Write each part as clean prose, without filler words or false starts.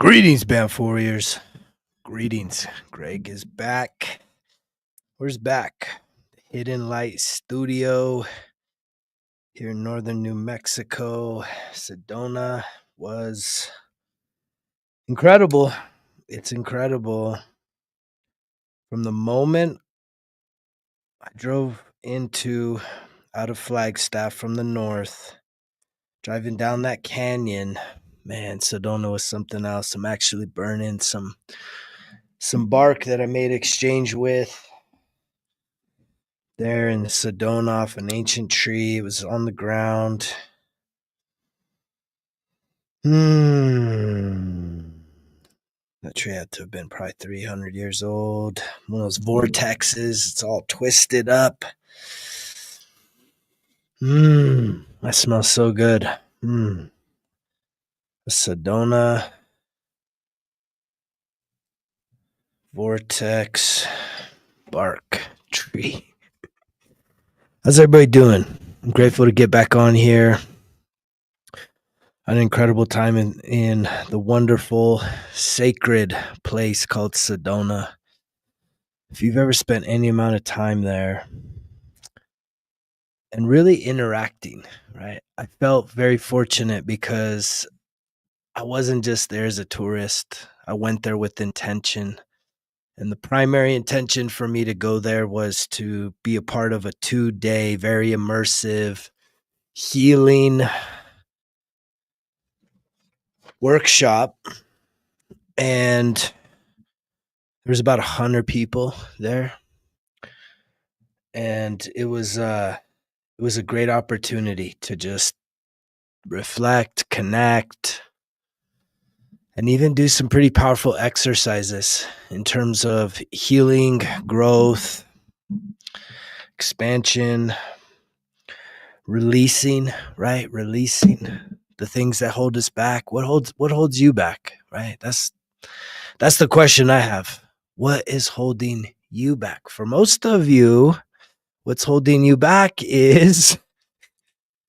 Greetings, Bamf Warriors. Greetings. Greg is back. Where's back? The Hidden Light Studio here in northern New Mexico. Sedona was incredible. It's incredible. From the moment I drove out of Flagstaff from the north, driving down that canyon, man, Sedona was something else. I'm actually burning some bark that I made exchange with there in Sedona off an ancient tree. It was on the ground. That tree had to have been probably 300 years old. One of those vortexes. It's all twisted up. That smells so good. A Sedona vortex bark tree. How's everybody doing? I'm grateful to get back on here. An incredible time in the wonderful, sacred place called Sedona. If you've ever spent any amount of time there and really interacting, right? I felt very fortunate because I wasn't just there as a tourist. I went there with intention. And the primary intention for me to go there was to be a part of a 2-day, very immersive, healing workshop. And there was about 100 people there. And it was a great opportunity to just reflect, connect, and even do some pretty powerful exercises in terms of healing, growth, expansion, releasing, right? Releasing the things that hold us back. What holds you back, right? That's the question I have. What is holding you back? For most of you, what's holding you back is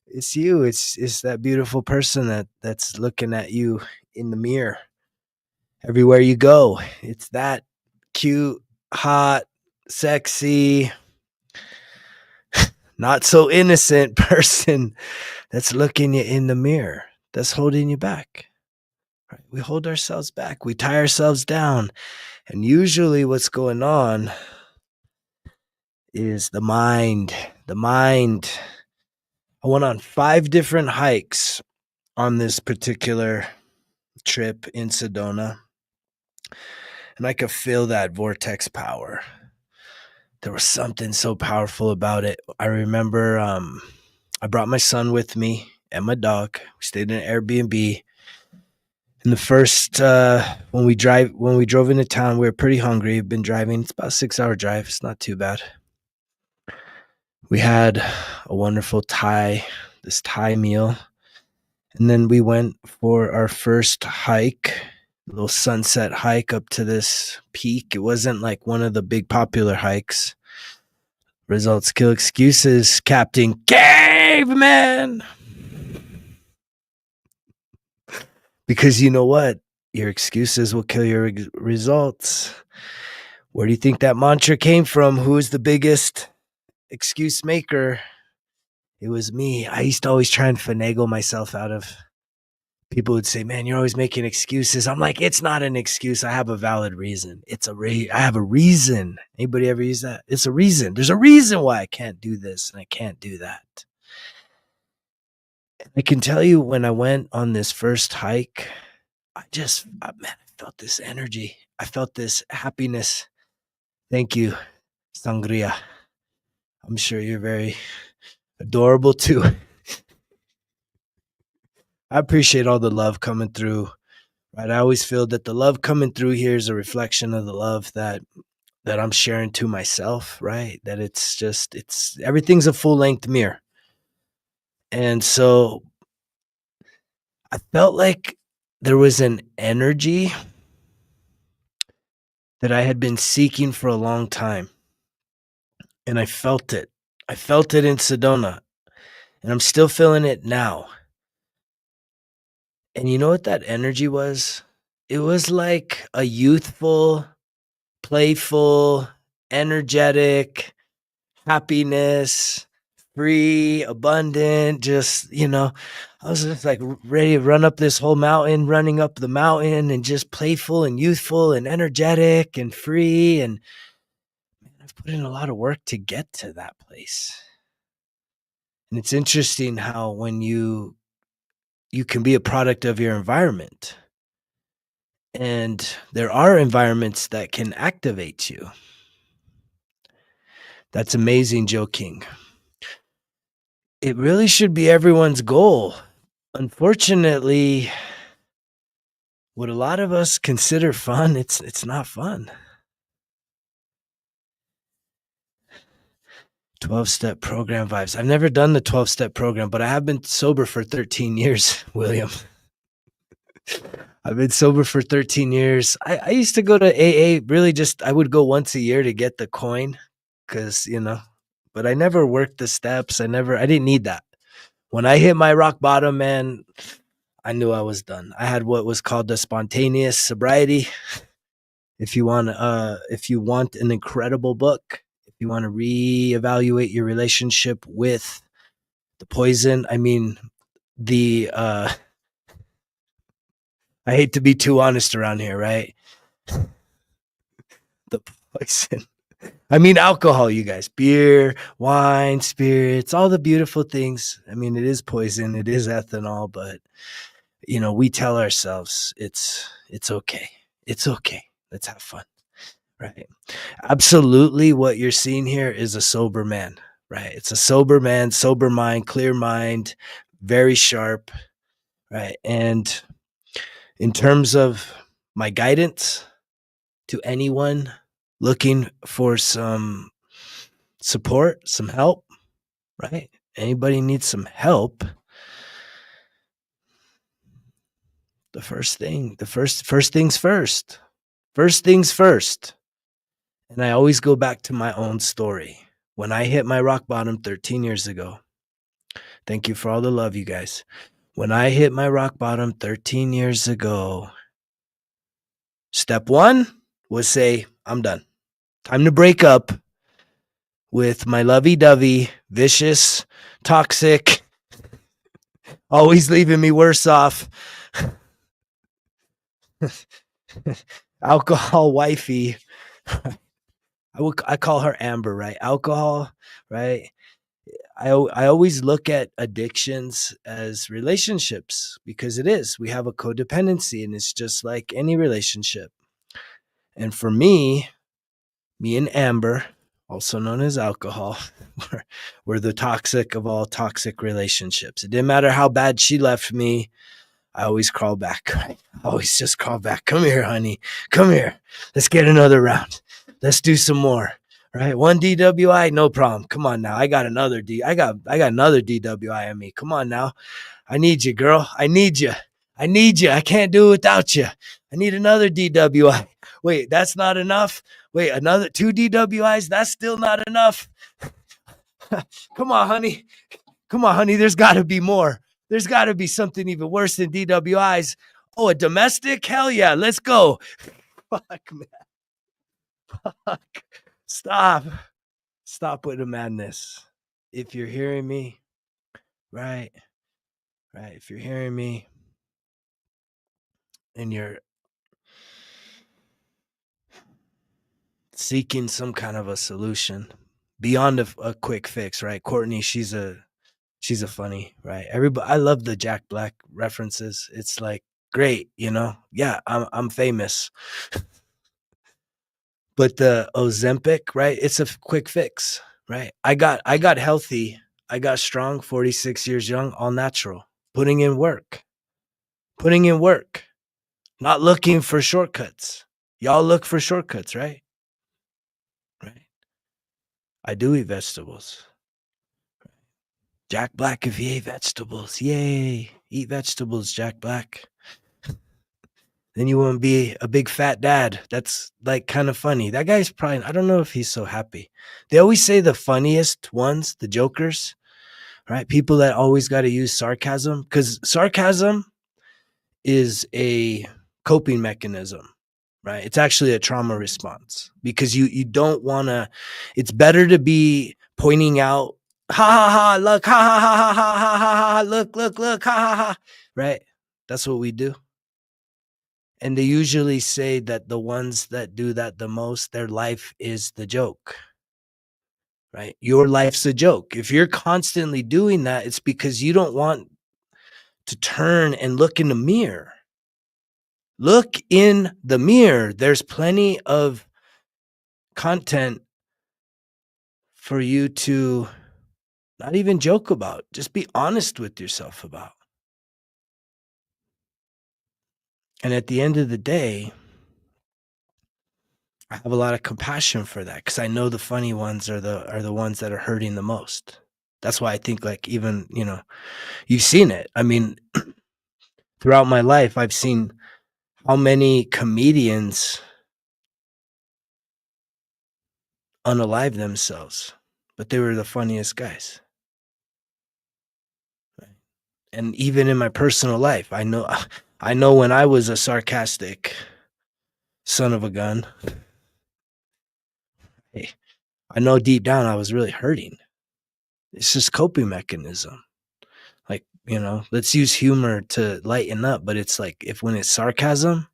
it's you. It's that beautiful person that's looking at you in the mirror everywhere you go. It's that cute, hot, sexy, not so innocent person that's looking you in the mirror, that's holding you back. Right? We hold ourselves back. We tie ourselves down. And usually what's going on is the mind. The mind. I went on 5 different hikes on this particular trip in Sedona, and I could feel that vortex power. There was something so powerful about it. I remember I brought my son with me and my dog. We stayed in an Airbnb. And the first when we drove into town, we were pretty hungry. We've been driving. It's about a 6-hour drive. It's not too bad. We had a wonderful Thai meal. And then we went for our first hike, a little sunset hike up to this peak. It wasn't like one of the big popular hikes. Results kill excuses, Captain Caveman. Because you know what? Your excuses will kill your results. Where do you think that mantra came from? Who is the biggest excuse maker? It was me. I used to always try and finagle myself out of. People would say, man, you're always making excuses. I'm like, it's not an excuse. I have a valid reason. I have a reason. Anybody ever use that? It's a reason. There's a reason why I can't do this and I can't do that. I can tell you when I went on this first hike, I felt this energy. I felt this happiness. Thank you, Sangria. I'm sure you're very adorable too. I appreciate all the love coming through. Right, I always feel that the love coming through here is a reflection of the love that I'm sharing to myself, right? That it's everything's a full-length mirror. And so I felt like there was an energy that I had been seeking for a long time. And I felt it. I felt it in Sedona. And I'm still feeling it now. And you know what that energy was? it was like a youthful, playful, energetic, happiness, free, abundant, just, I was just like ready to run up this whole mountain, running up the mountain and just playful and youthful and energetic and free. And man, I've put in a lot of work to get to that place. And it's interesting how when you can be a product of your environment, and there are environments that can activate you. That's amazing, Joe King. It really should be everyone's goal. Unfortunately, what a lot of us consider fun, it's not fun. 12-step program vibes. I've never done the 12-step program, but I have been sober for 13 years, William. I've been sober for 13 years. I used to go to AA, really I would go once a year to get the coin because, but I never worked the steps. I didn't need that. When I hit my rock bottom, man, I knew I was done. I had what was called the spontaneous sobriety. If you want an incredible book, if you want to reevaluate your relationship with the poison, I hate to be too honest around here, right? The poison. Alcohol, you guys, beer, wine, spirits, all the beautiful things. It is poison. It is ethanol, but we tell ourselves it's okay. It's okay. Let's have fun. Right. Absolutely. What you're seeing here is a sober man, right? It's a sober man, sober mind, clear mind, very sharp. Right. And in terms of my guidance to anyone looking for some support, some help, right? Anybody needs some help. The first things first. First things first. And I always go back to my own story. When I hit my rock bottom 13 years ago, thank you for all the love, you guys. When I hit my rock bottom 13 years ago, step one was say, I'm done. Time to break up with my lovey-dovey, vicious, toxic, always leaving me worse off alcohol wifey. I call her Amber, right? Alcohol, right? I always look at addictions as relationships because it is. We have a codependency and it's just like any relationship. And for me and Amber, also known as alcohol, were the toxic of all toxic relationships. It didn't matter how bad she left me. I always crawl back, right? I always just crawl back. Come here, honey. Come here. Let's get another round. Let's do some more. Right? One DWI, no problem. Come on now. I got another another DWI on me. Come on now. I need you, girl. I need you. I can't do it without you. I need another DWI. Wait, that's not enough. Wait, another 2 DWIs. That's still not enough. Come on, honey. There's got to be more. There's got to be something even worse than DWIs. Oh, a domestic? Hell yeah. Let's go. Fuck, man. Fuck. Stop with the madness. If you're hearing me, right. If you're hearing me and you're seeking some kind of a solution beyond a quick fix, right? Courtney, she's a funny, right? I love the Jack Black references. It's like great, Yeah, I'm famous. But the Ozempic, right? It's a quick fix, right? I got healthy. I got strong, 46 years young, all natural. Putting in work. Not looking for shortcuts. Y'all look for shortcuts, right? Right. I do eat vegetables. Jack Black, if you ate vegetables, yay. Eat vegetables, Jack Black. Then you won't be a big fat dad. That's like kind of funny. That guy's probably, I don't know if he's so happy. They always say the funniest ones, the jokers, right? People that always got to use sarcasm, because sarcasm is a coping mechanism, right? It's actually a trauma response because you don't want to. It's better to be pointing out, ha ha ha, look, ha ha ha ha ha ha ha, look, ha ha ha, right? That's what we do. And they usually say that the ones that do that the most, their life is the joke, right? Your life's a joke. If you're constantly doing that, it's because you don't want to turn and look in the mirror. Look in the mirror. There's plenty of content for you to not even joke about. Just be honest with yourself about. And at the end of the day, I have a lot of compassion for that because I know the funny ones are the ones that are hurting the most. That's why I think like even, you've seen it. I mean, throughout my life, I've seen how many comedians unalive themselves, but they were the funniest guys. Right? And even in my personal life, I know when I was a sarcastic son of a gun, hey, I know deep down I was really hurting. It's just coping mechanism. Like, let's use humor to lighten up, but it's like if when it's sarcasm,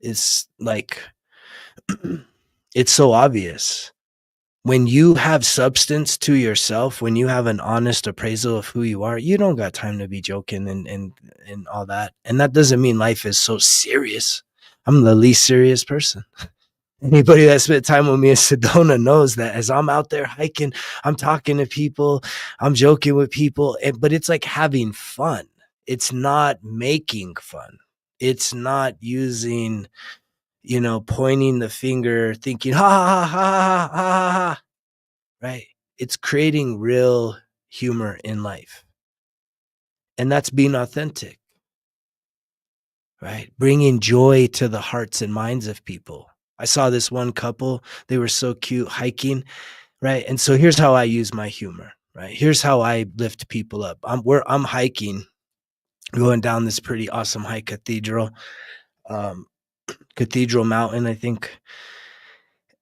it's like it's so obvious. When you have substance to yourself, when you have an honest appraisal of who you are, you don't got time to be joking and all that. And that doesn't mean life is so serious. I'm the least serious person. Anybody that spent time with me in Sedona knows that as I'm out there hiking, I'm talking to people, I'm joking with people, but it's like having fun. It's not making fun. It's not using, pointing the finger, thinking, ha ha ha ha ha ha ha. Right? It's creating real humor in life. And that's being authentic, right? Bringing joy to the hearts and minds of people. I saw this one couple, they were so cute hiking, right? And so here's how I use my humor, right? Here's how I lift people up. I'm hiking, going down this pretty awesome hike, um, Cathedral Mountain, I think.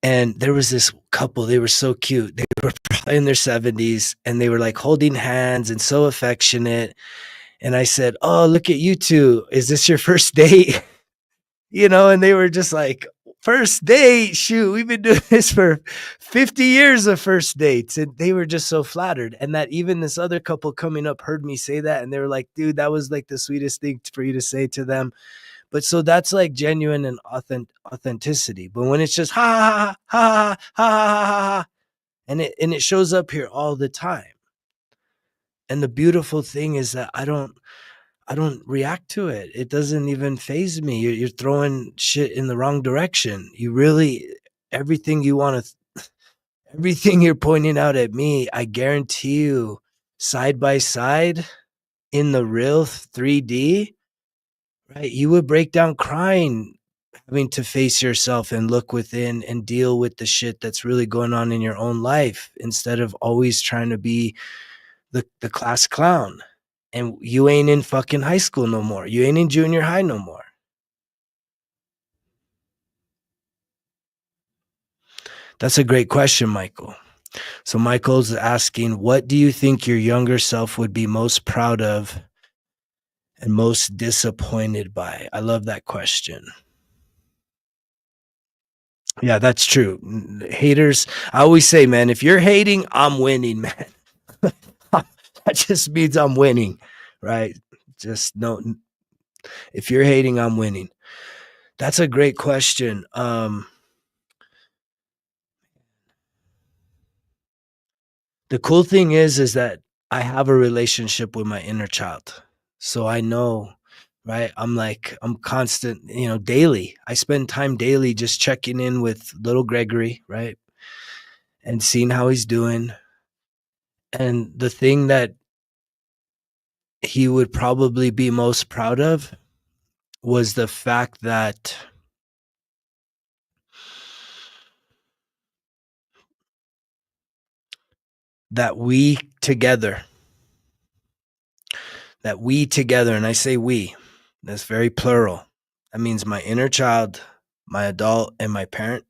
And there was this couple, they were so cute. They were probably in their 70s and they were like holding hands and so affectionate. And I said, "Oh, look at you two. Is this your first date?" And they were just like, "First date? Shoot, we've been doing this for 50 years of first dates." And they were just so flattered. And that even this other couple coming up heard me say that. And they were like, "Dude, that was like the sweetest thing for you to say to them." But so that's like genuine and authenticity. But when it's just ha ha ha ha ha ha ha ha, and it shows up here all the time. And the beautiful thing is that I don't react to it. It doesn't even faze me. You're throwing shit in the wrong direction. You really everything you want to everything you're pointing out at me, I guarantee you side by side in the real 3D, right? You would break down crying having to face yourself and look within and deal with the shit that's really going on in your own life instead of always trying to be the class clown. And you ain't in fucking high school no more. You ain't in junior high no more. That's a great question, Michael. So Michael's asking, what do you think your younger self would be most proud of and most disappointed by? I love that question. Yeah, that's true. Haters, I always say, man, if you're hating, I'm winning, man. That just means I'm winning, right? Just no, if you're hating, I'm winning. That's a great question. The cool thing is that I have a relationship with my inner child. So I know, right? I'm constant, daily. I spend time daily just checking in with little Gregory, right? And seeing how he's doing. And the thing that he would probably be most proud of was the fact that we together, and I say we, that's very plural, That means my inner child, my adult, and my parent,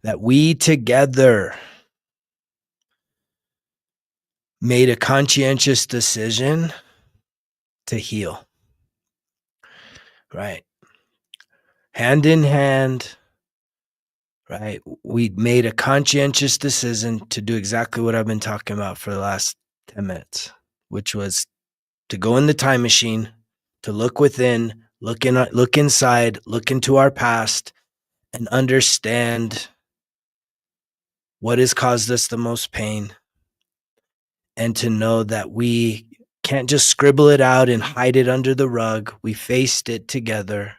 that we together made a conscientious decision to heal. Right. Hand in hand, right? We made a conscientious decision to do exactly what I've been talking about for the last 10 minutes, which was to go in the time machine, to look within, look inside, look into our past, and understand what has caused us the most pain, and to know that we can't just scribble it out and hide it under the rug. We faced it together,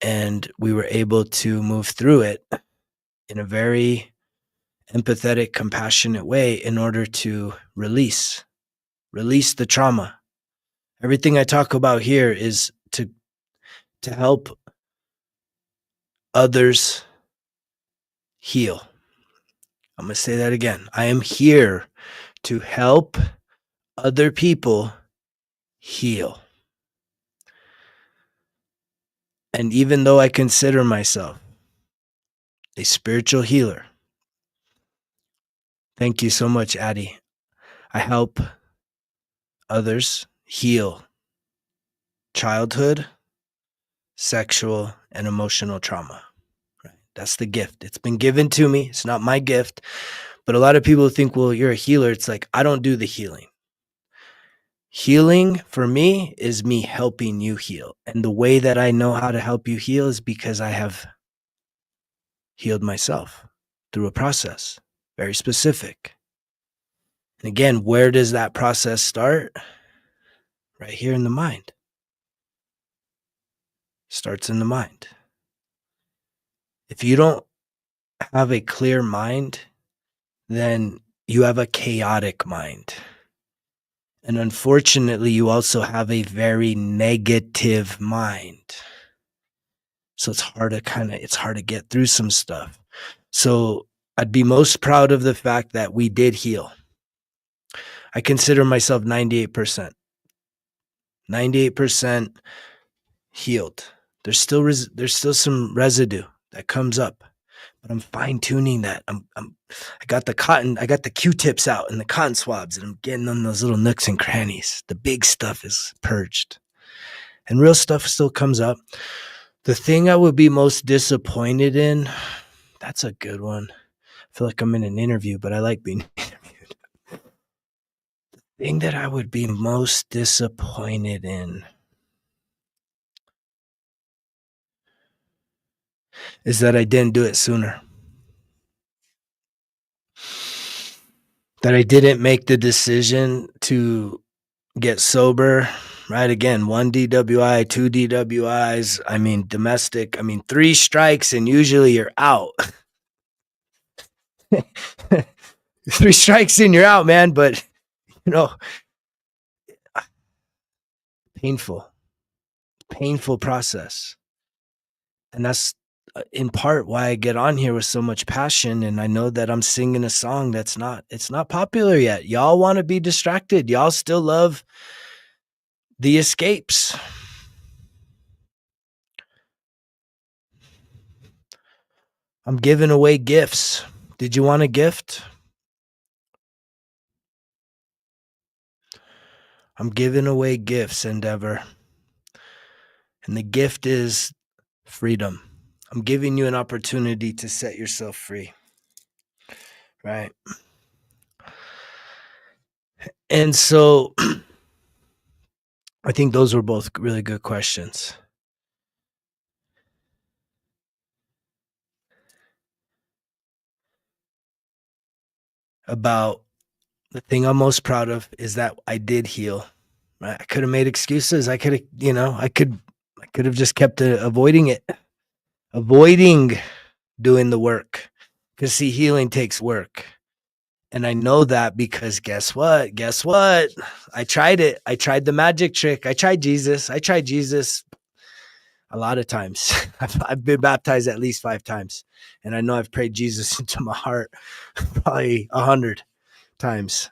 and we were able to move through it in a very empathetic, compassionate way in order to release the trauma. Everything I talk about here is to help others heal. I'm going to say that again. I am here to help other people heal. And even though I consider myself a spiritual healer, thank you so much, Addie. I help others heal childhood, sexual, and emotional trauma. Right? That's the gift. It's been given to me. It's not my gift. But a lot of people think, well, you're a healer. It's like, I don't do the healing. Healing for me is me helping you heal. And the way that I know how to help you heal is because I have healed myself through a process, very specific. And again, where does that process start? Right here in the mind. Starts in the mind. If you don't have a clear mind, then you have a chaotic mind. And unfortunately, you also have a very negative mind. So it's hard to get through some stuff. So I'd be most proud of the fact that we did heal. I consider myself 98%. 98% healed. There's still some residue that comes up, but I'm fine tuning that. I got the Q-tips out and the cotton swabs, and I'm getting on those little nooks and crannies. The big stuff is purged, and real stuff still comes up. The thing I would be most disappointed in, that's a good one. I feel like I'm in an interview, but I like being interviewed. The thing that I would be most disappointed in is that I didn't do it sooner. That I didn't make the decision to get sober, right? Again, 1 DWI, 2 DWIs, I mean, domestic, 3 strikes and usually you're out. 3 strikes and you're out, man, but, painful process. And that's in part why I get on here with so much passion. And I know that I'm singing a song it's not popular yet. Y'all want to be distracted. Y'all still love the escapes. I'm giving away gifts. Did you want a gift? I'm giving away gifts, Endeavor. And the gift is freedom. I'm giving you an opportunity to set yourself free. Right? And so I think those were both really good questions. About the thing I'm most proud of is that I did heal. Right? I could have made excuses. I could have just kept avoiding doing the work. Because see, healing takes work. And I know that because guess what? I tried it. I tried the magic trick. I tried Jesus a lot of times. I've been baptized at least 5 times. And I know I've prayed Jesus into my heart probably 100 times.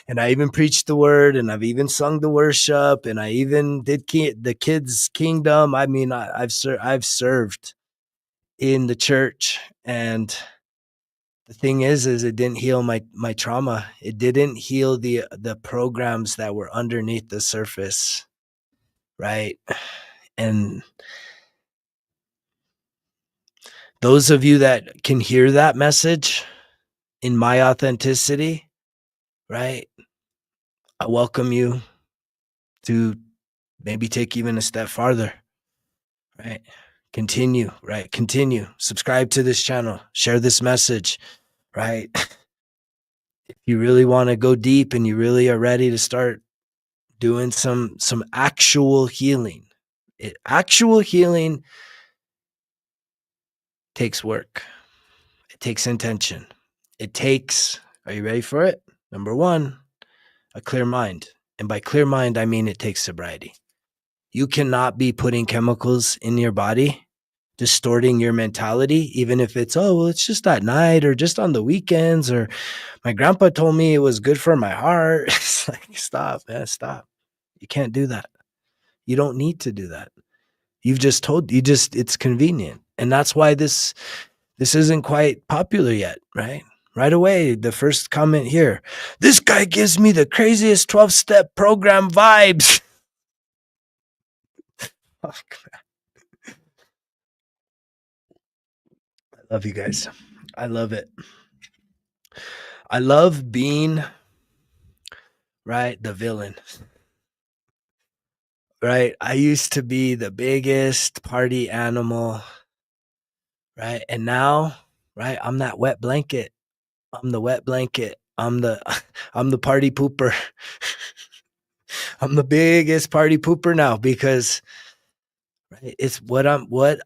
And I even preached the word, and I've even sung the worship, and I even did the kids' kingdom. I mean, I've served in the church, and the thing is it didn't heal my trauma. It didn't heal the programs that were underneath the surface, right? And those of you that can hear that message in my authenticity, right? I welcome you to maybe take even a step farther, right? Continue, right? Continue. Subscribe to this channel. Share this message, right? If you really want to go deep and you really are ready to start doing some actual healing. Actual healing takes work. It takes intention. It takes, are you ready for it? Number one, a clear mind. And by clear mind, I mean it takes sobriety. You cannot be putting chemicals in your body, distorting your mentality, even if it's, oh, well, it's just at night or just on the weekends, or my grandpa told me it was good for my heart. It's like, stop, man, stop. You can't do that. You don't need to do that. It's convenient. And that's why this isn't quite popular yet, right? Right away, the first comment here, this guy gives me the craziest 12-step program vibes. Fuck. I love you guys. I love it. I love being, right, the villain. Right? I used to be the biggest party animal, right? And now, right, I'm that wet blanket. I'm the wet blanket. I'm the party pooper. I'm the biggest party pooper now because, right, it's what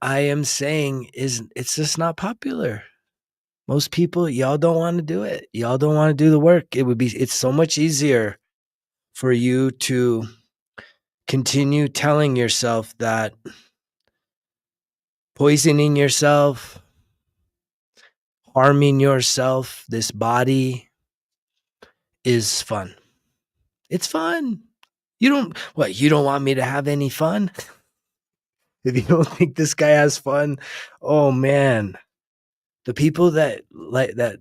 I am saying is it's just not popular. Most people, y'all don't want to do it. Y'all don't want to do the work. It's so much easier for you to continue telling yourself that poisoning yourself, harming yourself, this body is fun. It's fun. You don't want me to have any fun? If you don't think this guy has fun, oh man. The people that like that,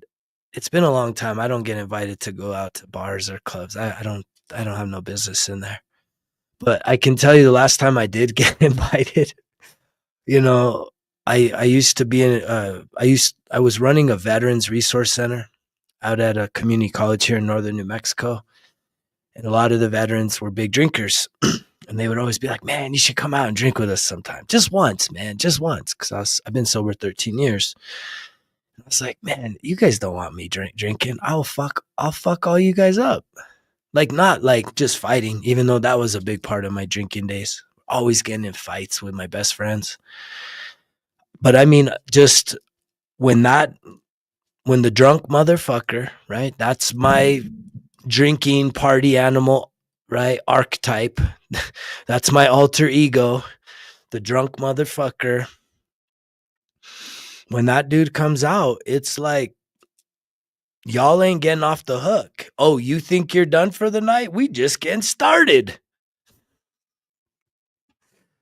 it's been a long time. I don't get invited to go out to bars or clubs. I don't have no business in there. But I can tell you the last time I did get invited, you know, I used to be in I was running a veterans resource center out at a community college here in northern New Mexico. And a lot of the veterans were big drinkers. And they would always be like, man, you should come out and drink with us sometime. Just once, man, just once. Because I've been sober 13 years. I was like, man, you guys don't want me drinking. I'll fuck all you guys up. Like, not like just fighting, even though that was a big part of my drinking days. Always getting in fights with my best friends. But I mean, just when the drunk motherfucker, right? That's my drinking party animal, right? Archetype. That's my alter ego, the drunk motherfucker. When that dude comes out, it's like, y'all ain't getting off the hook. Oh, you think you're done for the night? We just getting started.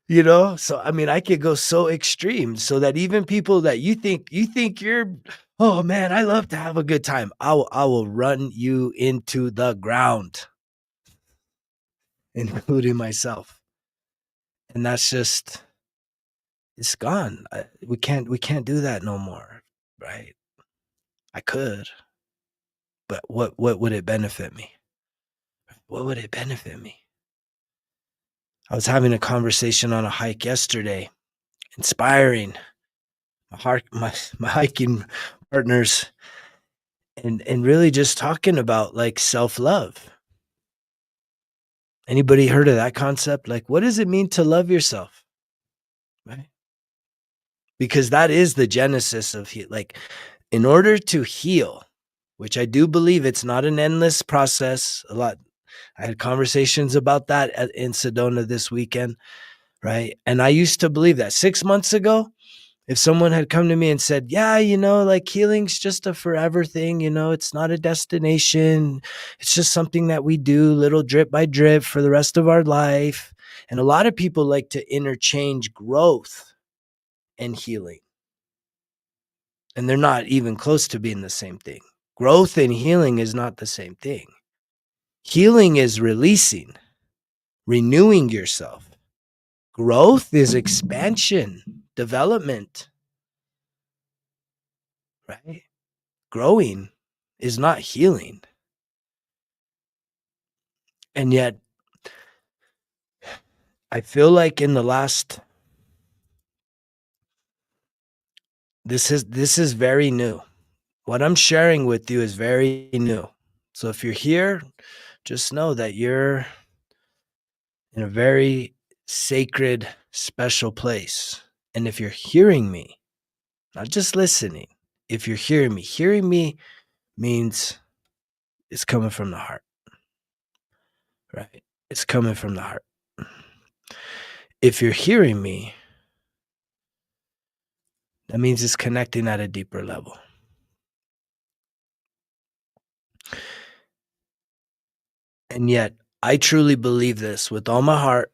You know? So I mean, I could go so extreme so that even people that you think you're, oh man, I love to have a good time. I will run you into the ground, including myself. And that's just, it's gone. We can't do that no more, right? I could, but what would it benefit me? What would it benefit me? I was having a conversation on a hike yesterday, inspiring my hiking partners, and really just talking about like self-love. Anybody heard of that concept? Like, what does it mean to love yourself? Right? Because that is the genesis of like, in order to heal, which I do believe it's not an endless process. I had conversations about that in Sedona this weekend, right? And I used to believe that 6 months ago, If someone had come to me and said, yeah, like healing's just a forever thing, it's not a destination. It's just something that we do little drip by drip for the rest of our life. And a lot of people like to interchange growth and healing. And they're not even close to being the same thing. Growth and healing is not the same thing. Healing is releasing, renewing yourself. Growth is expansion, development, right? Growing is not healing. And yet, I feel like in the last, this is very new. What I'm sharing with you is very new. So if you're here, just know that you're in a very sacred, special place. And if you're hearing me, not just listening, if you're hearing me means it's coming from the heart, right? It's coming from the heart. If you're hearing me, that means it's connecting at a deeper level. And yet, I truly believe this with all my heart,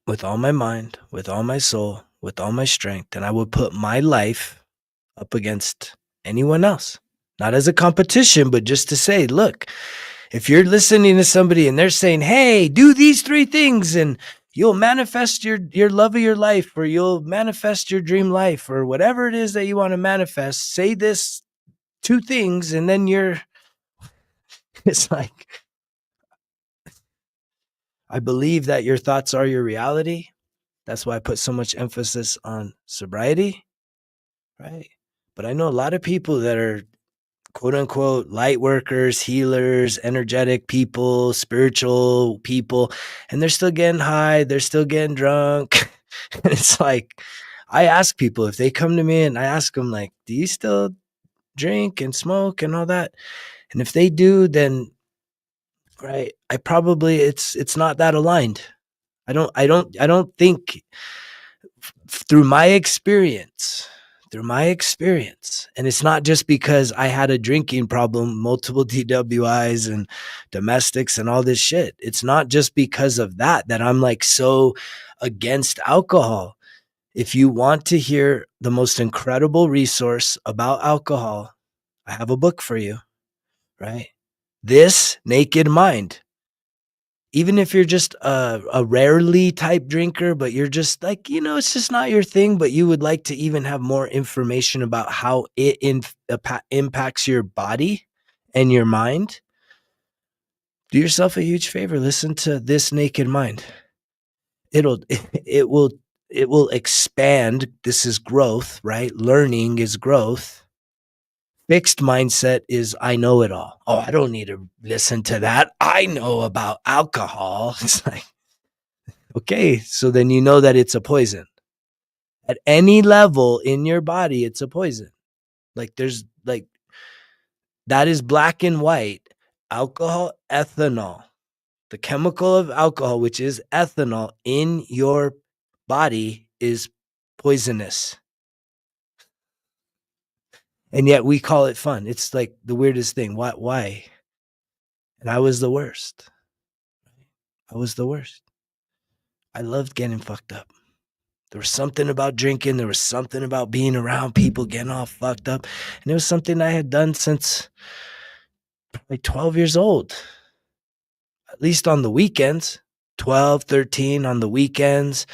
with all my mind, with all my soul, with all my strength. And I would put my life up against anyone else, not as a competition, but just to say, look, if you're listening to somebody and they're saying, hey, do these 3 things and you'll manifest your love of your life, or you'll manifest your dream life, or whatever it is that you want to manifest, say this 2 things. And then it's like, I believe that your thoughts are your reality. That's why I put so much emphasis on sobriety, right? But I know a lot of people that are quote unquote light workers, healers, energetic people, spiritual people, and they're still getting high, they're still getting drunk. And it's like, I ask people if they come to me and I ask them, like, do you still drink and smoke and all that? And if they do, then right, I probably it's not that aligned. I don't think through my experience, and it's not just because I had a drinking problem, multiple DWIs and domestics and all this shit. It's not just because of that I'm like so against alcohol. If you want to hear the most incredible resource about alcohol, I have a book for you, right? This Naked Mind. Even if you're just a rarely type drinker, but you're just like, it's just not your thing, but you would like to even have more information about how it impacts your body and your mind, do yourself a huge favor. Listen to This Naked Mind. It'll, it will, it will expand. This is growth, right? Learning is growth. Fixed mindset is I know it all. Oh, I don't need to listen to that. I know about alcohol. It's like, okay, so then you know that it's a poison. At any level in your body, it's a poison. Like there's like that is black and white. Alcohol, ethanol, the chemical of alcohol, which is ethanol in your body, is poisonous. And yet we call it fun. It's like the weirdest thing. Why? And I was the worst. I was the worst. I loved getting fucked up. There was something about drinking. There was something about being around people getting all fucked up. And it was something I had done since like 12 years old, at least on the weekends, 12, 13 on the weekends,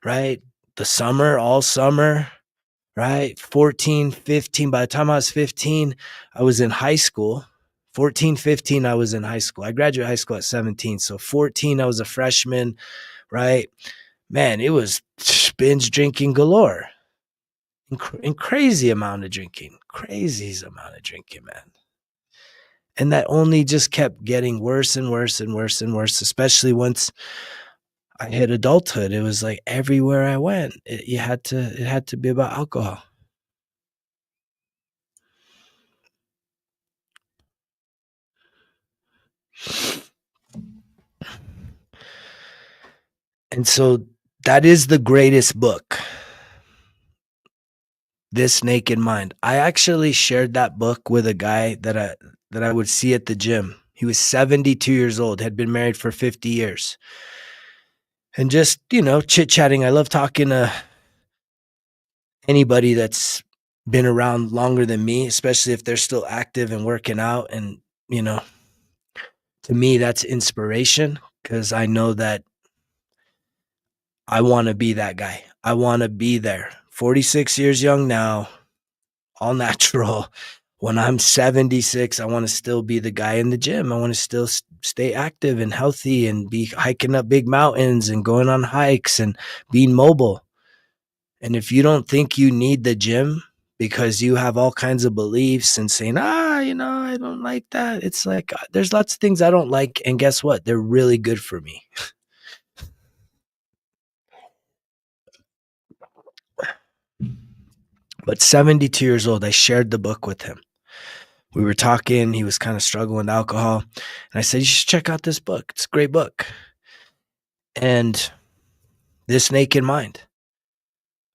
right? The summer, all summer, right? 14, 15. By the time I was 15, I was in high school. 14, 15, I was in high school. I graduated high school at 17. So 14, I was a freshman, right? Man, it was binge drinking galore. And crazy amount of drinking, man. And that only just kept getting worse and worse and worse and worse, especially once I hit adulthood. It was like everywhere I went, it had to be about alcohol. And so that is the greatest book. This Naked Mind. I actually shared that book with a guy that I would see at the gym. He was 72 years old, had been married for 50 years. And just, chit-chatting. I love talking to anybody that's been around longer than me, especially if they're still active and working out. And, you know, to me, that's inspiration because I know that I want to be that guy. I want to be there. 46 years young now, all natural. When I'm 76, I want to still be the guy in the gym. I want to still stay active and healthy and be hiking up big mountains and going on hikes and being mobile. And if you don't think you need the gym because you have all kinds of beliefs and saying, I don't like that. It's like, there's lots of things I don't like. And guess what? They're really good for me. But 72 years old, I shared the book with him. We were talking. He was kind of struggling with alcohol. And I said, you should check out this book. It's a great book. And This Naked Mind.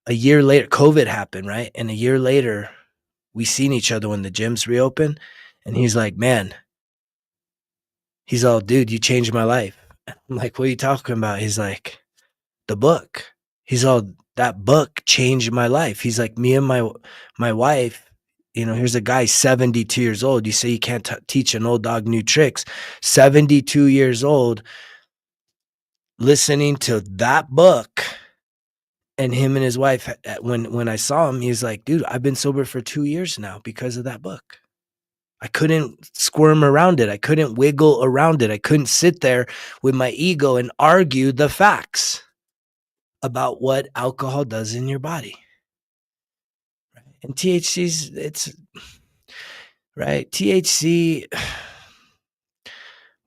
A year later, COVID happened, right? And a year later, we seen each other when the gyms reopened. And he's like, man, he's all, dude, you changed my life. I'm like, what are you talking about? He's like, the book. He's all, that book changed my life. He's like, me and my wife, here's a guy 72 years old. You say you can't teach an old dog new tricks. 72 years old, listening to that book. And him and his wife, when I saw him, he's like, dude, I've been sober for 2 years now because of that book. I couldn't squirm around it. I couldn't wiggle around it. I couldn't sit there with my ego and argue the facts about what alcohol does in your body. And THC's, it's right. THC,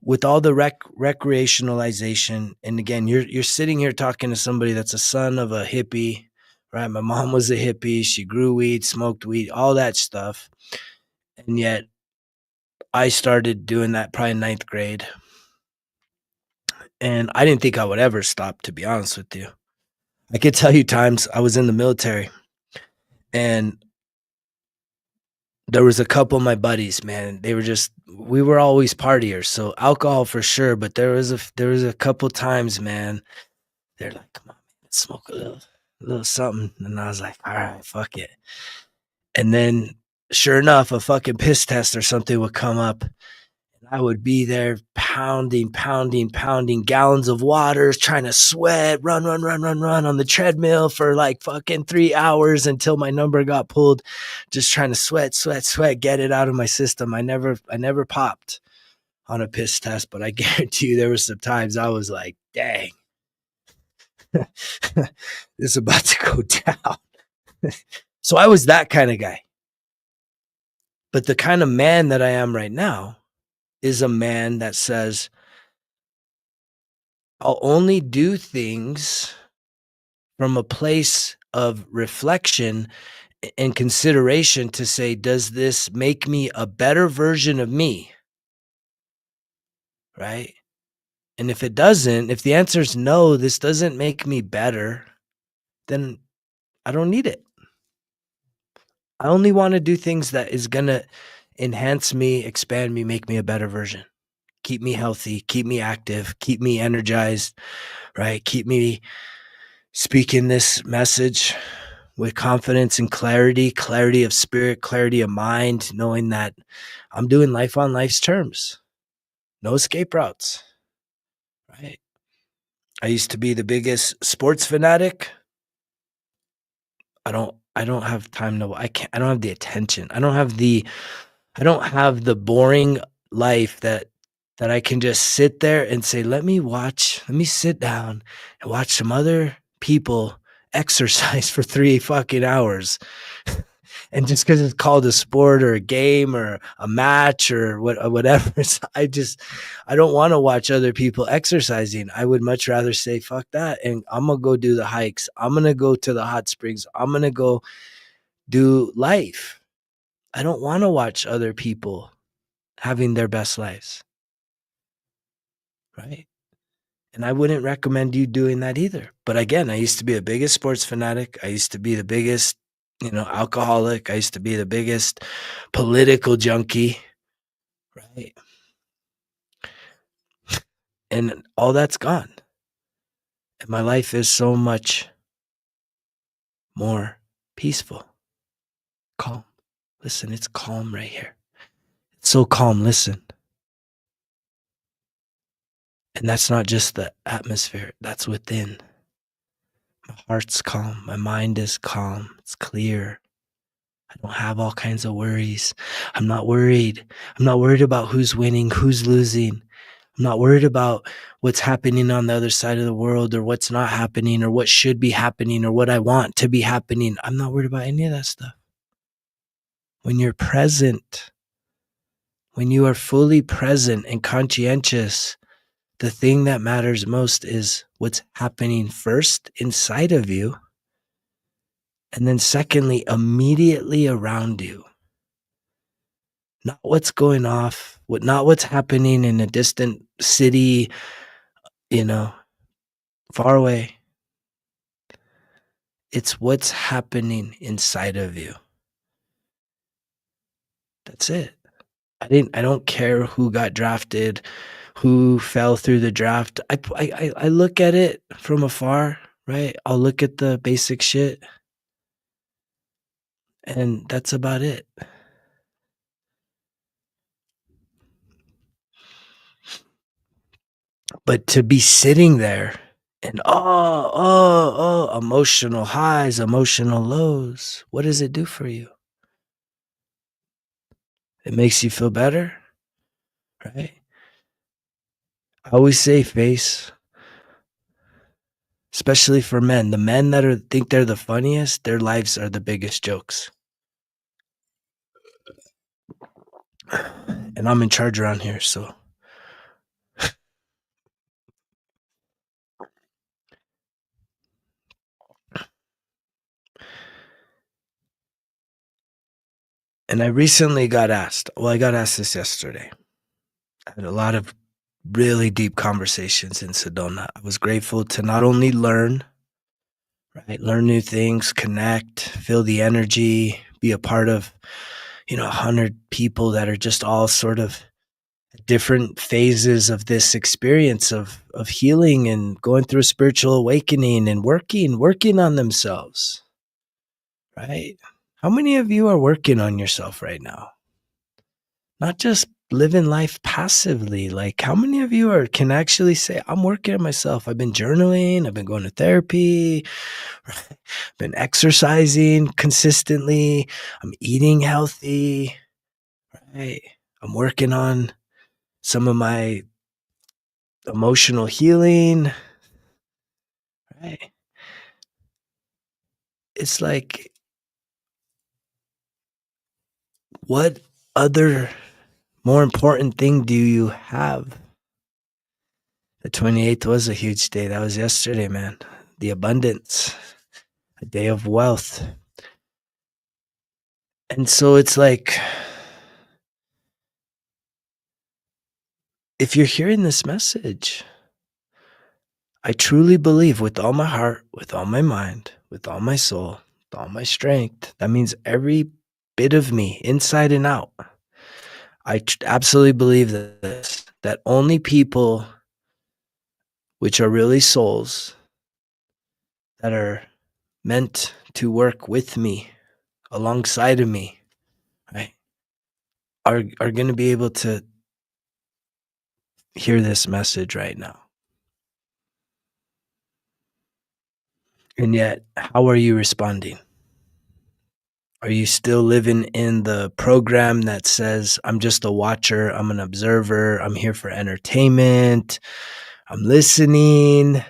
with all the recreationalization, and again, you're sitting here talking to somebody that's a son of a hippie, right? My mom was a hippie. She grew weed, smoked weed, all that stuff. And yet I started doing that probably in ninth grade. And I didn't think I would ever stop, to be honest with you. I could tell you times I was in the military and there was a couple of my buddies, man. We were always partiers. So alcohol for sure. But there was a couple times, man. They're like, come on, man, let's smoke a little something. And I was like, all right, fuck it. And then sure enough, a fucking piss test or something would come up. I would be there pounding gallons of water, trying to sweat, run on the treadmill for like fucking 3 hours until my number got pulled. Just trying to sweat, get it out of my system. I never popped on a piss test, but I guarantee you there were some times I was like, dang, this is about to go down. So I was that kind of guy. But the kind of man that I am right now is a man that says, I'll only do things from a place of reflection and consideration to say, does this make me a better version of me? Right? And if it doesn't, if the answer is no, this doesn't make me better, then I don't need it. I only want to do things that is going to enhance me, expand me, make me a better version. Keep me healthy, keep me active, keep me energized, right? Keep me speaking this message with confidence and clarity of spirit, clarity of mind, knowing that I'm doing life on life's terms. No escape routes, right? I used to be the biggest sports fanatic. I don't have time to, I don't have the attention. I don't have the boring life that I can just sit there and say, let me sit down and watch some other people exercise for 3 fucking hours. And just because it's called a sport or a game or a match or whatever, I don't want to watch other people exercising. I would much rather say, fuck that. And I'm going to go do the hikes. I'm going to go to the hot springs. I'm going to go do life. I don't want to watch other people having their best lives. Right? And I wouldn't recommend you doing that either. But again, I used to be the biggest sports fanatic. I used to be the biggest alcoholic. I used to be the biggest political junkie, right? And all that's gone. And my life is so much more peaceful, calm. Listen, it's calm right here. It's so calm. Listen. And that's not just the atmosphere, that's within. My heart's calm. My mind is calm. It's clear. I don't have all kinds of worries. I'm not worried. I'm not worried about who's winning, who's losing. I'm not worried about what's happening on the other side of the world or what's not happening or what should be happening or what I want to be happening. I'm not worried about any of that stuff. When you're present, when you are fully present and conscientious, the thing that matters most is what's happening first inside of you. And then secondly, immediately around you. Not what's going off, not what's happening in a distant city, you know, far away. It's what's happening inside of you. That's it. I don't care who got drafted, who fell through the draft. I look at it from afar, right? I'll look at the basic shit, and that's about it. But to be sitting there and emotional highs, emotional lows, what does it do for you? It makes you feel better, right? I always say, face, especially for men, the men that think they're the funniest, their lives are the biggest jokes. And I'm in charge around here, so. And I recently got asked, I got asked this yesterday. I had a lot of really deep conversations in Sedona. I was grateful to not only learn, right, learn new things, connect, feel the energy, be a part of, 100 people that are just all sort of different phases of this experience of healing and going through a spiritual awakening and working on themselves, right? How many of you are working on yourself right now? Not just living life passively. Like, how many of you can actually say, I'm working on myself? I've been journaling, I've been going to therapy, right? Been exercising consistently, I'm eating healthy, right? I'm working on some of my emotional healing, right? It's like, what other more important thing do you have? The 28th was a huge day. That was yesterday, man. The abundance, a day of wealth. And so it's like, if you're hearing this message, I truly believe with all my heart, with all my mind, with all my soul, with all my strength, that means every bit of me, inside and out. I absolutely believe this, that only people which are really souls that are meant to work with me, alongside of me, right, are going to be able to hear this message right now. And yet, how are you responding? Are you still living in the program that says, I'm just a watcher, I'm an observer, I'm here for entertainment, I'm listening,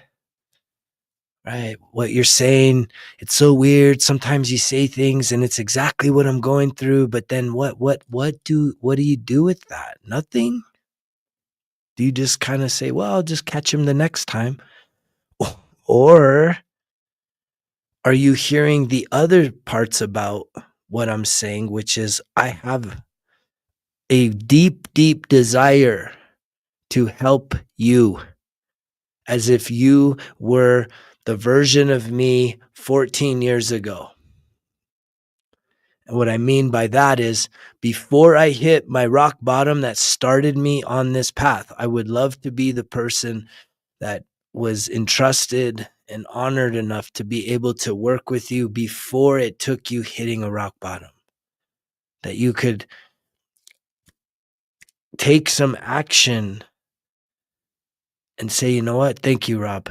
right? What you're saying, it's so weird. Sometimes you say things and it's exactly what I'm going through, but then what do you do with that? Nothing? Do you just kind of say, well, I'll just catch him the next time? Or are you hearing the other parts about what I'm saying, which is I have a deep, deep desire to help you, as if you were the version of me 14 years ago. And what I mean by that is before I hit my rock bottom that started me on this path, I would love to be the person that was entrusted and honored enough to be able to work with you before it took you hitting a rock bottom. That you could take some action and say, you know what? Thank you, Rob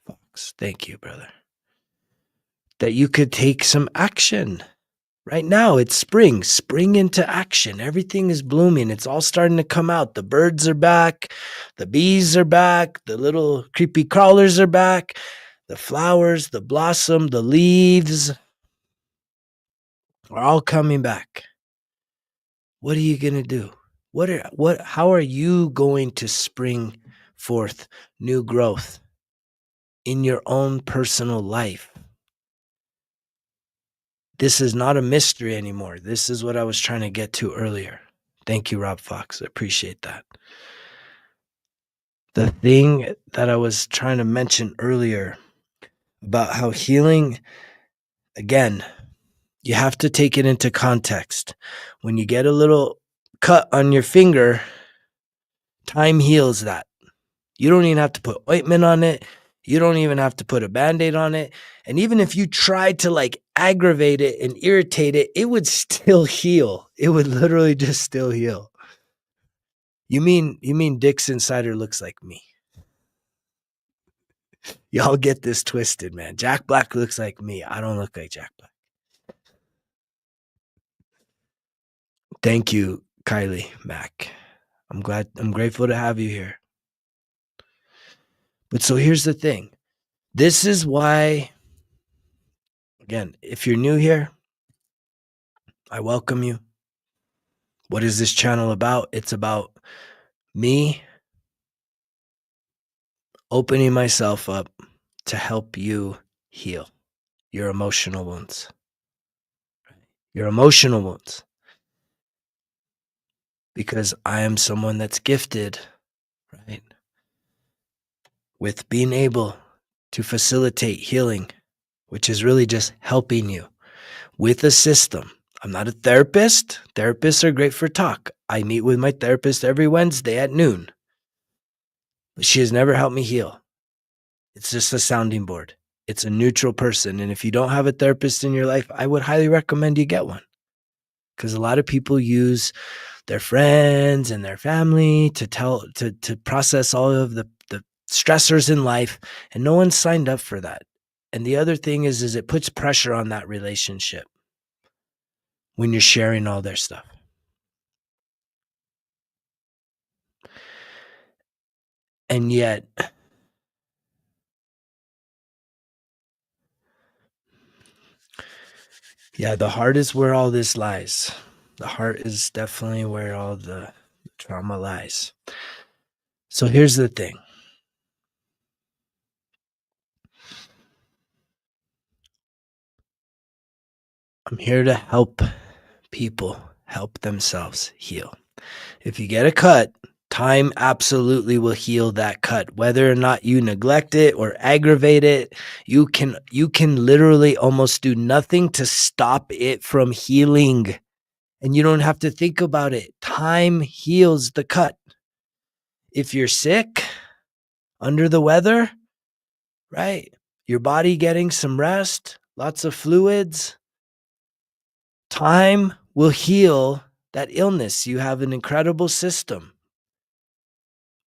Fox. Thank you, brother. That you could take some action. Right now, it's spring. Spring into action. Everything is blooming. It's all starting to come out. The birds are back. The bees are back. The little creepy crawlers are back. The flowers, the blossom, the leaves are all coming back. What are you going to do? How are you going to spring forth new growth in your own personal life? This is not a mystery anymore. This is what I was trying to get to earlier. Thank you, Rob Fox. I appreciate that. The thing that I was trying to mention earlier about how healing, again, you have to take it into context. When you get a little cut on your finger, time heals that. You don't even have to put ointment on it. You don't even have to put a Band-Aid on it. And even if you tried to like aggravate it and irritate it, it would still heal. It would literally just still heal. You mean Dick's Insider looks like me? Y'all get this twisted, man. Jack Black looks like me. I don't look like Jack Black. Thank you, Kylie Mack. I'm grateful to have you here. But so here's the thing. This is why, again, if you're new here, I welcome you. What is this channel about? It's about me opening myself up to help you heal your emotional wounds. Your emotional wounds. Because I am someone that's gifted, right, with being able to facilitate healing, which is really just helping you with a system. I'm not a therapist. Therapists are great for talk. I meet with my therapist every Wednesday at noon. But she has never helped me heal. It's just a sounding board. It's a neutral person. And if you don't have a therapist in your life, I would highly recommend you get one. Because a lot of people use their friends and their family to process all of the stressors in life, and no one signed up for that. And the other thing is it puts pressure on that relationship when you're sharing all their stuff. And yet, yeah, the heart is where all this lies. The heart is definitely where all the trauma lies. So here's the thing. I'm here to help people help themselves heal. If you get a cut, time absolutely will heal that cut. Whether or not you neglect it or aggravate it, you can literally almost do nothing to stop it from healing. And you don't have to think about it. Time heals the cut. If you're sick, under the weather, right? Your body getting some rest, lots of fluids, time will heal that illness. You have an incredible system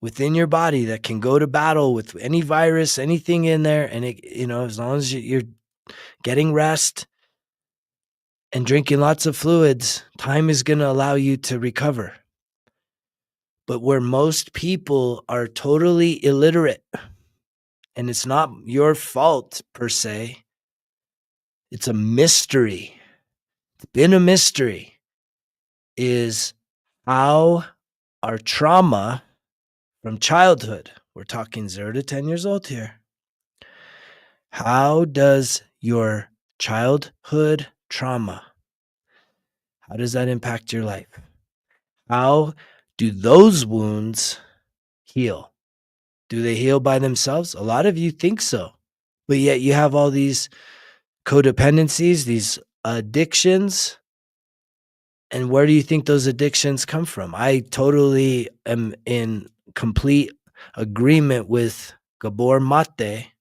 within your body that can go to battle with any virus, anything in there. And it, as long as you're getting rest and drinking lots of fluids, time is going to allow you to recover. But where most people are totally illiterate, and it's not your fault per se, it's a mystery. It's been a mystery, is how our trauma from childhood, we're talking 0 to 10 years old here, how does your childhood trauma, how does that impact your life? How do those wounds heal? Do they heal by themselves? A lot of you think so, but yet you have all these codependencies, these addictions And where do you think those addictions come from? I totally am in complete agreement with Gabor Mate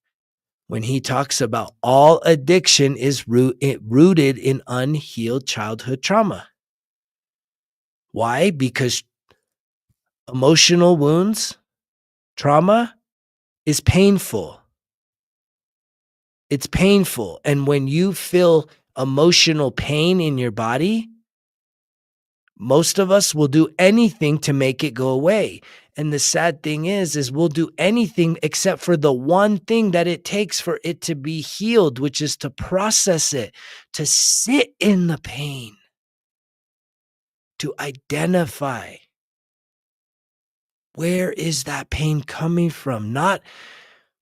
when he talks about all addiction is rooted in unhealed childhood trauma. Why? Because emotional wounds, trauma is painful. It's painful. And when you feel emotional pain in your body, most of us will do anything to make it go away. And the sad thing is we'll do anything except for the one thing that it takes for it to be healed, which is to process it, to sit in the pain, to identify where is that pain coming from, not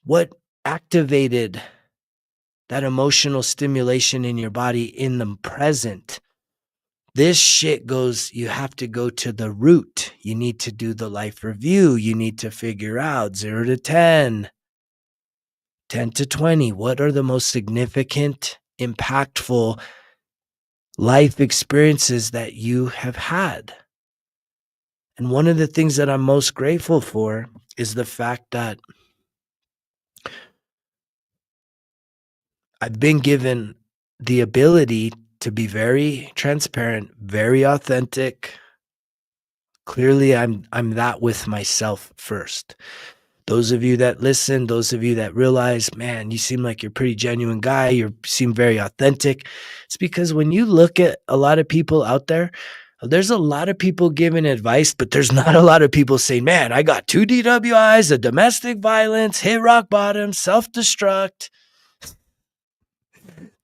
what activated that emotional stimulation in your body in the present. This shit goes, you have to go to the root. You need to do the life review. You need to figure out 0 to 10, 10 to 20. What are the most significant, impactful life experiences that you have had? And one of the things that I'm most grateful for is the fact that I've been given the ability to be very transparent, very authentic. Clearly, I'm that with myself first. Those of you that listen, those of you that realize, man, you seem like you're a pretty genuine guy, you seem very authentic. It's because when you look at a lot of people out there, there's a lot of people giving advice, but there's not a lot of people saying, man, I got 2 DWIs, a domestic violence, hit rock bottom, self-destruct.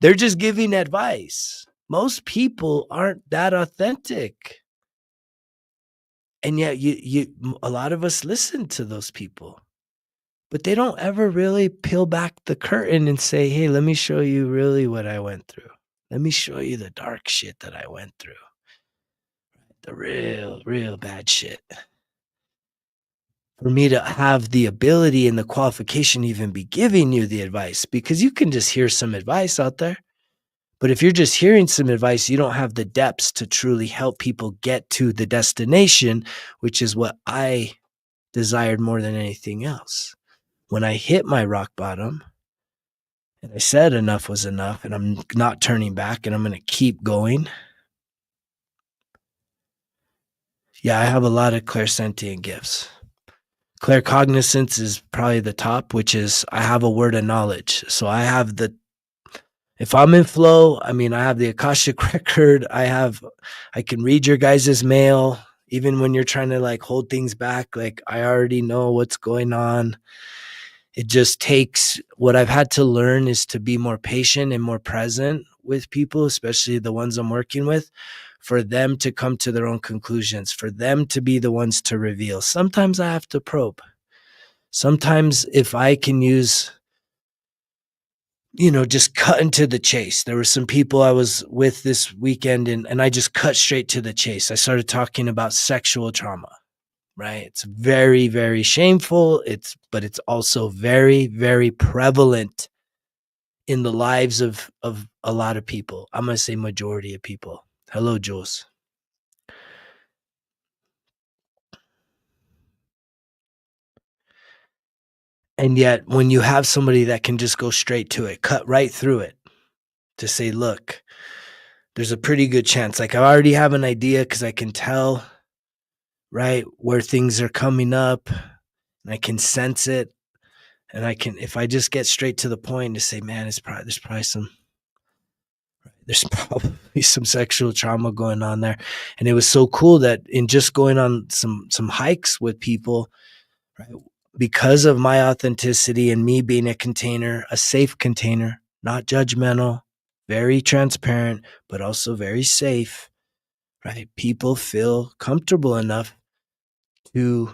They're just giving advice. Most people aren't that authentic. And yet a lot of us listen to those people, but they don't ever really peel back the curtain and say, hey, let me show you really what I went through. Let me show you the dark shit that I went through. The real bad shit. For me to have the ability and the qualification to even be giving you the advice, because you can just hear some advice out there. But if you're just hearing some advice, you don't have the depths to truly help people get to the destination, which is what I desired more than anything else. When I hit my rock bottom and I said enough was enough and I'm not turning back and I'm going to keep going. Yeah, I have a lot of clairsentient gifts. Claircognizance is probably the top, which is I have a word of knowledge. So I have if I'm in flow, I mean, I have the Akashic record. I can read your guys' mail. Even when you're trying to like hold things back, like I already know what's going on. It just takes, what I've had to learn is to be more patient and more present with people, especially the ones I'm working with, for them to come to their own conclusions, for them to be the ones to reveal. Sometimes I have to probe. Sometimes if I can use, just cut into the chase. There were some people I was with this weekend and I just cut straight to the chase. I started talking about sexual trauma, right? It's very, very shameful. But it's also very, very prevalent in the lives of a lot of people. I'm going to say majority of people. Hello, Jules. And yet when you have somebody that can just go straight to it, cut right through it to say, look, there's a pretty good chance. Like I already have an idea because I can tell, right, where things are coming up and I can sense it. And if I just get straight to the point to say, man, there's probably some sexual trauma going on there. And it was so cool that in just going on some hikes with people, right, because of my authenticity and me being a safe container, not judgmental, very transparent, but also very safe, right? People feel comfortable enough to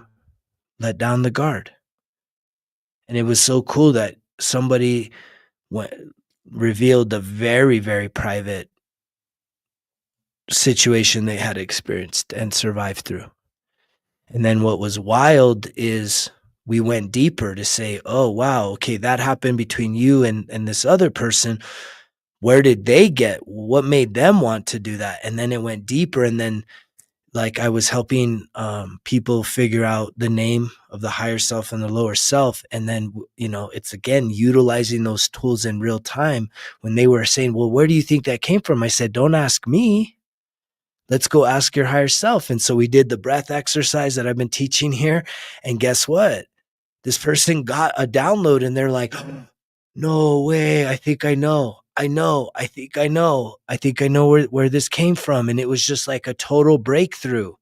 let down the guard. And it was so cool that somebody revealed a very, very private situation they had experienced and survived through. And then what was wild is we went deeper to say, oh, wow, okay, that happened between you and this other person. where did they get, what made them want to do that? And then it went deeper. And then like I was helping people figure out the name of the higher self and the lower self. And then, it's again, utilizing those tools in real time. When they were saying, well, where do you think that came from? I said, don't ask me. Let's go ask your higher self. And so we did the breath exercise that I've been teaching here. And guess what? This person got a download and they're like, no way. I think I know. I think I know. I think I know where this came from. And it was just like a total breakthrough,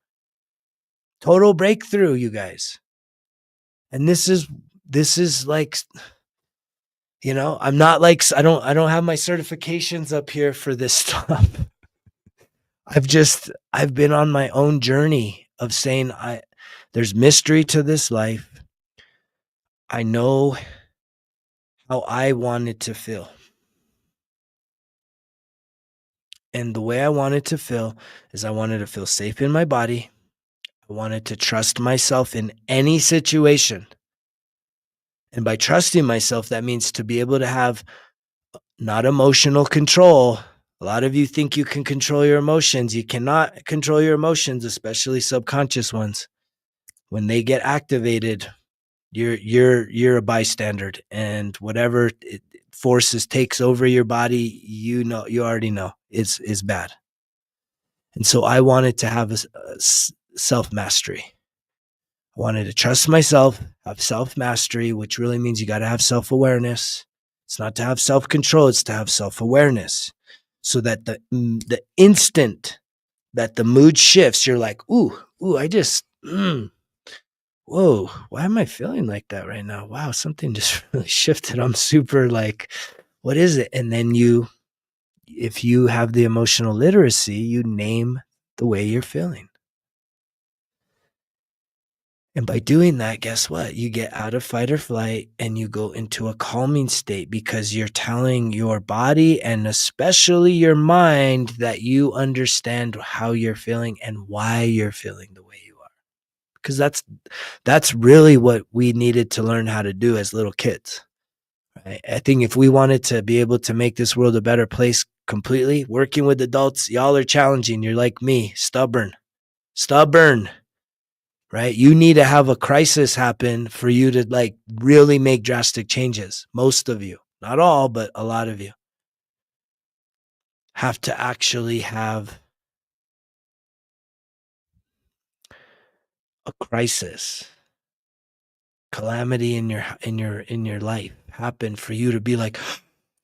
you guys. And this is like, I'm not like, I don't have my certifications up here for this stuff. I've been on my own journey of saying there's mystery to this life. I know how I wanted to feel. And the way I wanted to feel is I wanted to feel safe in my body. I wanted to trust myself in any situation. And by trusting myself, that means to be able to have not emotional control. A lot of you think you can control your emotions. You cannot control your emotions, especially subconscious ones. When they get activated, you're a bystander, and whatever forces takes over your body, you already know is bad. And so I wanted to have a self-mastery. I wanted to trust myself, have self-mastery, which really means you got to have self-awareness. It's not to have self-control, it's to have self-awareness. So that the instant that the mood shifts, you're like, ooh, I just, whoa, why am I feeling like that right now? Wow, something just really shifted. I'm super like, what is it? And then if you have the emotional literacy, you name the way you're feeling. And by doing that, guess what? You get out of fight or flight and you go into a calming state because you're telling your body and especially your mind that you understand how you're feeling and why you're feeling the way you are. Because that's really what we needed to learn how to do as little kids. Right? I think if we wanted to be able to make this world a better place completely, working with adults, y'all are challenging. You're like me, stubborn. Right? You need to have a crisis happen for you to like really make drastic changes. Most of you, not all, but a lot of you have to actually have a crisis, calamity in your life happen for you to be like,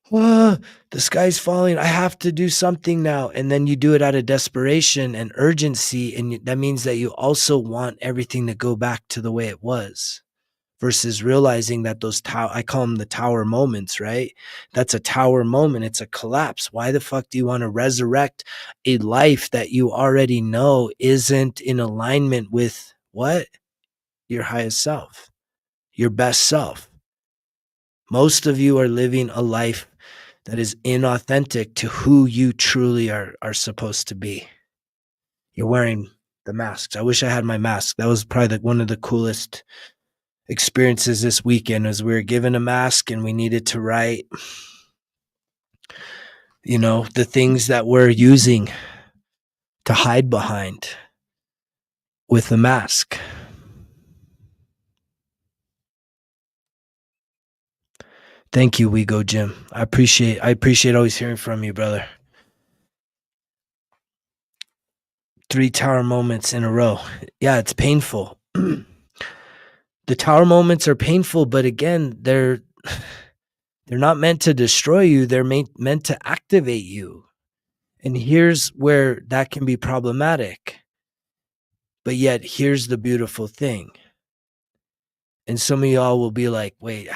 the sky's falling. I have to do something now. And then you do it out of desperation and urgency. And that means that you also want everything to go back to the way it was. Versus realizing that those I call them the tower moments, right? That's a tower moment. It's a collapse. Why the fuck do you want to resurrect a life that you already know isn't in alignment with what? Your highest self, your best self. Most of you are living a life that is inauthentic to who you truly are supposed to be. You're wearing the masks. I wish I had my mask. That was probably one of the coolest experiences this weekend as we were given a mask and we needed to write, the things that we're using to hide behind with the mask. Thank you, We Go Jim. I appreciate always hearing from you, brother. 3 tower moments in a row. Yeah, it's painful. The tower moments are painful, but again, they're not meant to destroy you. They're meant to activate you. And here's where that can be problematic. But yet, here's the beautiful thing. And some of y'all will be like, wait,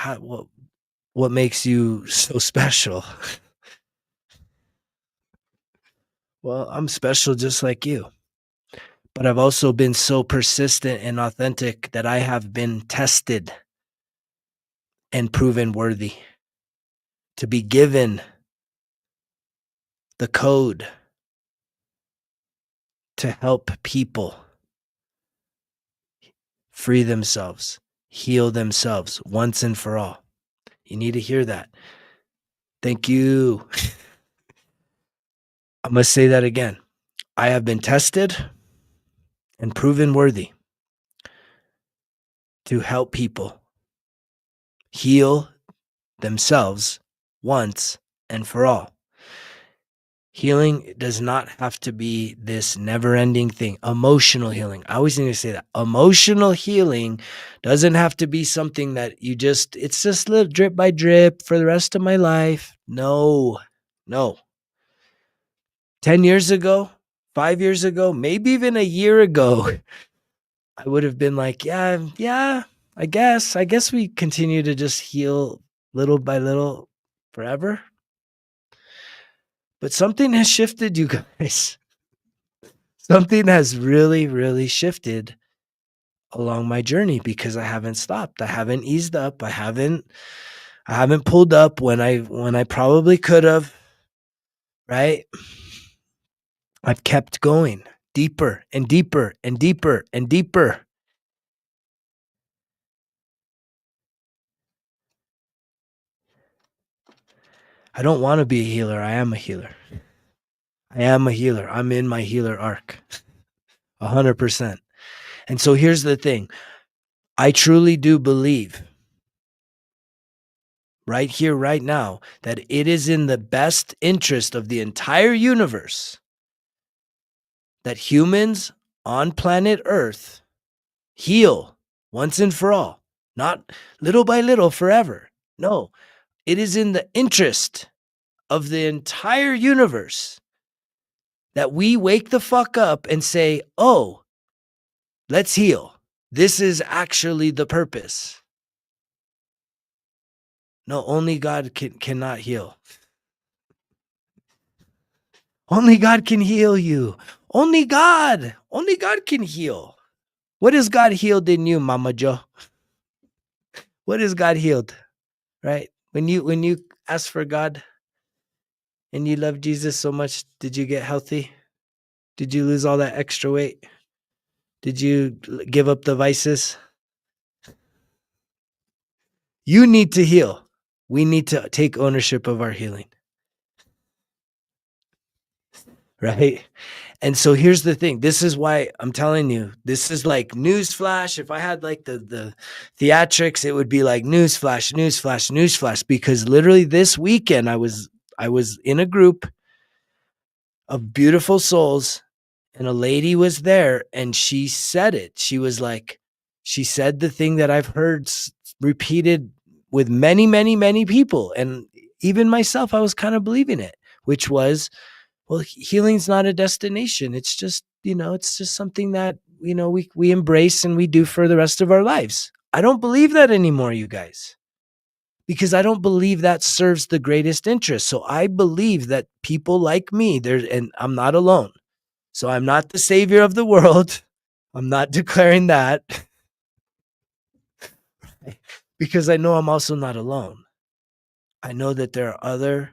what makes you so special? Well, I'm special just like you. But I've also been so persistent and authentic that I have been tested and proven worthy to be given the code to help people free themselves, heal themselves once and for all. You need to hear that. Thank you. I must say that again. I have been tested and proven worthy to help people heal themselves once and for all. Healing does not have to be this never-ending thing. Emotional healing. I always need to say that. Emotional healing doesn't have to be something that it's just little drip by drip for the rest of my life. No. 10 years ago, 5 years ago, maybe even a year ago, I would have been like, yeah, I guess we continue to just heal little by little forever. But something has shifted, you guys. Something has really, really shifted along my journey because I haven't stopped. I haven't eased up. I haven't pulled up when I probably could have, right? I've kept going deeper and deeper and deeper and deeper. I don't want to be a healer. I am a healer. I am a healer. I'm in my healer arc. 100%. And so here's the thing. I truly do believe right here, right now, that it is in the best interest of the entire universe that humans on planet Earth heal once and for all, not little by little forever. No, it is in the interest of the entire universe that we wake the fuck up and say, oh, let's heal. This is actually the purpose. No, only God cannot heal. Only God can heal you. Only God can heal. What has God healed in you, Mama Joe? What has God healed? Right? When you ask for God and you love Jesus so much, did you get healthy? Did you lose all that extra weight? Did you give up the vices? You need to heal. We need to take ownership of our healing. Right? And so here's the thing. This is why I'm telling you, this is like newsflash. If I had like the theatrics, it would be like newsflash, newsflash, newsflash. Because literally this weekend I was in a group of beautiful souls, and a lady was there, and she said it. She said the thing that I've heard repeated with many, many, many people, and even myself, I was kind of believing it, which was, well, healing's not a destination. It's just, it's just something that, we embrace and we do for the rest of our lives. I don't believe that anymore, you guys, because I don't believe that serves the greatest interest. So I believe that people like me, and I'm not alone. So I'm not the savior of the world. I'm not declaring that because I know I'm also not alone. I know that there are other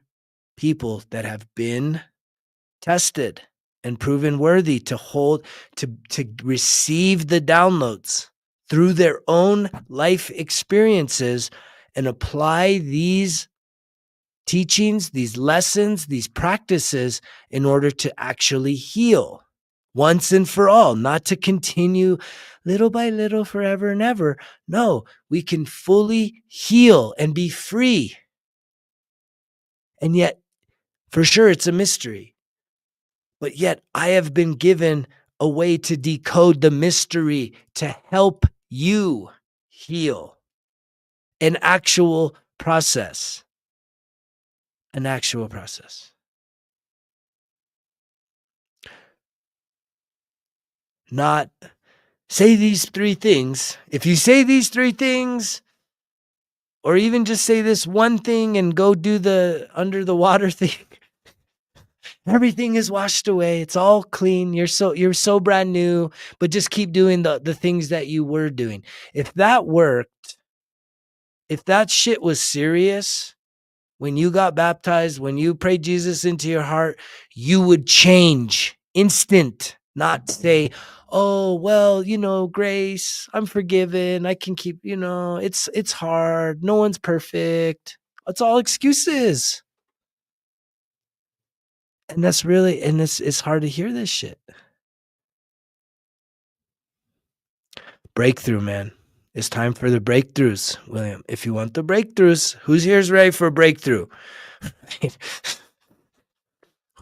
people that have been tested and proven worthy to receive the downloads through their own life experiences and apply these teachings, these lessons, these practices in order to actually heal once and for all, not to continue little by little forever and ever. No, we can fully heal and be free. And yet, for sure, it's a mystery. But yet I have been given a way to decode the mystery to help you heal. An actual process. An actual process. Not say these three things. If you say these three things, or even just say this one thing and go do the under the water thing, everything is washed away. It's all clean. You're so brand new, but just keep doing the things that you were doing. If that worked, if that shit was serious, when you got baptized, when you prayed Jesus into your heart, you would change instant, not say, oh, well, grace, I'm forgiven. I can keep, it's hard. No one's perfect. It's all excuses. And that's really, and it's hard to hear this shit. Breakthrough, man. It's time for the breakthroughs, William. If you want the breakthroughs, who's here's ready for a breakthrough?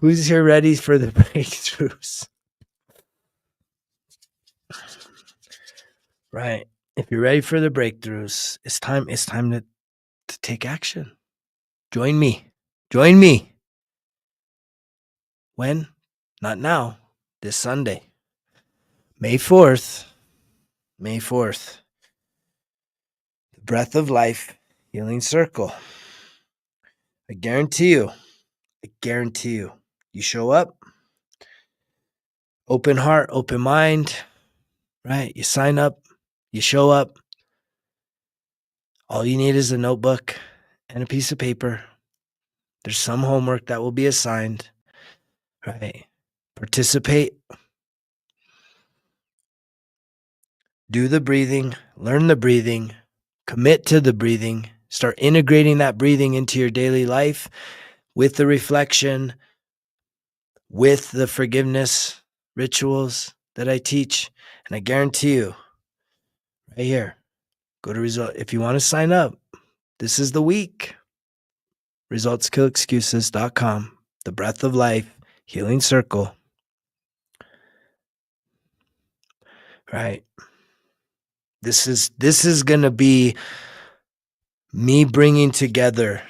Who's here ready for the breakthroughs? Right. If you're ready for the breakthroughs, it's time to take action. Join me. Join me. When? Not now. This Sunday. May 4th. May 4th. The Breath of Life Healing Circle. I guarantee you. You show up, open heart, open mind, right? You sign up, you show up. All you need is a notebook and a piece of paper. There's some homework that will be assigned, right? Participate, do the breathing, learn the breathing, commit to the breathing, start integrating that breathing into your daily life with the reflection, with the forgiveness rituals that I teach. And I guarantee you, right here, go to result. If you want to sign up, this is the week. Resultskillexcuses.com. The Breath of Life Healing Circle. Right. This is going to be me bringing together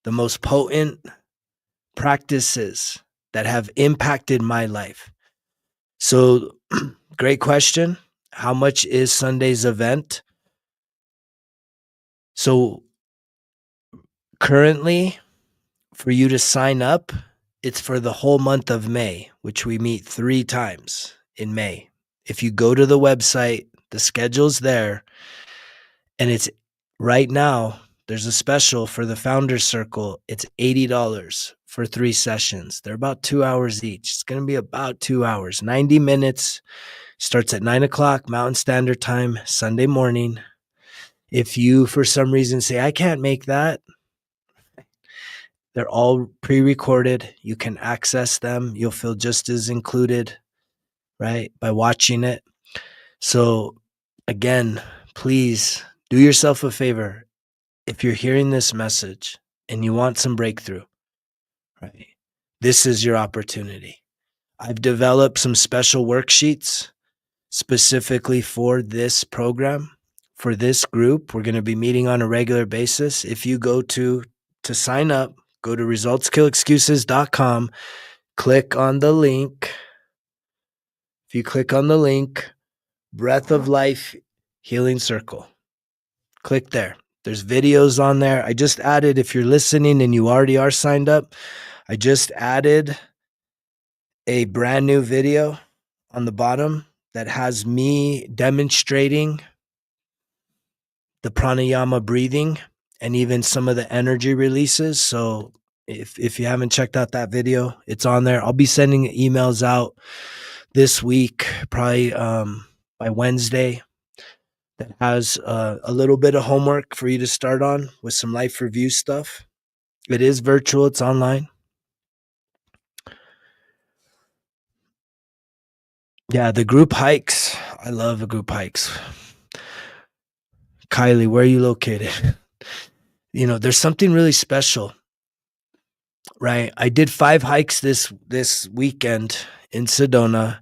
the most potent practices that have impacted my life. So, great question. How much is Sunday's event? So, currently, for you to sign up, it's for the whole month of May, which we meet 3 times in May. If you go to the website, the schedule's there, and it's right now, there's a special for the Founders Circle. It's $80 for 3 sessions. They're about 2 hours each. It's going to be about 2 hours, 90 minutes. Starts at 9 o'clock Mountain Standard Time, Sunday morning. If you, for some reason, say, I can't make that, they're all pre-recorded. You can access them. You'll feel just as included, right, by watching it. So, again, please do yourself a favor. If you're hearing this message and you want some breakthrough, right, this is your opportunity. I've developed some special worksheets specifically for this program, for this group. We're going to be meeting on a regular basis. If you go to sign up, go to resultskillexcuses.com, click on the link. If you click on the link, Breath of Life Healing Circle, click there. There's videos on there. I just added, if you're listening and you already are signed up, I just added a brand new video on the bottom that has me demonstrating the pranayama breathing and even some of the energy releases. So if you haven't checked out that video, it's on there. I'll be sending emails out this week, probably by Wednesday, that has a little bit of homework for you to start on with some life review stuff. It is virtual. It's online. Yeah, the group hikes. I love the group hikes. Kylie, where are you located? There's something really special, right? I did 5 hikes this weekend in Sedona,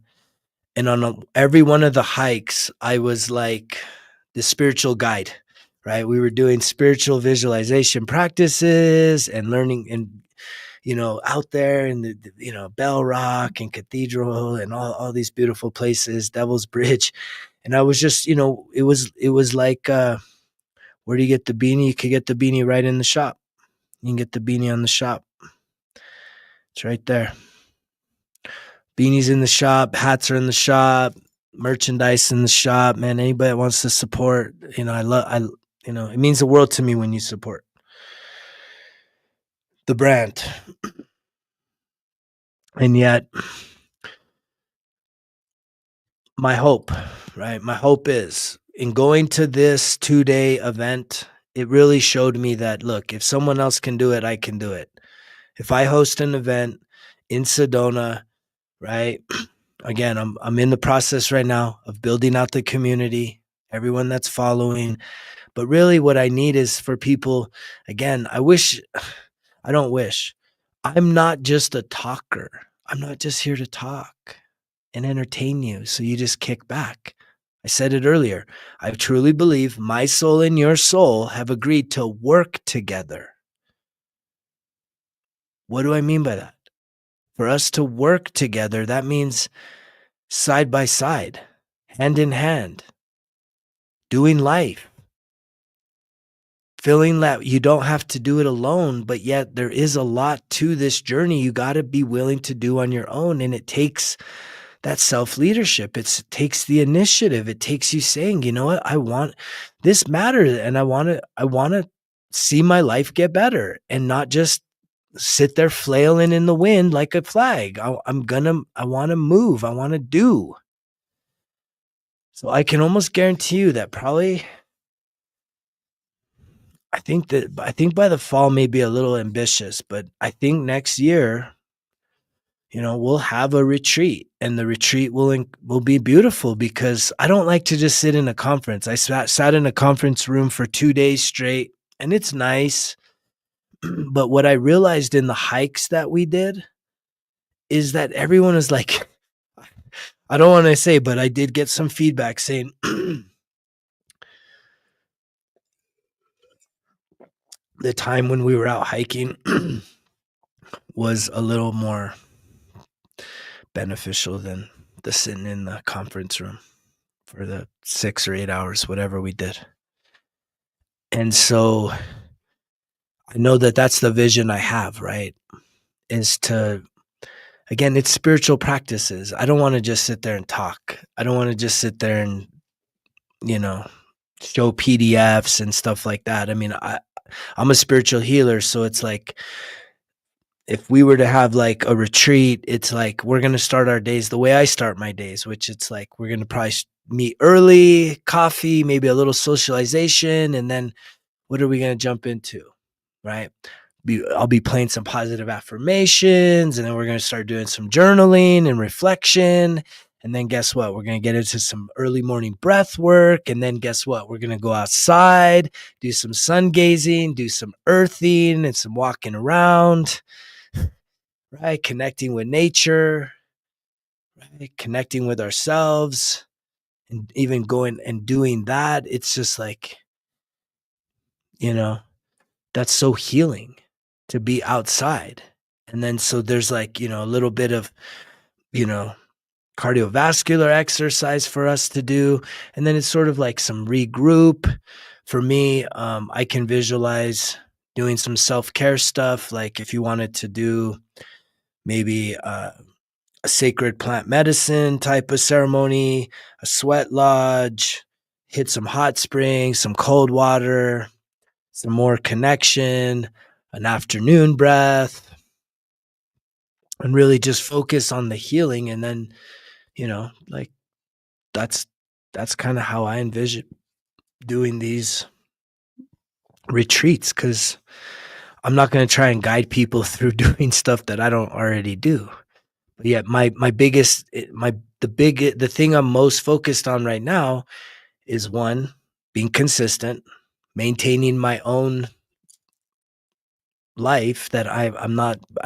and on every one of the hikes, I was like the spiritual guide, right? We were doing spiritual visualization practices and learning, and out there in the Bell Rock and Cathedral and all these beautiful places, Devil's Bridge, and I was just, it was like, where do you get the beanie? You could get the beanie right in the shop. You can get the beanie on the shop. It's right there. Beanies in the shop, hats are in the shop, merchandise in the shop. Man, anybody that wants to support, it means the world to me when you support the brand. And yet, my hope is in going to this 2-day event, it really showed me that, look, if someone else can do it, I can do it. If I host an event in Sedona, right? Again, I'm in the process right now of building out the community, everyone that's following. But really what I need is for people, again, I don't wish. I'm not just a talker. I'm not just here to talk and entertain you so you just kick back. I said it earlier. I truly believe my soul and your soul have agreed to work together. What do I mean by that? For us to work together, that means side by side, hand in hand, doing life, feeling that you don't have to do it alone, but yet there is a lot to this journey you got to be willing to do on your own. And it takes that self-leadership. It takes the initiative. It takes you saying, you know what, I want this matters, and I want to see my life get better and not just sit there flailing in the wind like a flag. I want to move. I want to do. So I can almost guarantee you that probably I think by the fall may be a little ambitious, but I think next year, we'll have a retreat, and the retreat will be beautiful because I don't like to just sit in a conference. I sat in a conference room for 2 days straight, and it's nice. But what I realized in the hikes that we did is that everyone is like, I don't want to say, but I did get some feedback saying the time when we were out hiking was a little more beneficial than the sitting in the conference room for the 6 or 8 hours, whatever we did. And so I know that that's the vision I have, right? Is to, again, it's spiritual practices. I don't want to just sit there and talk. I don't want to just sit there and, you know, show PDFs and stuff like that. I mean, I'm a spiritual healer, so it's like if we were to have like a retreat, it's like we're going to start our days the way I start my days, which it's like we're going to probably meet early, coffee, maybe a little socialization, and then what are we going to jump into, right? I'll be playing some positive affirmations, and then we're going to start doing some journaling and reflection. And then guess what? We're going to get into some early morning breath work. And then guess what? We're going to go outside, do some sun gazing, do some earthing and some walking around, right? Connecting with nature, right? Connecting with ourselves, and even going and doing that. It's just like, that's so healing to be outside. And then so there's like, a little bit of, you know, cardiovascular exercise for us to do. And then it's sort of like some regroup. For me, I can visualize doing some self-care stuff. Like if you wanted to do maybe a sacred plant medicine type of ceremony, a sweat lodge, hit some hot springs, some cold water, some more connection, an afternoon breath, and really just focus on the healing. And then, like that's kind of how I envision doing these retreats, because I'm not going to try and guide people through doing stuff that I don't already do. But yeah, the thing I'm most focused on right now is one, being consistent, maintaining my own life, that I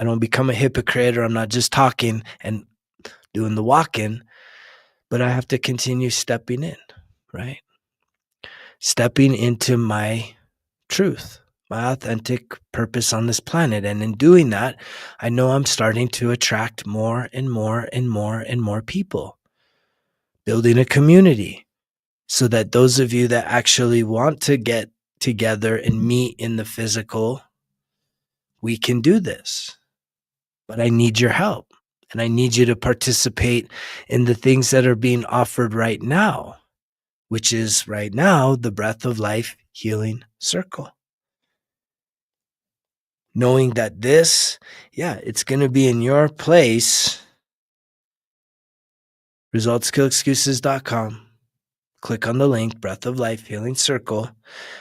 don't become a hypocrite, or I'm not just talking and doing the walking, but I have to continue stepping in, right? Stepping into my truth, my authentic purpose on this planet. And in doing that, I know I'm starting to attract more and more and more and more people, building a community, so that those of you that actually want to get together and meet in the physical, we can do this. But I need your help, and I need you to participate in the things that are being offered right now, which is right now the Breath of Life Healing Circle. Knowing that it's going to be in your place. resultskillexcuses.com. Click on the link, Breath of Life Healing Circle.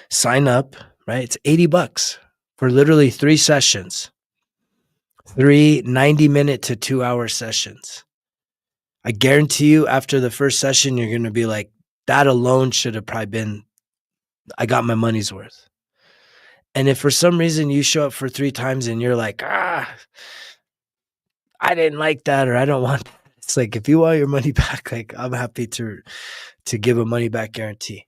Sign up, right? It's $80 for literally 3 sessions. 3 90-minute to 2-hour sessions. I guarantee you after the first session, you're gonna be like, "That alone should have probably been I got my money's worth." And if for some reason you show up for 3 times and you're like, I didn't like that or I don't want that. It's like, if you want your money back, like, I'm happy to give a money back guarantee,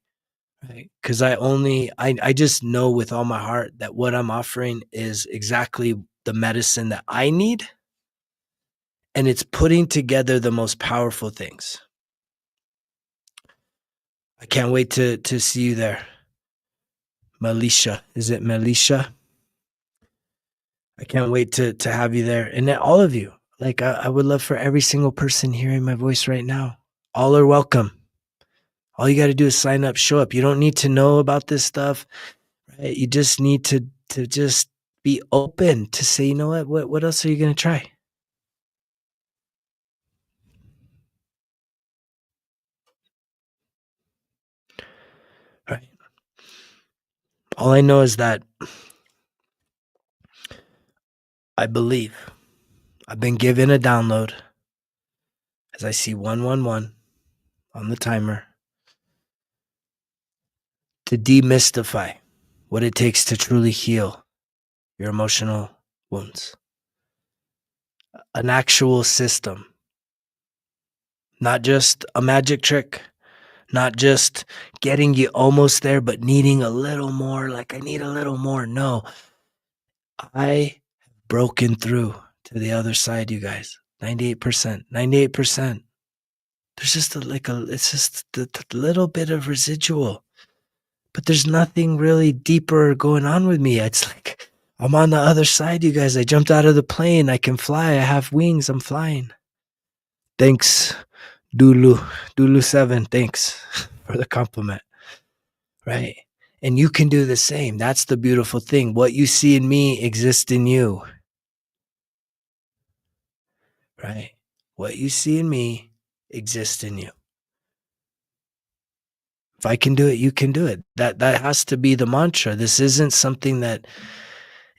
right? Because I just know with all my heart that what I'm offering is exactly the medicine that I need, and it's putting together the most powerful things. I can't wait to see you there. Melisha. Is it Melisha? I can't wait to have you there. And then all of you. Like I would love for every single person hearing my voice right now. All are welcome. All you got to do is sign up, show up. You don't need to know about this stuff, right? You just need to just be open to say, you know what else are you going to try? Right. All I know is that I believe I've been given a download as I see 111 on the timer to demystify what it takes to truly heal your emotional wounds. An actual system, not just a magic trick, not just getting you almost there, but needing a little more. Like, I need a little more. No, I have broken through to the other side, you guys. 98%, 98%. There's just it's just a little bit of residual, but there's nothing really deeper going on with me. It's like, I'm on the other side, you guys. I jumped out of the plane. I can fly. I have wings. I'm flying. Thanks, Dulu7. Thanks for the compliment. Right. And you can do the same. That's the beautiful thing. What you see in me exists in you. Right. What you see in me exists in you. If I can do it, you can do it. That has to be the mantra. This isn't something that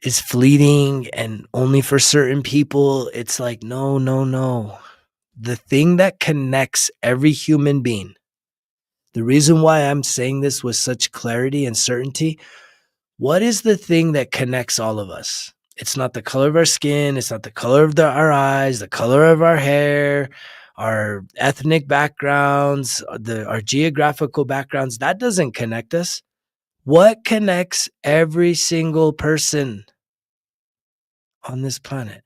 is fleeting and only for certain people. It's like, no, no, no. The thing that connects every human being, the reason why I'm saying this with such clarity and certainty, what is the thing that connects all of us? It's not the color of our skin. It's not the color of our eyes, the color of our hair, our ethnic backgrounds, our geographical backgrounds. That doesn't connect us. What connects every single person on this planet?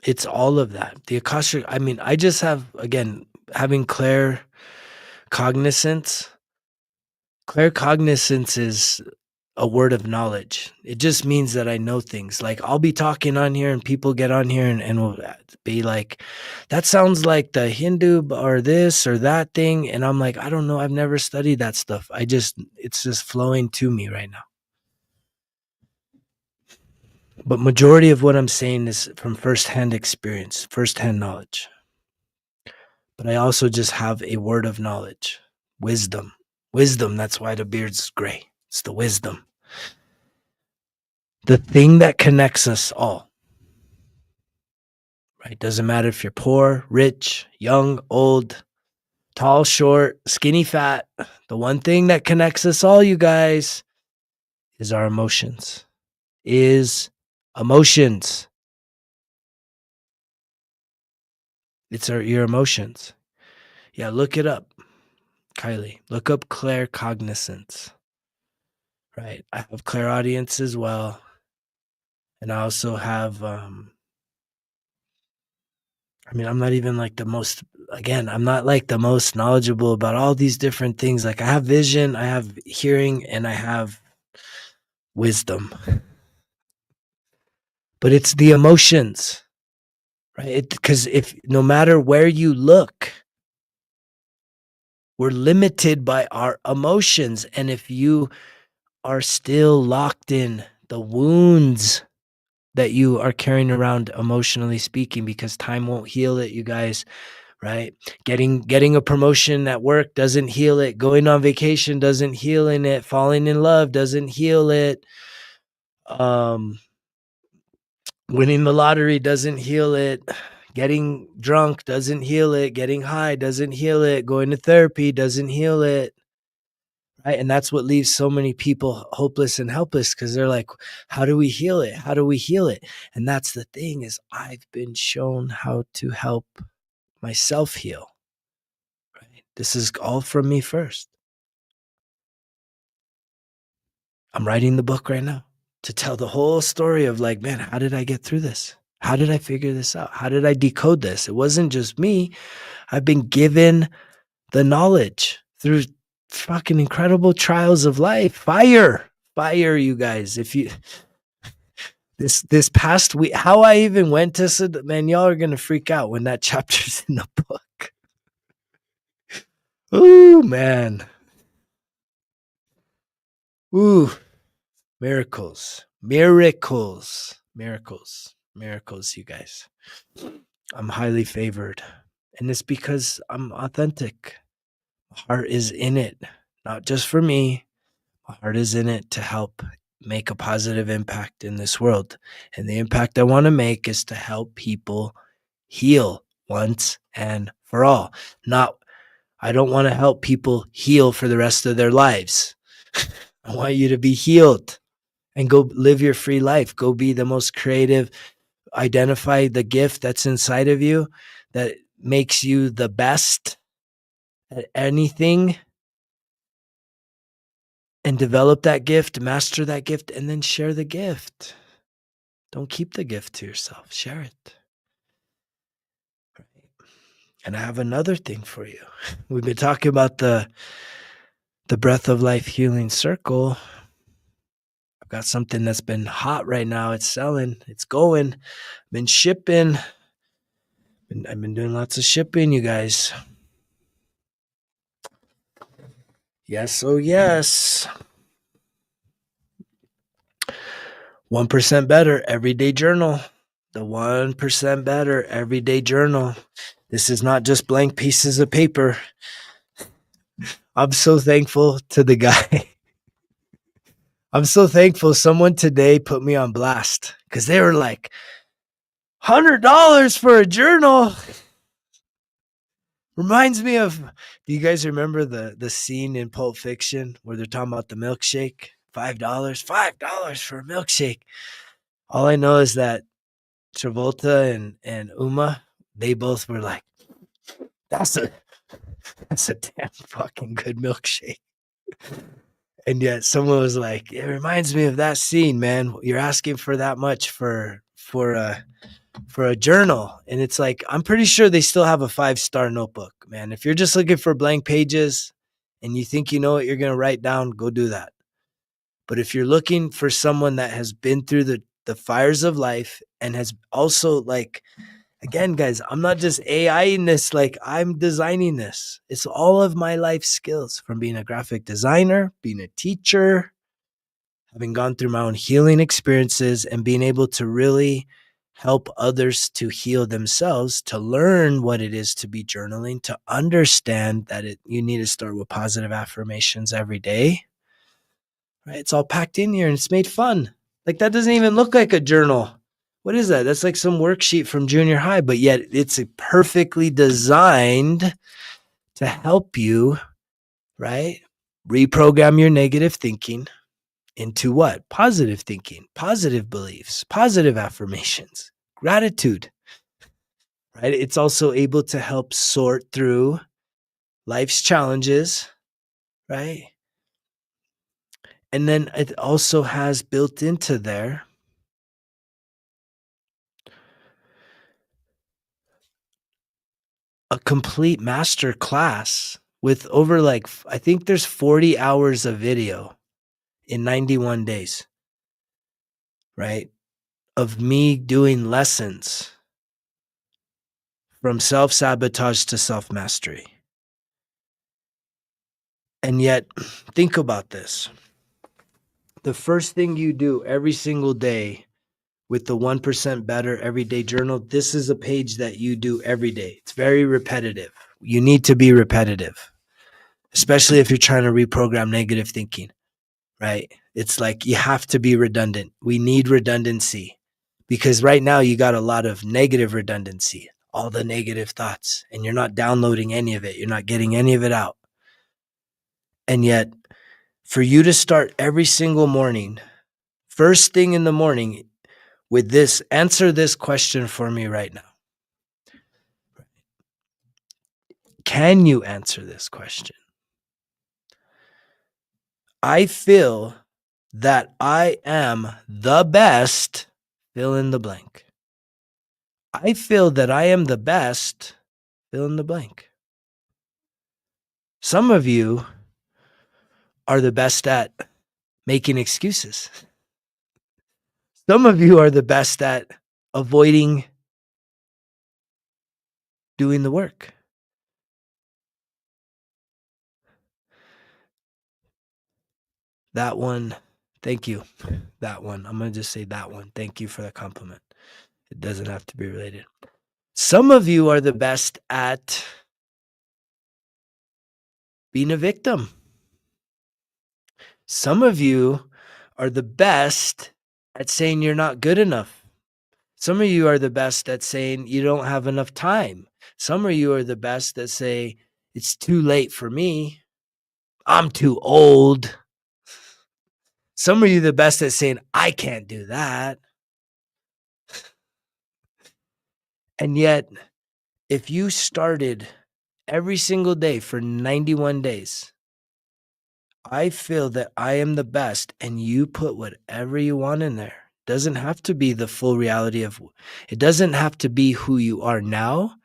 It's all of that. The Akashic, I mean, I just have, again, having cognizance. Claircognizance is a word of knowledge. It just means that I know things. Like, I'll be talking on here and people get on here and will be like, that sounds like the Hindu or this or that thing. And I'm like, I don't know. I've never studied that stuff. It's just flowing to me right now. But majority of what I'm saying is from firsthand experience, firsthand knowledge. But I also just have a word of knowledge, wisdom. Wisdom, that's why the beard's gray. It's the wisdom. The thing that connects us all, right? Doesn't matter if you're poor, rich, young, old, tall, short, skinny, fat. The one thing that connects us all, you guys, is our emotions. Emotions. It's your emotions. Yeah, look it up, Kylie. Look up claircognizance. Right. I have clairaudience as well. And I also have I'm not even like I'm not like the most knowledgeable about all these different things. Like, I have vision, I have hearing, and I have wisdom. But it's the emotions, right? Because if no matter where you look, we're limited by our emotions. And if you are still locked in the wounds that you are carrying around, emotionally speaking, because time won't heal it, you guys, right? Getting a promotion at work doesn't heal it. Going on vacation doesn't heal it. Falling in love doesn't heal it. Winning the lottery doesn't heal it. Getting drunk doesn't heal it. Getting high doesn't heal it. Going to therapy doesn't heal it. Right? And that's what leaves so many people hopeless and helpless, because they're like, how do we heal it? How do we heal it? And that's the thing, is I've been shown how to help myself heal. Right? This is all from me first. I'm writing the book right now to tell the whole story of like, man, how did I get through this? How did I figure this out? How did I decode this? It wasn't just me. I've been given the knowledge through fucking incredible trials of life. Fire, you guys. If you this past week, how I even went to, man, y'all are gonna freak out when that chapter's in the book. Ooh, man. Ooh, miracles, you guys. I'm highly favored, and it's because I'm authentic. My heart is in it, not just for me. My heart is in it to help make a positive impact in this world. And the impact I want to make is to help people heal once and for all. I don't want to help people heal for the rest of their lives. I want you to be healed and go live your free life. Go be the most creative. Identify the gift that's inside of you that makes you the best at anything, and develop that gift, master that gift, and then share the gift. Don't keep the gift to yourself. Share it. And I have another thing for you. We've been talking about the Breath of Life Healing Circle. I've got something that's been hot right now. It's selling. It's going. Been shipping. I've been doing lots of shipping, you guys. Yes, oh yes. 1% Better Everyday Journal. The 1% Better Everyday Journal. This is not just blank pieces of paper. I'm so thankful to the guy. I'm so thankful someone today put me on blast, because they were like, $100 for a journal. Reminds me of, do you guys remember the scene in Pulp Fiction where they're talking about the milkshake? $5 for a milkshake. All I know is that Travolta and Uma, they both were like, that's a damn fucking good milkshake. And yet someone was like, it reminds me of that scene, man. You're asking for that much for a journal. And it's like, I'm pretty sure they still have a 5-star notebook, man. If you're just looking for blank pages and you think you know what you're going to write down, go do that. But if you're looking for someone that has been through the fires of life and has also, like, again, guys, I'm not just AIing this, like, I'm designing this. It's all of my life skills, from being a graphic designer, being a teacher, having gone through my own healing experiences, and being able to really help others to heal themselves, to learn what it is to be journaling, to understand that you need to start with positive affirmations every day. Right? It's all packed in here and it's made fun. Like, that doesn't even look like a journal. What is that? That's like some worksheet from junior high, but yet it's perfectly designed to help you, right? Reprogram your negative thinking into what? Positive thinking, positive beliefs, positive affirmations, gratitude, right? It's also able to help sort through life's challenges, right? And then it also has built into there a complete master class with over, like, I think there's 40 hours of video in 91 days, right? Of me doing lessons from self-sabotage to self-mastery. And yet, think about this. The first thing you do every single day with the 1% Better Everyday Journal, this is a page that you do every day. It's very repetitive. You need to be repetitive, especially if you're trying to reprogram negative thinking, right? It's like you have to be redundant. We need redundancy because right now you got a lot of negative redundancy, all the negative thoughts, and you're not downloading any of it. You're not getting any of it out. And yet, for you to start every single morning, first thing in the morning, with this, answer this question for me right now. Can you answer this question? I feel that I am the best, fill in the blank. I feel that I am the best, fill in the blank. Some of you are the best at making excuses. Some of you are the best at avoiding doing the work. That one, thank you. That one, I'm going to just say that one. Thank you for the compliment. It doesn't have to be related. Some of you are the best at being a victim. Some of you are the best at saying you're not good enough. Some of you are the best at saying you don't have enough time. Some of you are the best that say it's too late for me. I'm too old. Some of you are the best at saying I can't do that. And yet, if you started every single day for 91 days, I feel that I am the best, and you put whatever you want in there. Doesn't have to be the full reality of it. Doesn't have to be who you are now.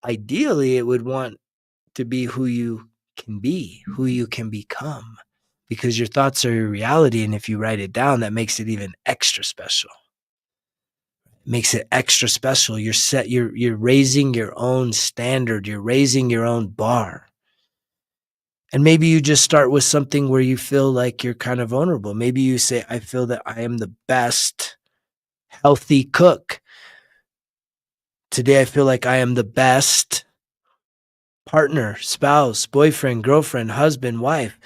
Ideally, it would want to be who you can be, who you can become, because your thoughts are your reality. And if you write it down, that makes it even extra special. Makes it extra special. You're raising your own standard. You're raising your own bar. And maybe you just start with something where you feel like you're kind of vulnerable. Maybe you say, I feel that I am the best healthy cook. Today, I feel like I am the best partner, spouse, boyfriend, girlfriend, husband, wife.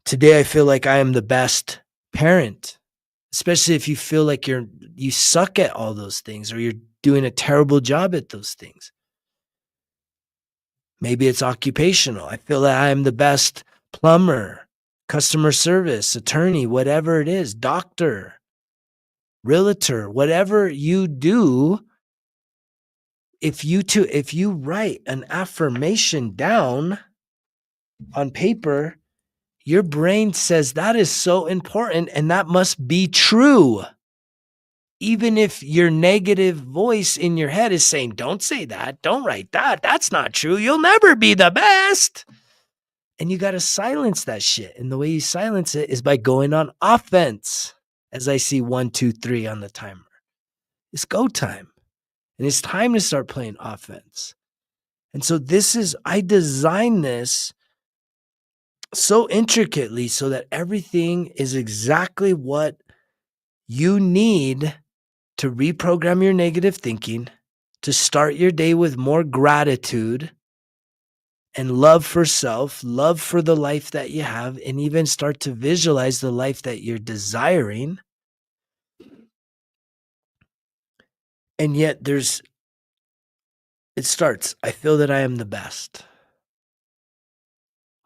Today, I feel like I am the best parent, especially if you feel like you suck at all those things or you're doing a terrible job at those things. Maybe it's occupational. I feel that I am the best plumber, customer service, attorney, whatever it is, doctor, realtor, whatever you do. If you write an affirmation down on paper, your brain says that is so important and that must be true. Even if your negative voice in your head is saying, don't say that, don't write that, that's not true, you'll never be the best. And you got to silence that shit. And the way you silence it is by going on offense. As I see 1, 2, 3 on the timer. It's go time. And it's time to start playing offense. And so I designed this so intricately so that everything is exactly what you need to reprogram your negative thinking, to start your day with more gratitude and love for self, love for the life that you have, and even start to visualize the life that you're desiring. And yet it starts, I feel that I am the best.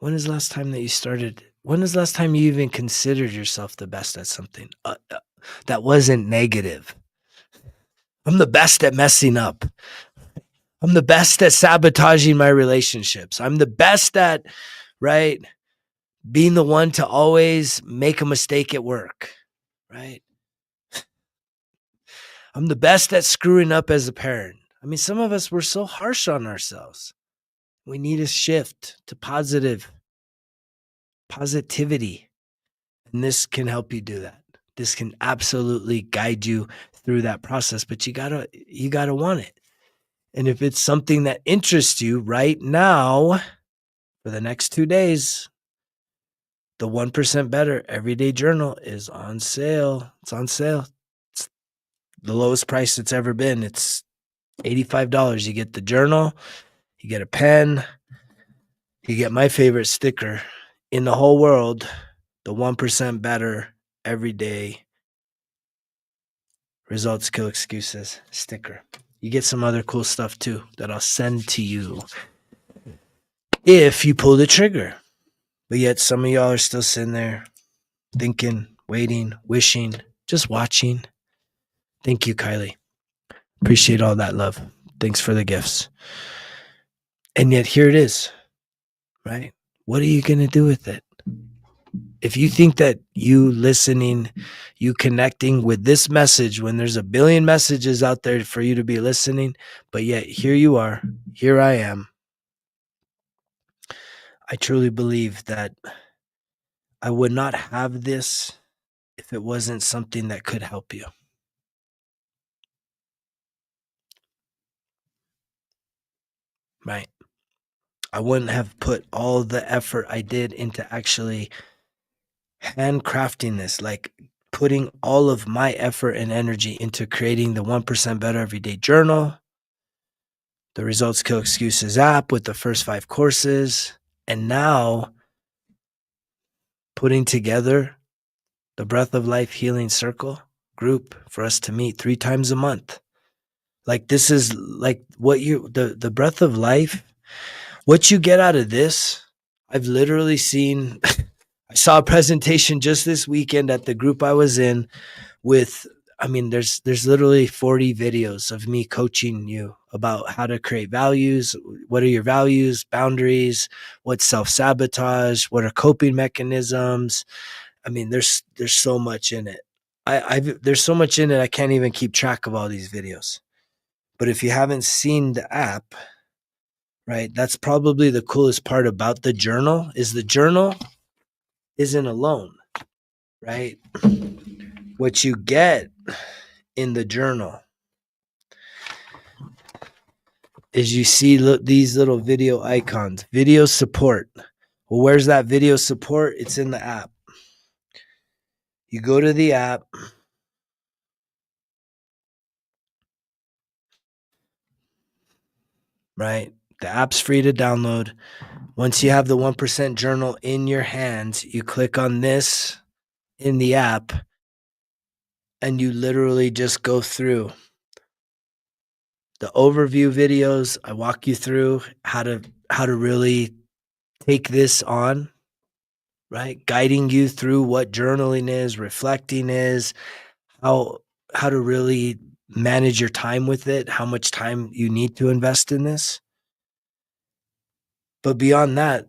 When is the last time that you started? When is the last time you even considered yourself the best at something that wasn't negative? I'm the best at messing up. I'm the best at sabotaging my relationships. I'm the best at, right, being the one to always make a mistake at work, right? I'm the best at screwing up as a parent. I mean, some of us, we're so harsh on ourselves. We need a shift to positivity. And this can help you do that. This can absolutely guide you through that process, but you gotta want it. And if it's something that interests you right now, for the next 2 days, the 1% Better Everyday Journal is on sale. It's on sale. the lowest price it's ever been. It's $85. You get the journal, you get a pen, you get my favorite sticker in the whole world, the 1% better every day. Results kill excuses sticker. You get some other cool stuff too that I'll send to you if you pull the trigger. But yet some of y'all are still sitting there thinking, waiting, wishing, just watching. Thank you, Kylie. Appreciate all that love. Thanks for the gifts. And yet here it is, right? What are you going to do with it? If you think that you listening, you connecting with this message when there's a billion messages out there for you to be listening, but yet here you are, here I am. I truly believe that I would not have this if it wasn't something that could help you. Right? I wouldn't have put all the effort I did into actually handcrafting this, like putting all of my effort and energy into creating the 1% Better Everyday Journal, the Results Kill Excuses app with the first 5 courses, and now putting together the Breath of Life Healing Circle group for us to meet 3 times a month. Like this is like what the Breath of Life, what you get out of this. I've literally seen I saw a presentation just this weekend at the group I was in with, I mean, there's literally 40 videos of me coaching you about how to create values. What are your values, boundaries, what's self-sabotage, what are coping mechanisms. I mean, there's so much in it. There's so much in it I can't even keep track of all these videos. But if you haven't seen the app, right, that's probably the coolest part about the journal is the journal isn't alone, right? What you get in the journal is you see these little video icons, video support. Well, where's that video support? It's in the app. You go to the app, right? The app's free to download. Once you have the 1% journal in your hands, you click on this in the app and you literally just go through the overview videos. I walk you through how to really take this on, right? Guiding you through what journaling is, reflecting is, how to really manage your time with it, how much time you need to invest in this. But beyond that,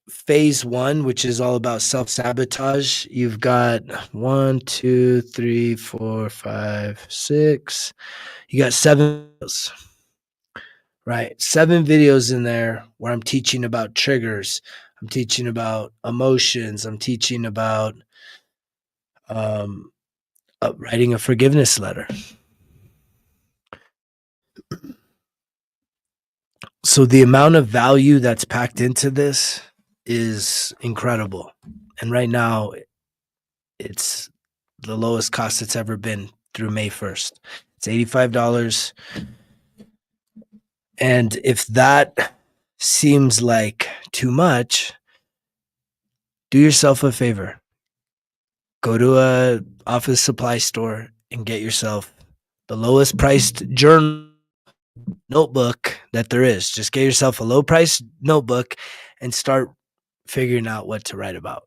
phase 1, which is all about self-sabotage, you've got 1, 2, 3, 4, 5, 6. You got 7 videos, right? 7 videos in there where I'm teaching about triggers. I'm teaching about emotions. I'm teaching about writing a forgiveness letter. So the amount of value that's packed into this is incredible. And right now, it's the lowest cost it's ever been through May 1st. It's $85. And if that seems like too much, do yourself a favor. Go to a office supply store and get yourself the lowest priced journal notebook that there is. Just get yourself a low priced notebook and start figuring out what to write about.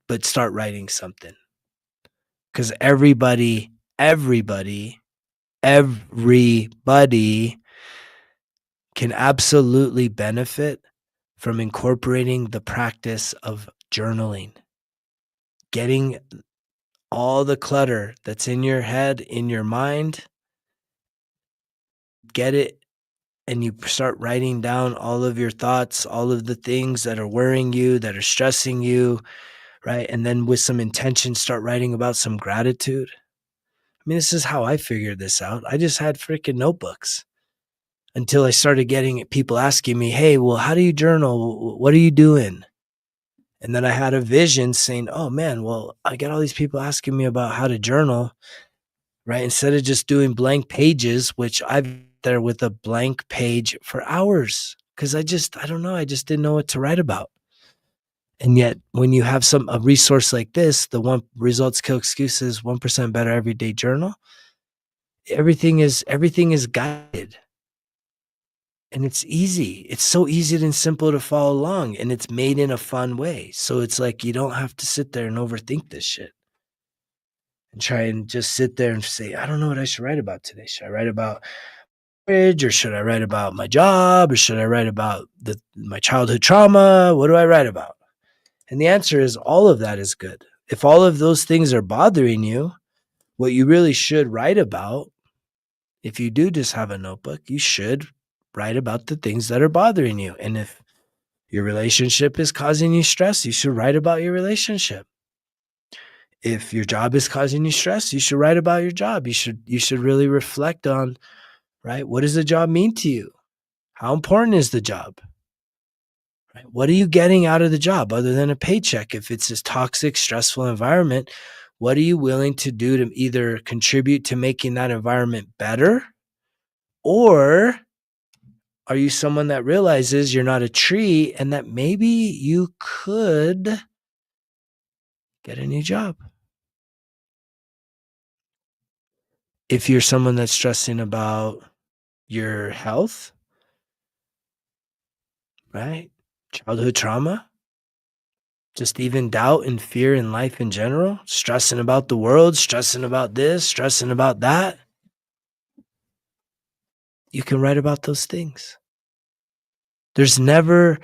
But start writing something. Because everybody can absolutely benefit from incorporating the practice of journaling. Getting all the clutter that's in your head, in your mind, get it, and you start writing down all of your thoughts, all of the things that are worrying you, that are stressing you, right? And then with some intention, start writing about some gratitude. I mean, this is how I figured this out. I just had freaking notebooks until I started getting people asking me, hey, well, how do you journal? What are you doing? And then I had a vision saying, oh man, well, I got all these people asking me about how to journal, right? Instead of just doing blank pages, which I've been there with a blank page for hours because I don't know, I just didn't know what to write about. And yet, when you have a resource like this, the One Results Kill Excuses 1% Better Everyday Journal, everything is guided. And it's easy. It's so easy and simple to follow along, and it's made in a fun way. So it's like you don't have to sit there and overthink this shit and try and just sit there and say, I don't know what I should write about today. Should I write about marriage, or should I write about my job, or should I write about my childhood trauma? What do I write about? And the answer is all of that is good. If all of those things are bothering you, what you really should write about, if you do just have a notebook, you should write about the things that are bothering you. And if your relationship is causing you stress, you should write about your relationship. If your job is causing you stress, you should write about your job. You should really reflect on, right? What does the job mean to you? How important is the job? Right? What are you getting out of the job other than a paycheck? If it's this toxic, stressful environment, what are you willing to do to either contribute to making that environment better, or are you someone that realizes you're not a tree and that maybe you could get a new job? If you're someone that's stressing about your health, right? Childhood trauma, just even doubt and fear in life in general, stressing about the world, stressing about this, stressing about that, you can write about those things. There's never,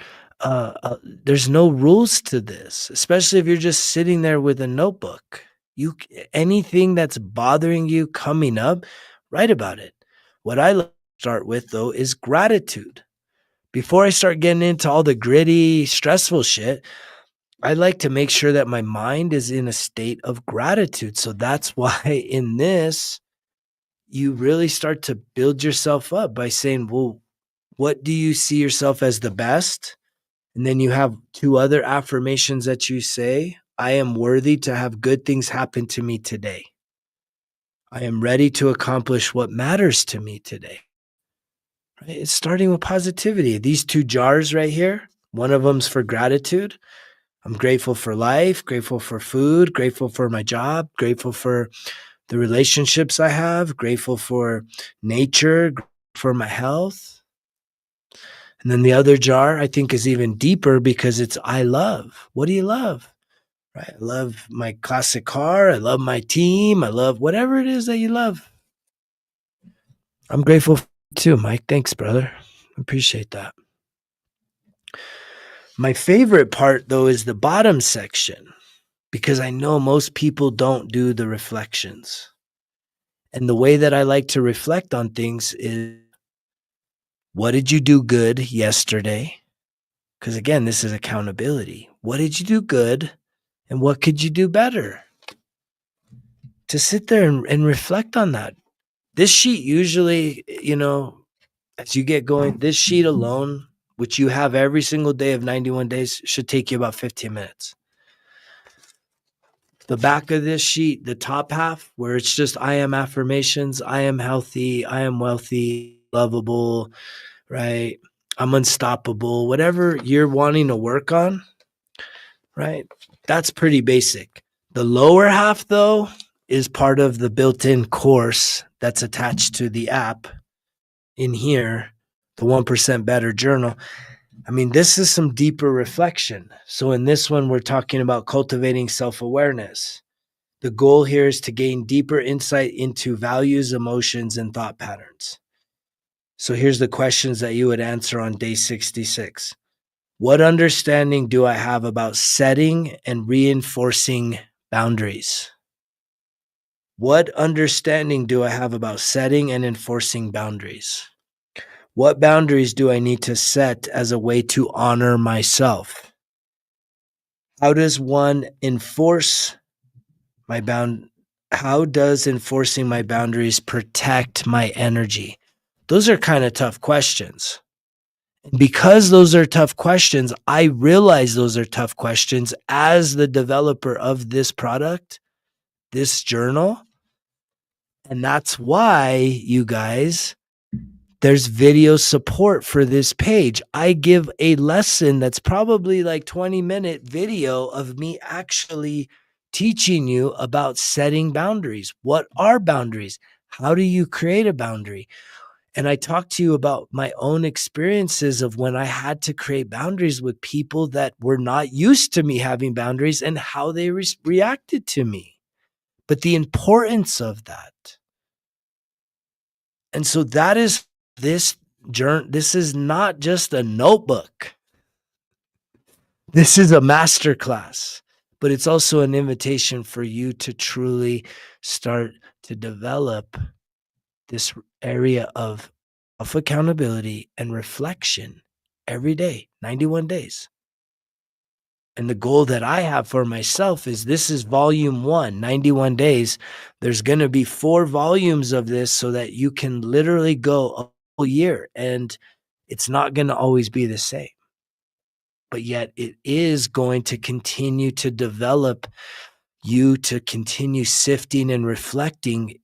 there's no rules to this, especially if you're just sitting there with a notebook. Anything that's bothering you coming up, write about it. What I like to start with, though, is gratitude. Before I start getting into all the gritty, stressful shit, I like to make sure that my mind is in a state of gratitude. So that's why in this, you really start to build yourself up by saying, well, what do you see yourself as the best? And then you have two other affirmations that you say. I am worthy to have good things happen to me today. I am ready to accomplish what matters to me today. Right? It's starting with positivity. These two jars right here, one of them's for gratitude. I'm grateful for life, grateful for food, grateful for my job, grateful for the relationships I have, grateful for nature, for my health. And then the other jar I think is even deeper because it's I love. What do you love? Right? I love my classic car. I love my team. I love whatever it is that you love. I'm grateful for you too, Mike. Thanks, brother. Appreciate that. My favorite part, though, is the bottom section because I know most people don't do the reflections. And the way that I like to reflect on things is, what did you do good yesterday? Because again, this is accountability. What did you do good? And what could you do better? To sit there and reflect on that. This sheet usually, as you get going, this sheet alone, which you have every single day of 91 days, should take you about 15 minutes. The back of this sheet, the top half, where it's just I am affirmations, I am healthy, I am wealthy, lovable, right? I'm unstoppable, whatever you're wanting to work on, right? That's pretty basic. The lower half, though, is part of the built-in course that's attached to the app in here, the 1% Better Journal. I mean, this is some deeper reflection. So in this one, we're talking about cultivating self-awareness. The goal here is to gain deeper insight into values, emotions, and thought patterns. So here's the questions that you would answer on day 66. What understanding do I have about setting and reinforcing boundaries? What understanding do I have about setting and enforcing boundaries? What boundaries do I need to set as a way to honor myself? How does one enforce my How does enforcing my boundaries protect my energy? Those are kind of tough questions. Because those are tough questions, I realize those are tough questions as the developer of this product, this journal. And that's why, you guys, there's video support for this page. I give a lesson that's probably like 20-minute video of me actually teaching you about setting boundaries. What are boundaries? How do you create a boundary? And I talk to you about my own experiences of when I had to create boundaries with people that were not used to me having boundaries and how they reacted to me. But the importance of that. And so that is this journey. This is not just a notebook. This is a masterclass, but it's also an invitation for you to truly start to develop this area of accountability and reflection every day, 91 days. And the goal that I have for myself is this is volume 1, 91 days. There's going to be 4 volumes of this so that you can literally go a whole year, and it's not going to always be the same. But yet it is going to continue to develop you to continue sifting and reflecting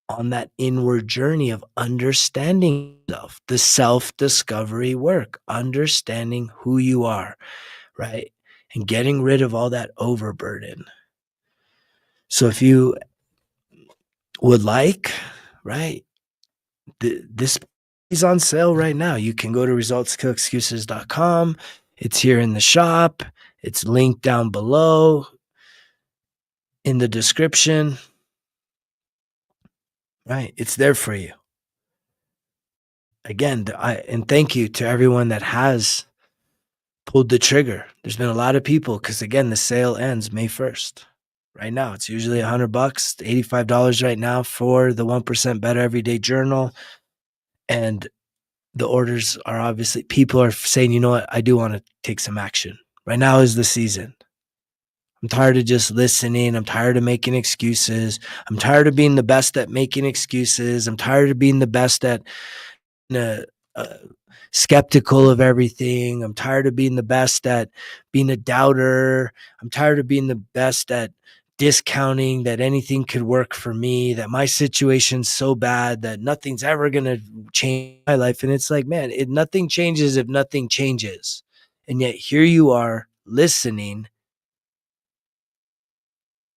on that inward journey of understanding yourself, the self-discovery work, understanding who you are, right? And getting rid of all that overburden. So if you would like, right, this is on sale right now. You can go to resultskillexcuses.com. It's here in the shop. It's linked down below in the description. Right? It's there for you. Again, and thank you to everyone that has pulled the trigger. There's been a lot of people because, again, the sale ends May 1st. Right now, it's usually $100, $85 right now for the 1% Better Everyday Journal. And the orders are obviously, people are saying, you know what, I do want to take some action. Right now is the season. I'm tired of just listening. I'm tired of making excuses. I'm tired of being the best at making excuses. I'm tired of being the best at skeptical of everything. I'm tired of being the best at being a doubter. I'm tired of being the best at discounting that anything could work for me, that my situation's so bad that nothing's ever going to change my life. And it's like, man, nothing changes if nothing changes. And yet here you are listening.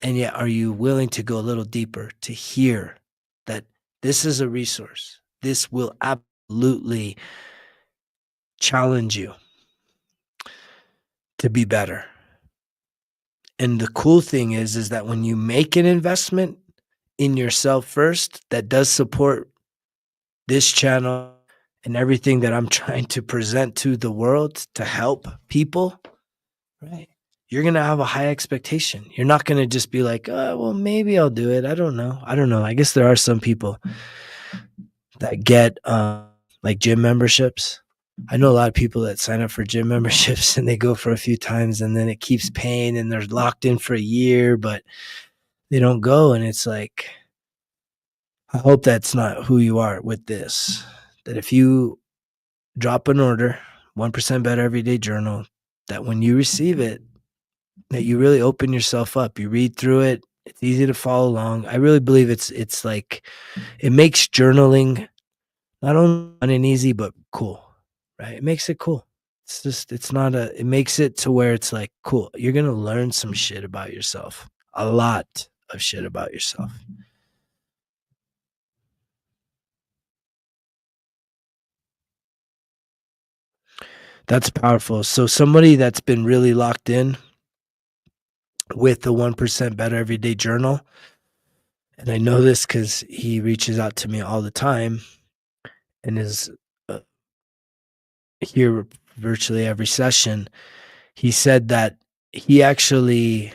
And yet, are you willing to go a little deeper to hear that this is a resource? This will absolutely challenge you to be better. And the cool thing is that when you make an investment in yourself first, that does support this channel and everything that I'm trying to present to the world to help people, right? You're going to have a high expectation. You're not going to just be like, oh, well, maybe I'll do it. I don't know. I guess there are some people that get like gym memberships. I know a lot of people that sign up for gym memberships and they go for a few times and then it keeps paying and they're locked in for a year, but they don't go. And it's like, I hope that's not who you are with this. That if you drop an order, 1% Better Everyday Journal, that when you receive it, that you really open yourself up. You read through it. It's easy to follow along. I really believe it's like, it makes journaling not only fun and easy, but cool, right? It makes it cool. It's just, it makes it to where it's like, cool. You're going to learn some shit about yourself, a lot of shit about yourself. That's powerful. So somebody that's been really locked in with the 1% Better Everyday Journal, and I know this because he reaches out to me all the time and is here virtually every session. He said that he actually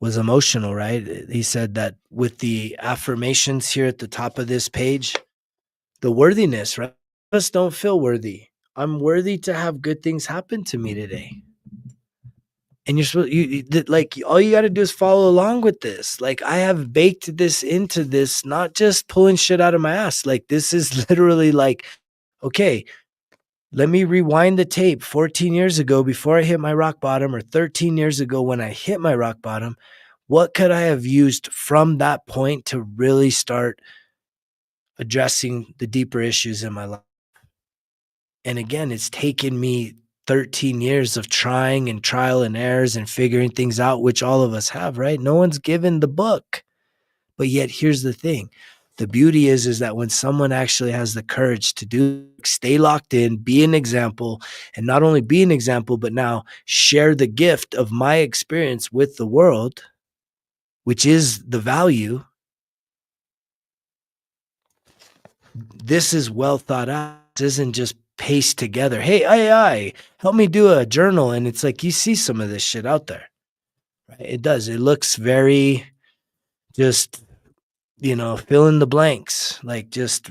was emotional, right? He said that with the affirmations here at the top of this page, the worthiness, right? Us don't feel worthy. I'm worthy to have good things happen to me today. And you're supposed, like, all you got to do is follow along with this. Like, I have baked this into this, not just pulling shit out of my ass. Like, this is literally like, okay, let me rewind the tape 14 years ago before I hit my rock bottom, or 13 years ago when I hit my rock bottom. What could I have used from that point to really start addressing the deeper issues in my life. And again, it's taken me 13 years of trying and trial and errors and figuring things out, which all of us have, right? No one's given the book. But yet here's the thing. The beauty is that when someone actually has the courage to do, stay locked in, be an example, and not only be an example, but now share the gift of my experience with the world, which is the value. This is well thought out. This isn't just paste together. Hey, AI, help me do a journal. And it's like, you see some of this shit out there. Right? It does. It looks very just, fill in the blanks, like just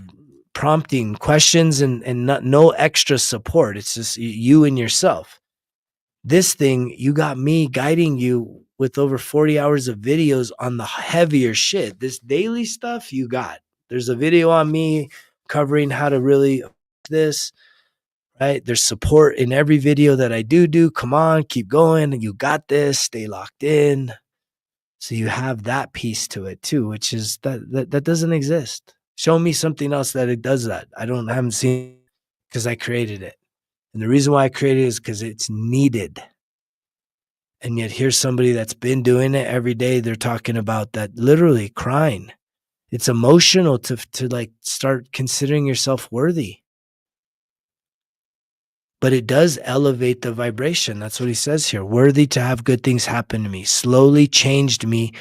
prompting questions and no extra support. It's just you and yourself. This thing, you got me guiding you with over 40 hours of videos on the heavier shit. This daily stuff you got. There's a video on me covering how to really this, right? There's support in every video that I do. Come on, keep going. You got this. Stay locked in. So you have that piece to it too, which is that doesn't exist. Show me something else that it does that. Haven't seen, because I created it. And the reason why I created it is because it's needed. And yet here's somebody that's been doing it every day. They're talking about that, literally crying. It's emotional to like start considering yourself worthy. But it does elevate the vibration. That's what he says here. Worthy to have good things happen to me. Slowly changed me.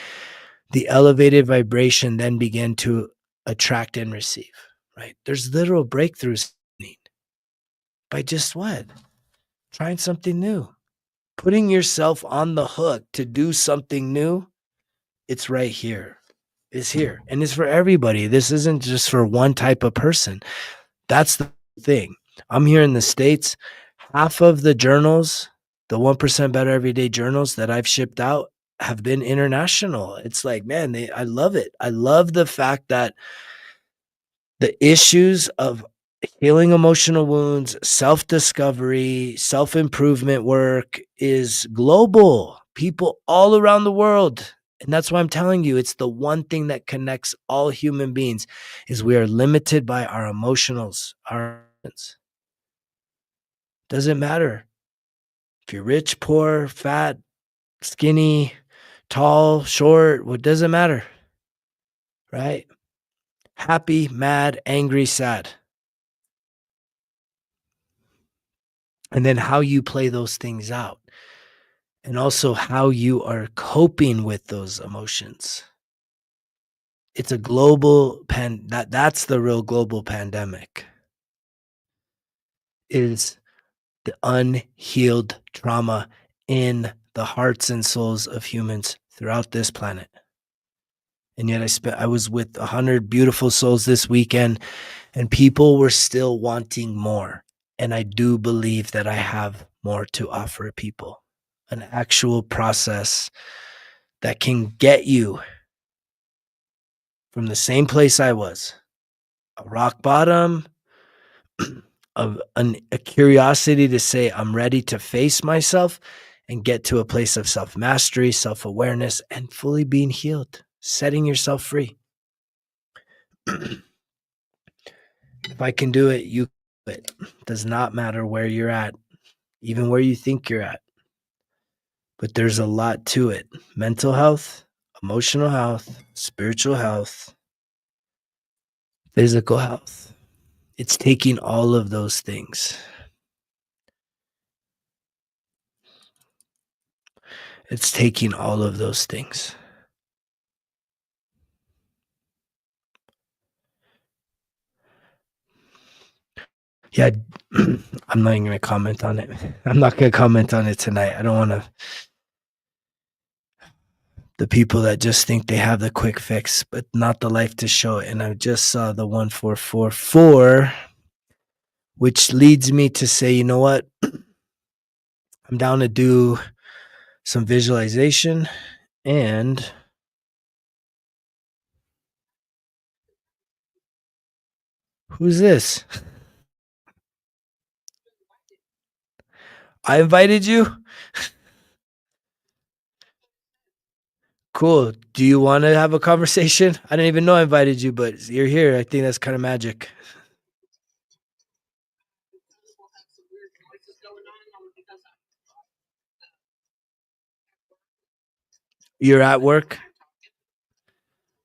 The elevated vibration then began to attract and receive, right? There's literal breakthroughs by just what? Trying something new. Putting yourself on the hook to do something new. It's right here. It's here. And it's for everybody. This isn't just for one type of person. That's the thing. I'm here in the States. Half of the journals, the 1% Better Everyday journals that I've shipped out have been international. It's like, man, I love it. I love the fact that the issues of healing emotional wounds, self-discovery, self-improvement work is global. People all around the world. And that's why I'm telling you, it's the one thing that connects all human beings is we are limited by our emotionals, our emotions. Doesn't matter if you're rich, poor, fat, skinny, tall, short, what doesn't matter, right? Happy, mad, angry, sad. And then how you play those things out. And also how you are coping with those emotions. It's a global that's the real global pandemic. Is the unhealed trauma in the hearts and souls of humans throughout this planet. And yet I was with 100 beautiful souls this weekend, and people were still wanting more. And I do believe that I have more to offer people. An actual process that can get you from the same place I was, a rock bottom, of a curiosity to say, I'm ready to face myself and get to a place of self-mastery, self-awareness, and fully being healed, setting yourself free. If I can do it, you can do it. Does not matter where you're at, even where you think you're at. But there's a lot to it. Mental health, emotional health, spiritual health, physical health. It's taking all of those things. It's taking all of those things. Yeah, I'm not even going to comment on it. I'm not going to comment on it tonight. I don't want to. The people that just think they have the quick fix, but not the life to show it. And I just saw the 1444, which leads me to say, you know what? I'm down to do some visualization. And who's this? I invited you? Cool. Do you want to have a conversation? I didn't even know I invited you, but you're here. I think that's kind of magic. You're at work?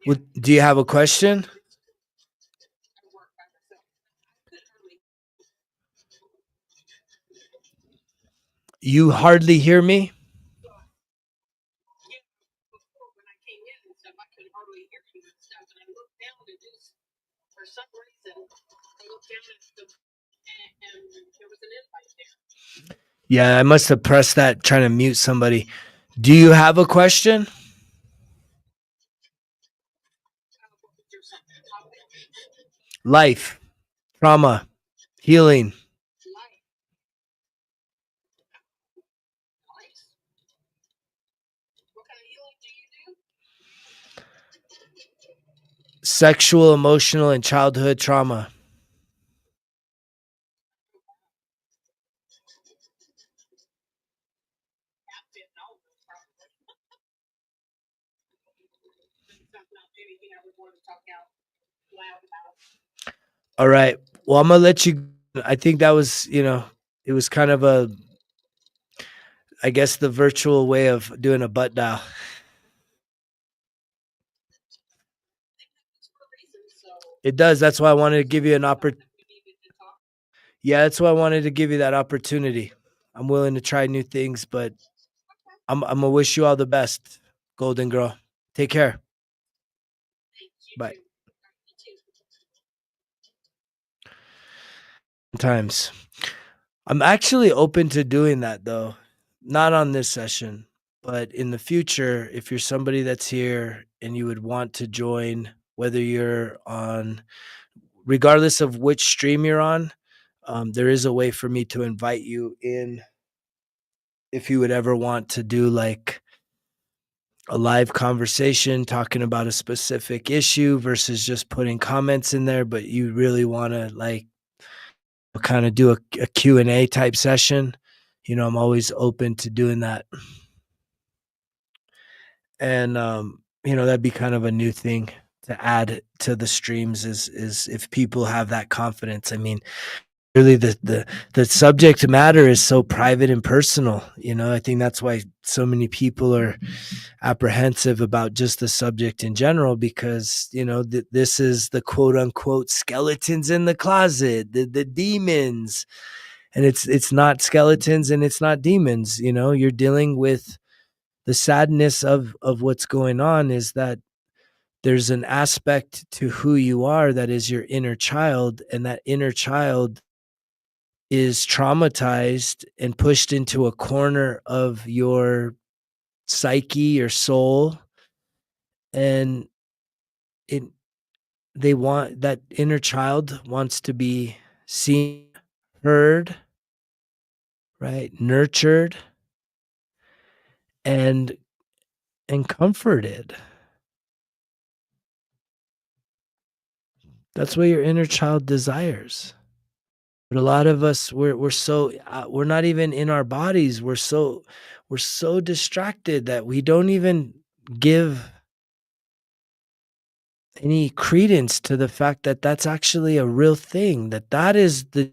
Do you have a question? You hardly hear me? Yeah, I must have pressed that trying to mute somebody. Do you have a question? Life, trauma, healing, sexual, emotional, and childhood trauma. All right. Well, I'm gonna let you. I think that was, it was kind of I guess, the virtual way of doing a butt dial. It does. That's why I wanted to give you an opportunity. Yeah, that's why I wanted to give you that opportunity. I'm willing to try new things, but I'm gonna wish you all the best, Golden Girl. Take care. Bye. Times. I'm actually open to doing that though. Not on this session, but in the future, if you're somebody that's here and you would want to join, whether you're on, regardless of which stream you're on, there is a way for me to invite you in if you would ever want to do like a live conversation talking about a specific issue versus just putting comments in there, but you really want to like kind of do a Q&A type session. I'm always open to doing that. And that'd be kind of a new thing to add to the streams is if people have that confidence. I mean, really the subject matter is so private and personal. I think that's why so many people are apprehensive about just the subject in general, because this is the quote unquote skeletons in the closet, the demons, and it's not skeletons and it's not demons. You're dealing with the sadness of what's going on, is that there's an aspect to who you are that is your inner child, and that inner child is traumatized and pushed into a corner of your psyche, your soul, and it they want that inner child wants to be seen, heard, right, nurtured, and comforted. That's what your inner child desires. But a lot of us, we're not even in our bodies. We're so distracted that we don't even give any credence to the fact that that's actually a real thing, that is the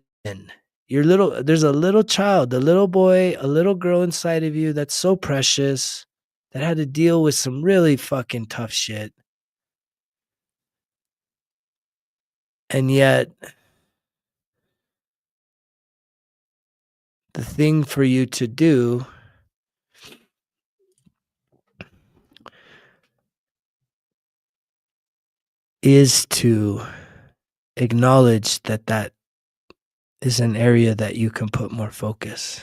there's a little child, a little boy, a little girl inside of you that's so precious, that had to deal with some really fucking tough shit. And yet the thing for you to do is to acknowledge that is an area that you can put more focus.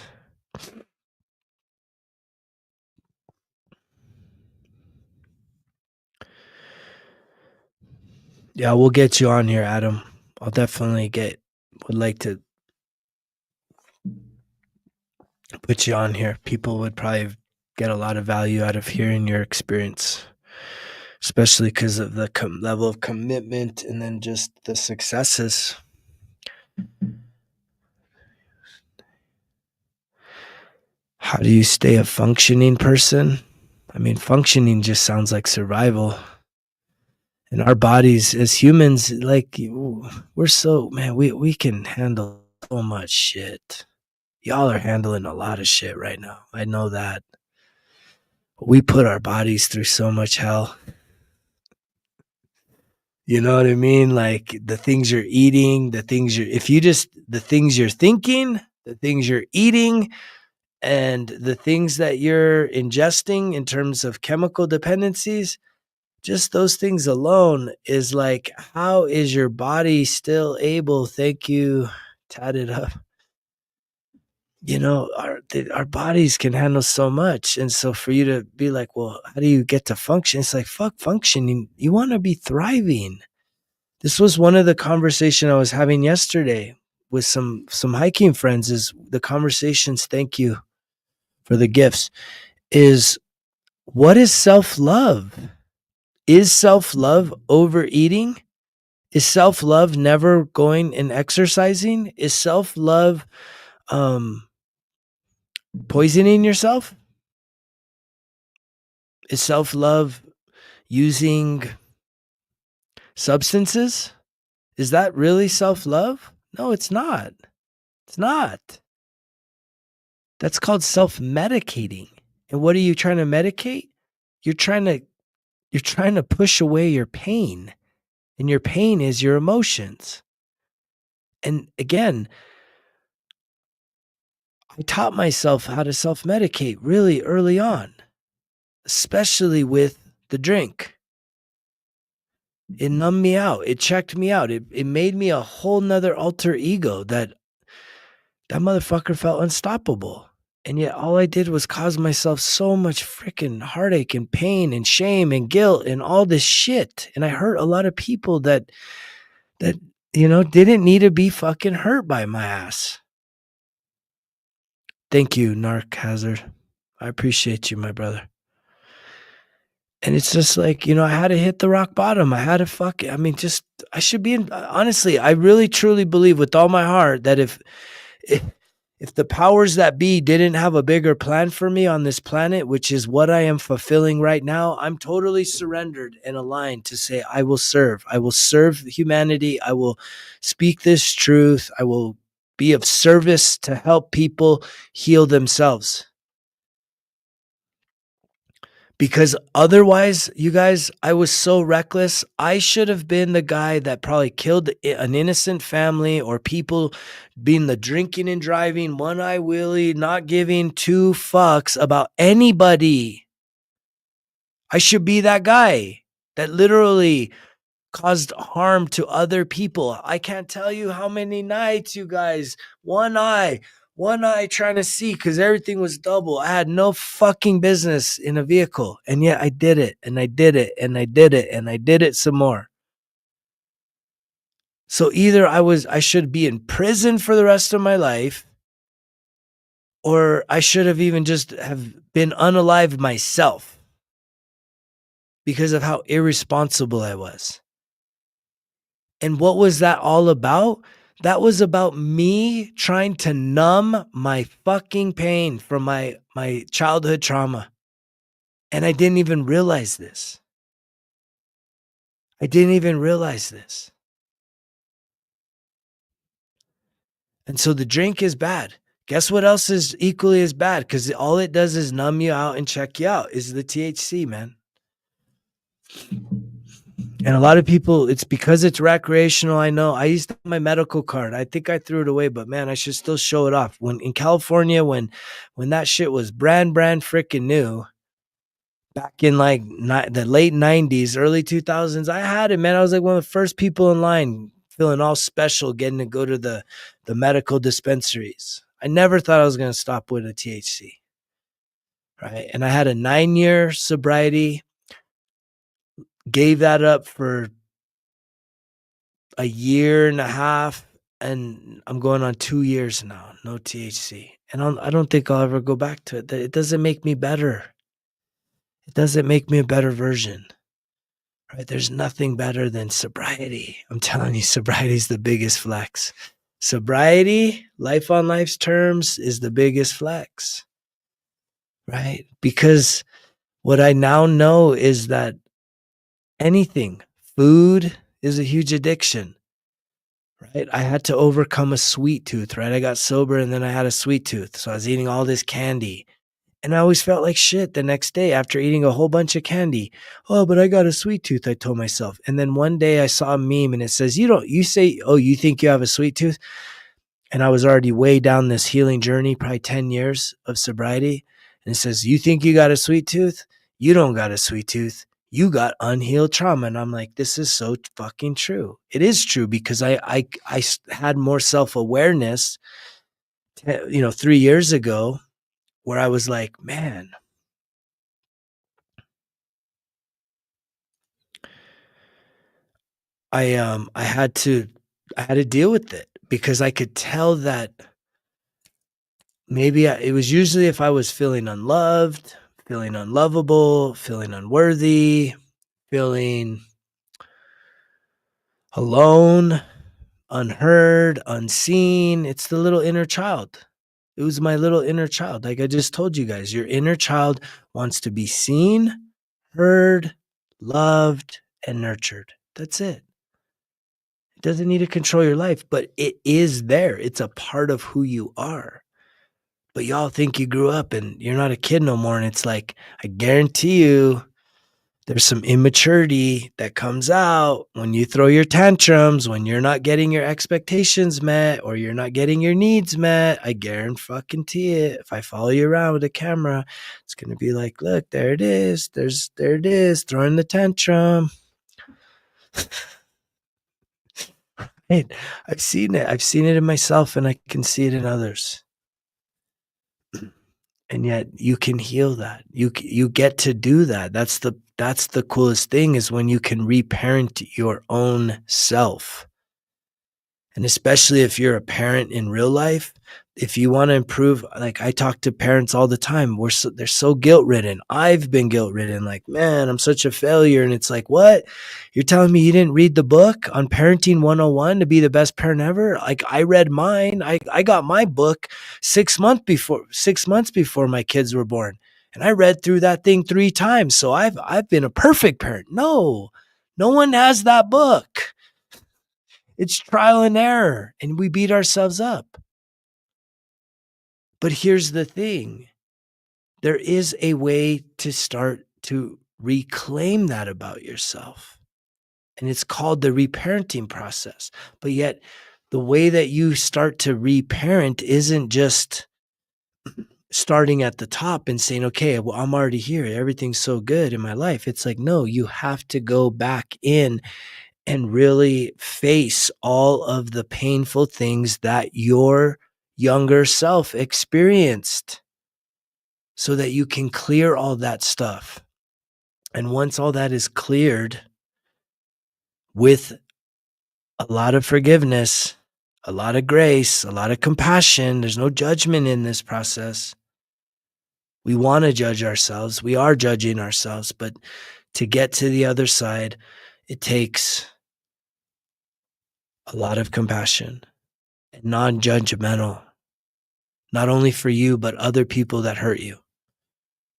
Yeah, we'll get you on here, Adam. I'll definitely would like to put you on here. People would probably get a lot of value out of hearing your experience, especially because of the level of commitment and then just the successes. How do you stay a functioning person? I mean, functioning just sounds like survival. And our bodies as humans, like, we're so, man, we can handle so much shit. Y'all are handling a lot of shit right now. I know that. We put our bodies through so much hell. You know what I mean? Like the things you're eating, the things you're thinking, the things you're eating, and the things that you're ingesting in terms of chemical dependencies, just those things alone is like, how is your body still able? Thank you, tatted up. Our bodies can handle so much. And so for you to be like, well, how do you get to function? It's like, fuck functioning. You want to be thriving. This was one of the conversation I was having yesterday with some hiking friends. Is the conversations, thank you for the gifts, is what is self-love? Is self-love overeating? Is self-love never going and exercising? Is self-love poisoning yourself? Is self-love using substances? Is that really self-love? No, it's not. It's not. That's called self-medicating. And what are you trying to medicate? You're trying to push away your pain. And your pain is your emotions. And again, I taught myself how to self-medicate really early on, especially with the drink. It numbed me out. It checked me out. It made me a whole nother alter ego that motherfucker felt unstoppable. And yet all I did was cause myself so much freaking heartache and pain and shame and guilt and all this shit. And I hurt a lot of people that didn't need to be fucking hurt by my ass. Thank you, Narc Hazard. I appreciate you, my brother. And it's just like, I had to hit the rock bottom. I had to I should be honestly, I really truly believe with all my heart that if the powers that be didn't have a bigger plan for me on this planet, which is what I am fulfilling right now, I'm totally surrendered and aligned to say, I will serve humanity. I will speak this truth. I will be of service to help people heal themselves. Because otherwise, you guys, I was so reckless. I should have been the guy that probably killed an innocent family or people, being the drinking and driving, one-eye Willie, not giving two fucks about anybody. I should be that guy that literally caused harm to other people. I can't tell you how many nights, you guys, one eye trying to see because everything was double. I had no fucking business in a vehicle. And yet I did it and I did it and I did it and I did it some more. So either I should be in prison for the rest of my life, or I should have even just have been unalive myself because of how irresponsible I was. And what was that all about? That was about me trying to numb my fucking pain from my childhood trauma. And I didn't even realize this. And so the drink is bad. Guess what else is equally as bad? Because all it does is numb you out and check you out, is the THC, man. And a lot of people, it's because it's recreational. I know I used to have my medical card. I think I threw it away, but man, I should still show it off. When in California, when that shit was brand freaking new, back in like the late 90s, early 2000s, I had it, man. I was like one of the first people in line, feeling all special, getting to go to the medical dispensaries. I never thought I was going to stop with a THC. Right. And I had a 9-year sobriety, gave that up for a year and a half, and I'm going on 2 years now, no THC. And I don't think I'll ever go back to it. It doesn't make me better. It doesn't make me a better version. Right? There's nothing better than sobriety. I'm telling you, sobriety is the biggest flex. Sobriety, life on life's terms, is the biggest flex. Right? Because What I now know is that anything, food is a huge addiction, right? I had to overcome a sweet tooth, right? I got sober and then I had a sweet tooth. So I was eating all this candy. And I always felt like shit the next day after eating a whole bunch of candy. Oh, but I got a sweet tooth, I told myself. And then one day I saw a meme and it says, you say, oh, you think you have a sweet tooth? And I was already way down this healing journey, probably 10 years of sobriety. And it says, you think you got a sweet tooth? You don't got a sweet tooth. You got unhealed trauma. And I'm like, this is so fucking true. It is true because I had more self-awareness, 3 years ago where I was like, man, I had to deal with it because I could tell that it was usually if I was feeling unloved, feeling unlovable, feeling unworthy, feeling alone, unheard, unseen. It's the little inner child. It was my little inner child. Like I just told you guys, your inner child wants to be seen, heard, loved, and nurtured. That's it. It doesn't need to control your life, but it is there. It's a part of who you are. But y'all think you grew up and you're not a kid no more. And it's like, I guarantee you, there's some immaturity that comes out when you throw your tantrums, when you're not getting your expectations met or you're not getting your needs met. I guarantee it. If I follow you around with a camera, it's going to be like, look, there it is. There it is, throwing the tantrum. Hey, I've seen it. I've seen it in myself and I can see it in others. And yet you can heal that. You get to do that. That's the coolest thing is when you can reparent your own self. And especially if you're a parent in real life, if you want to improve, like I talk to parents all the time, they're so guilt ridden. I've been guilt ridden, like, man, I'm such a failure. And it's like, what? You're telling me you didn't read the book on Parenting 101 to be the best parent ever? Like I read mine. I got my book 6 months before my kids were born. And I read through that thing 3 times. So I've been a perfect parent. No one has that book. It's trial and error, and we beat ourselves up. But here's the thing. There is a way to start to reclaim that about yourself. And it's called the reparenting process. But yet, the way that you start to reparent isn't just starting at the top and saying, okay, well, I'm already here. Everything's so good in my life. It's like, no, you have to go back in and really face all of the painful things that your younger self experienced so that you can clear all that stuff. And once all that is cleared with a lot of forgiveness, a lot of grace, a lot of compassion, there's no judgment in this process. We want to judge ourselves. We are judging ourselves, but to get to the other side, it takes a lot of compassion and non-judgmental, not only for you, but other people that hurt you.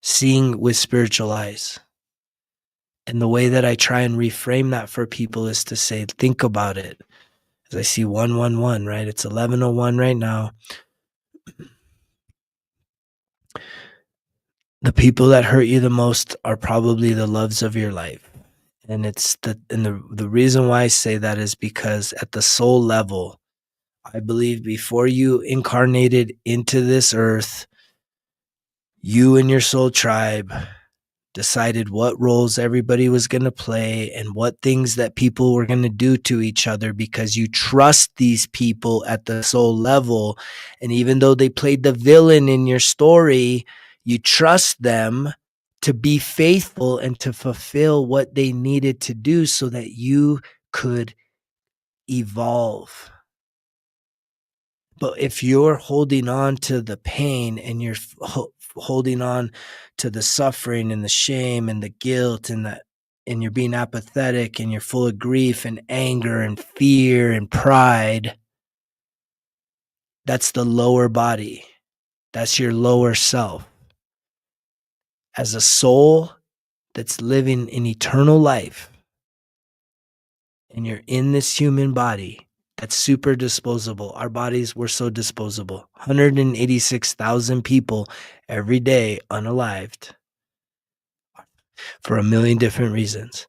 Seeing with spiritual eyes. And the way that I try and reframe that for people is to say, think about it. As I see 111, right? It's 11:01 right now. The people that hurt you the most are probably the loves of your life. And the reason why I say that is because at the soul level, I believe before you incarnated into this earth, you and your soul tribe decided what roles everybody was going to play and what things that people were going to do to each other because you trust these people at the soul level. And even though they played the villain in your story, you trust them to be faithful and to fulfill what they needed to do so that you could evolve. But if you're holding on to the pain and you're holding on to the suffering and the shame and the guilt and you're being apathetic and you're full of grief and anger and fear and pride, that's the lower body. That's your lower self. As a soul, that's living an eternal life, and you're in this human body that's super disposable. Our bodies were so disposable. 186,000 people every day unalived for a million different reasons.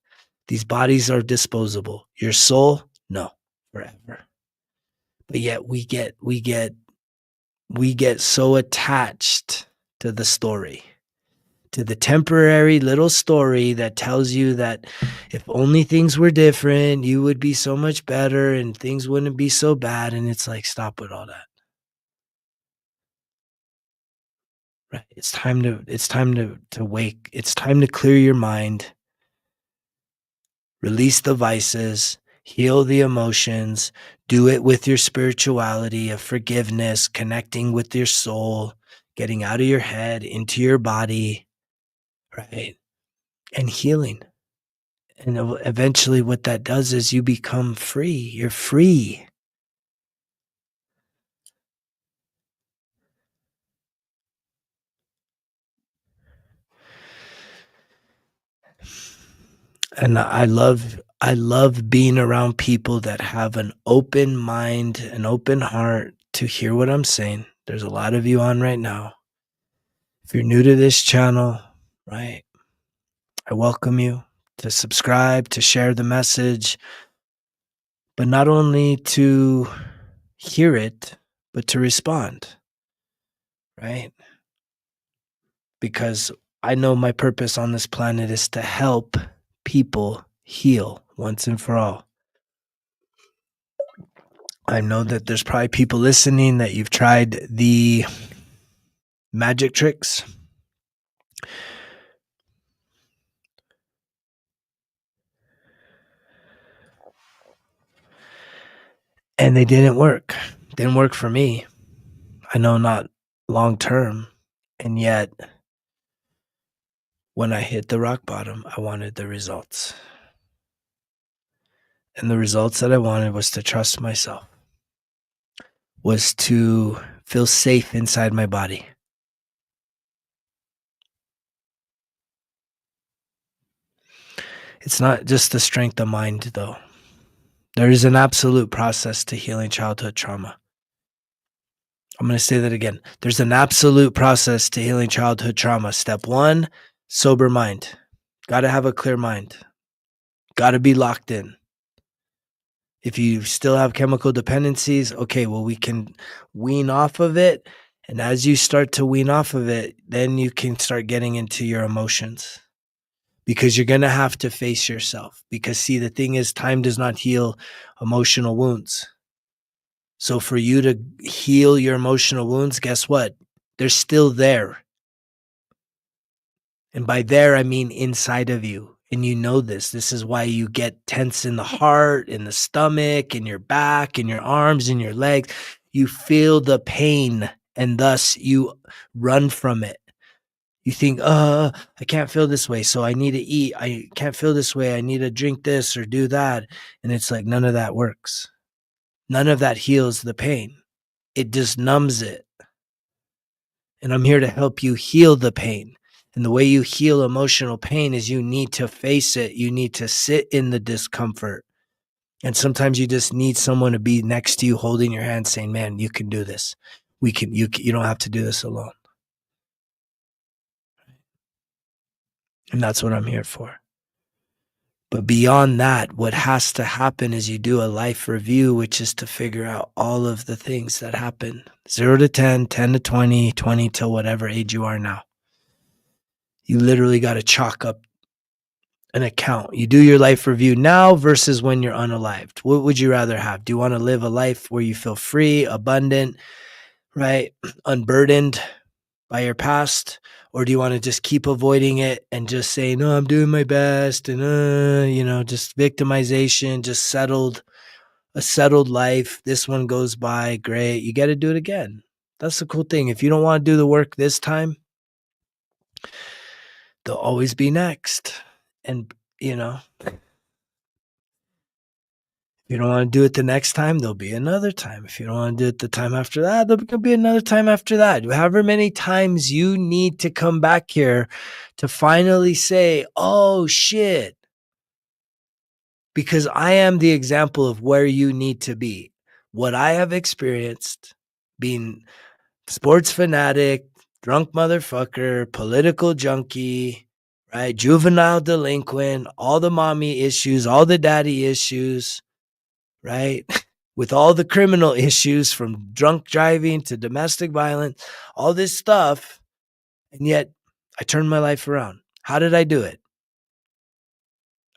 These bodies are disposable. Your soul, no, forever. But yet we get so attached to the story, to the temporary little story that tells you that if only things were different, you would be so much better and things wouldn't be so bad. And it's like, stop with all that. Right? It's time to wake. It's time to clear your mind, release the vices, heal the emotions, do it with your spirituality of forgiveness, connecting with your soul, getting out of your head into your body, right? And healing. And eventually what that does is you become free. You're free. And I love being around people that have an open mind, an open heart to hear what I'm saying. There's a lot of you on right now. If you're new to this channel, right, I welcome you to subscribe, to share the message, but not only to hear it, but to respond, right? Because I know my purpose on this planet is to help people heal once and for all. I know that there's probably people listening that you've tried the magic tricks. And they didn't work. Didn't work for me. I know not long term. And yet, when I hit the rock bottom, I wanted the results. And the results that I wanted was to trust myself, was to feel safe inside my body. It's not just the strength of mind, though. There is an absolute process to healing childhood trauma. I'm going to say that again. There's an absolute process to healing childhood trauma. Step 1, sober mind. Got to have a clear mind. Got to be locked in. If you still have chemical dependencies, okay, well, we can wean off of it. And as you start to wean off of it, then you can start getting into your emotions, because you're going to have to face yourself. Because, see, the thing is, time does not heal emotional wounds. So for you to heal your emotional wounds, guess what? They're still there. And by there, I mean inside of you. And you know this. This is why you get tense in the heart, in the stomach, in your back, in your arms, in your legs. You feel the pain, and thus you run from it. You think, I can't feel this way, so I need to eat. I can't feel this way. I need to drink this or do that. And it's like, none of that works. None of that heals the pain. It just numbs it. And I'm here to help you heal the pain. And the way you heal emotional pain is you need to face it. You need to sit in the discomfort. And sometimes you just need someone to be next to you, holding your hand, saying, man, you can do this. You don't have to do this alone. And that's what I'm here for. But beyond that, what has to happen is you do a life review, which is to figure out all of the things that happen. 0 to 10, 10 to 20, 20 to whatever age you are now. You literally got to chalk up an account. You do your life review now versus when you're unalived. What would you rather have? Do you want to live a life where you feel free, abundant, right? Unburdened by your past? Or do you want to just keep avoiding it and just say, no, I'm doing my best, and, just victimization, just a settled life. This one goes by, great. You got to do it again. That's the cool thing. If you don't want to do the work this time, there'll always be next. And, if If you don't want to do it the next time, there'll be another time. If you don't want to do it the time after that, there'll be another time after that. However many times you need to come back here to finally say, oh shit, because I am the example of where you need to be. What I have experienced being sports fanatic, drunk motherfucker, political junkie, right? Juvenile delinquent, all the mommy issues, all the daddy issues, right? With all the criminal issues from drunk driving to domestic violence, all this stuff. And yet I turned my life around. How did I do it?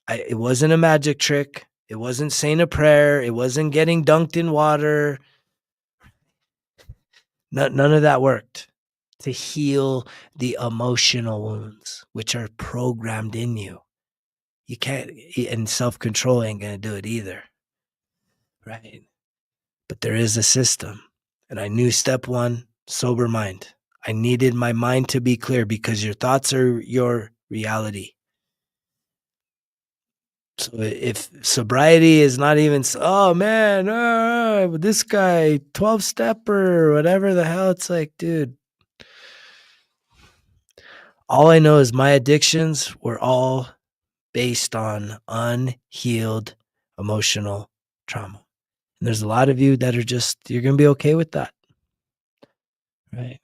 It wasn't a magic trick. It wasn't saying a prayer. It wasn't getting dunked in water. None of that worked to heal the emotional wounds, which are programmed in you. You can't, and self-control ain't going to do it either. Right. But there is a system. And I knew step one, sober mind. I needed my mind to be clear because your thoughts are your reality. So if sobriety is not even, oh man, this guy 12-stepper, whatever the hell, it's like, dude, all I know is my addictions were all based on unhealed emotional trauma. And there's a lot of you that are just, you're going to be okay with that. Right.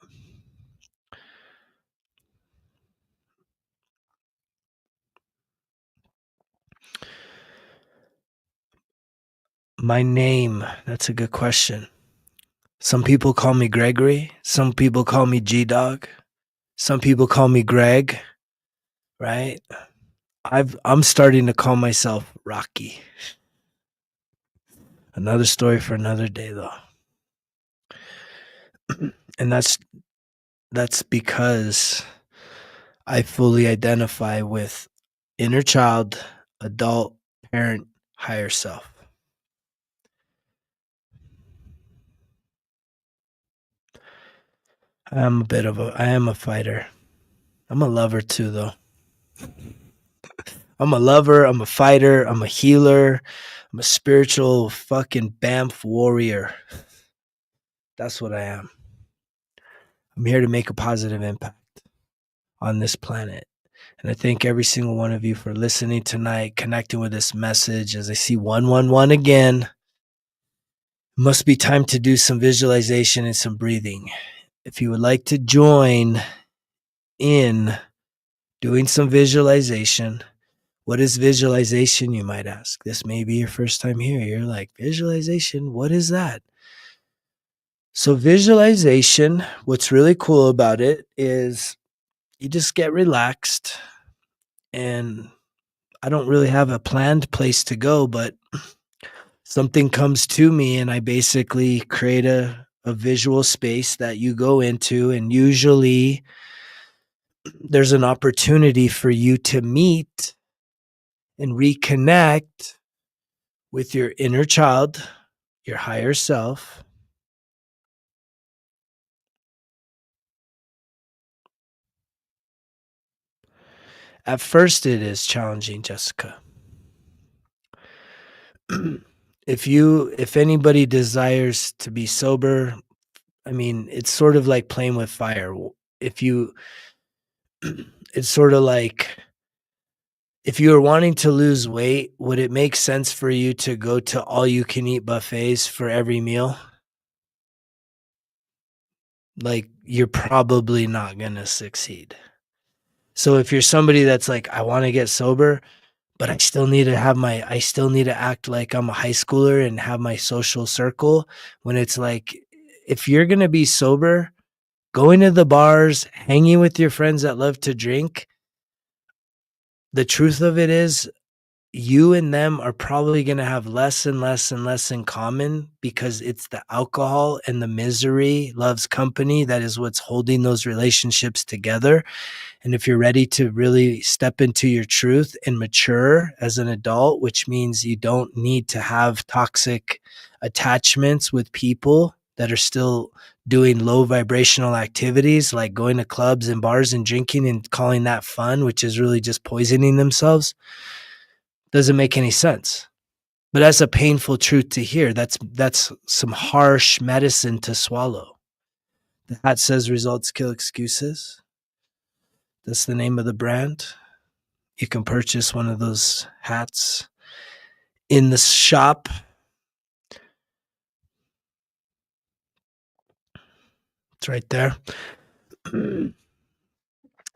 My name, that's a good question. Some people call me Gregory. Some people call me G-Dog. Some people call me Greg, right? I'm starting to call myself Rocky. Another story for another day, though. And that's because I fully identify with inner child, adult, parent, higher self. I am a fighter. I'm a lover too, though. I'm a lover, I'm a fighter, I'm a healer, I'm a spiritual fucking Banff warrior. That's what I am. I'm here to make a positive impact on this planet. And I thank every single one of you for listening tonight, connecting with this message. As I see 111 again, it must be time to do some visualization and some breathing. If you would like to join in doing some visualization, what is visualization, you might ask? This may be your first time here. You're like, visualization, what is that? So visualization, what's really cool about it is you just get relaxed, and I don't really have a planned place to go, but something comes to me and I basically create a visual space that you go into, and usually there's an opportunity for you to meet and reconnect with your inner child, your higher self. At first it is challenging, Jessica. If anybody desires to be sober, I mean, it's sort of like playing with fire. It's sort of like, if you were wanting to lose weight, would it make sense for you to go to all you can eat buffets for every meal? Like, you're probably not going to succeed. So if you're somebody that's like, I want to get sober, but I still need to act like I'm a high schooler and have my social circle, when it's like, if you're going to be sober, going to the bars, hanging with your friends that love to drink, the truth of it is, you and them are probably going to have less and less and less in common, because it's the alcohol and the misery loves company that is what's holding those relationships together. And if you're ready to really step into your truth and mature as an adult, which means you don't need to have toxic attachments with people that are still doing low vibrational activities like going to clubs and bars and drinking and calling that fun, which is really just poisoning themselves, doesn't make any sense. But that's a painful truth to hear. That's some harsh medicine to swallow. The hat says results kill excuses. That's the name of the brand. You can purchase one of those hats in the shop. It's right there.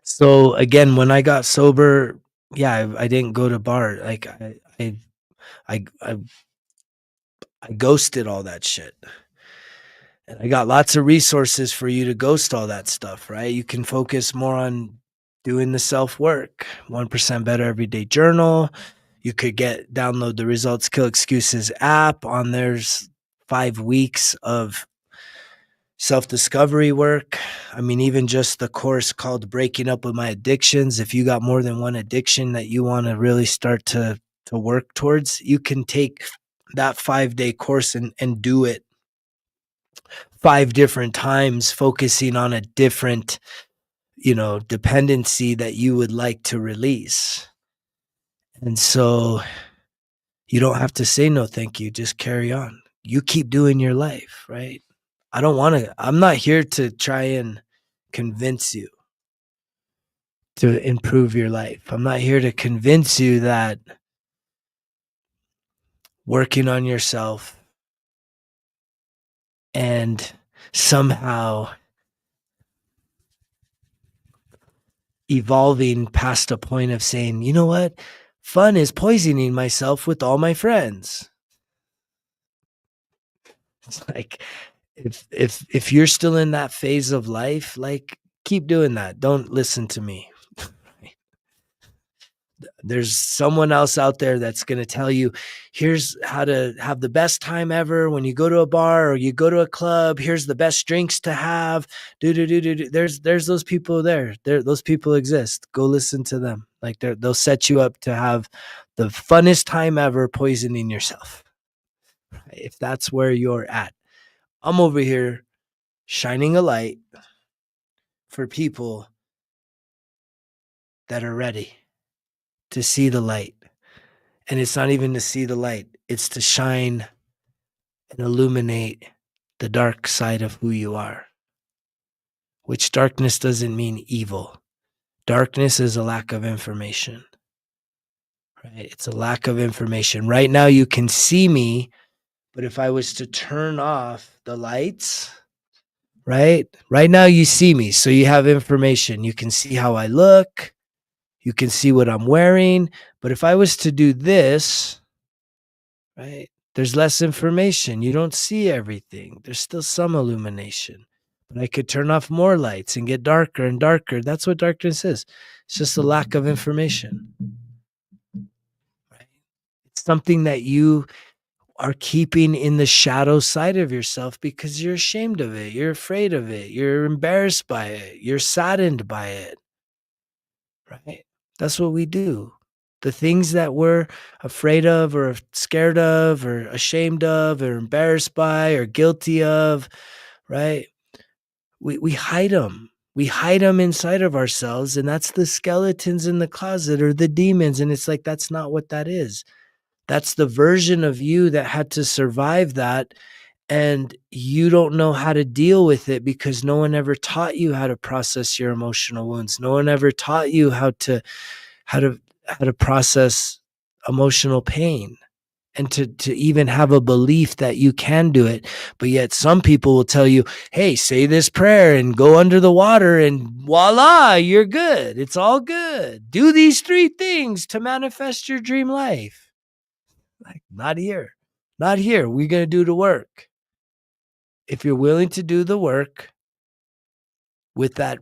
So again, when I got sober, yeah, I didn't go to bar. Like I, I, I ghosted all that shit. And I got lots of resources for you to ghost all that stuff, right? You can focus more on doing the self work. 1% Better Everyday Journal. You could download the Results Kill Excuses app. On there's 5 weeks of self discovery work. I mean, even just the course called Breaking Up with My Addictions. If you got more than one addiction that you want to really start to work towards, you can take that 5-day course and do it 5 different times, focusing on a different, dependency that you would like to release. And so you don't have to say no, thank you. Just carry on. You keep doing your life, right? I'm not here to try and convince you to improve your life. I'm not here to convince you that working on yourself and somehow evolving past a point of saying, you know what? Fun is poisoning myself with all my friends. It's like if you're still in that phase of life, like keep doing that. Don't listen to me. There's someone else out there that's going to tell you, here's how to have the best time ever when you go to a bar or you go to a club. Here's the best drinks to have. There's those people there. Those people exist. Go listen to them. Like they'll set you up to have the funnest time ever poisoning yourself. If that's where you're at. I'm over here shining a light for people that are ready to see the light. And it's not even to see the light, it's to shine and illuminate the dark side of who you are. Which darkness doesn't mean evil. Darkness is a lack of information. Right? It's a lack of information. Right now you can see me, but if I was to turn off the lights, right? Right now you see me, so you have information. You can see how I look, you can see what I'm wearing, but if I was to do this, right? There's less information. You don't see everything. There's still some illumination. But I could turn off more lights and get darker and darker. That's what darkness is. It's just a lack of information. Right? It's something that you are keeping in the shadow side of yourself because you're ashamed of it. You're afraid of it. You're embarrassed by it. You're saddened by it. Right? That's what we do. The things that we're afraid of or scared of or ashamed of or embarrassed by or guilty of, right? We hide them. We hide them inside of ourselves, and that's the skeletons in the closet or the demons. And it's like, that's not what that is. That's the version of you that had to survive that. And you don't know how to deal with it because no one ever taught you how to process your emotional wounds. No one ever taught you how to process emotional pain and to even have a belief that you can do it. But yet some people will tell you, hey, say this prayer and go under the water and voila, you're good. It's all good. Do these 3 things to manifest your dream life. Like, not here. Not here. We're going to do the work. If you're willing to do the work with that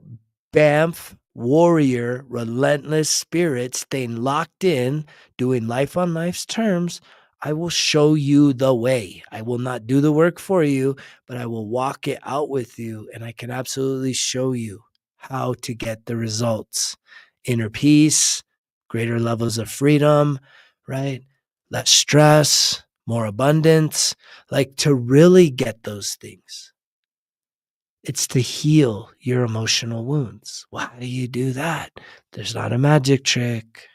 BAMF warrior, relentless spirit, staying locked in, doing life on life's terms, I will show you the way. I will not do the work for you, but I will walk it out with you. And I can absolutely show you how to get the results. Inner peace, greater levels of freedom, right? Less stress, more abundance, like to really get those things. It's to heal your emotional wounds. Well, how do you do that? There's not a magic trick.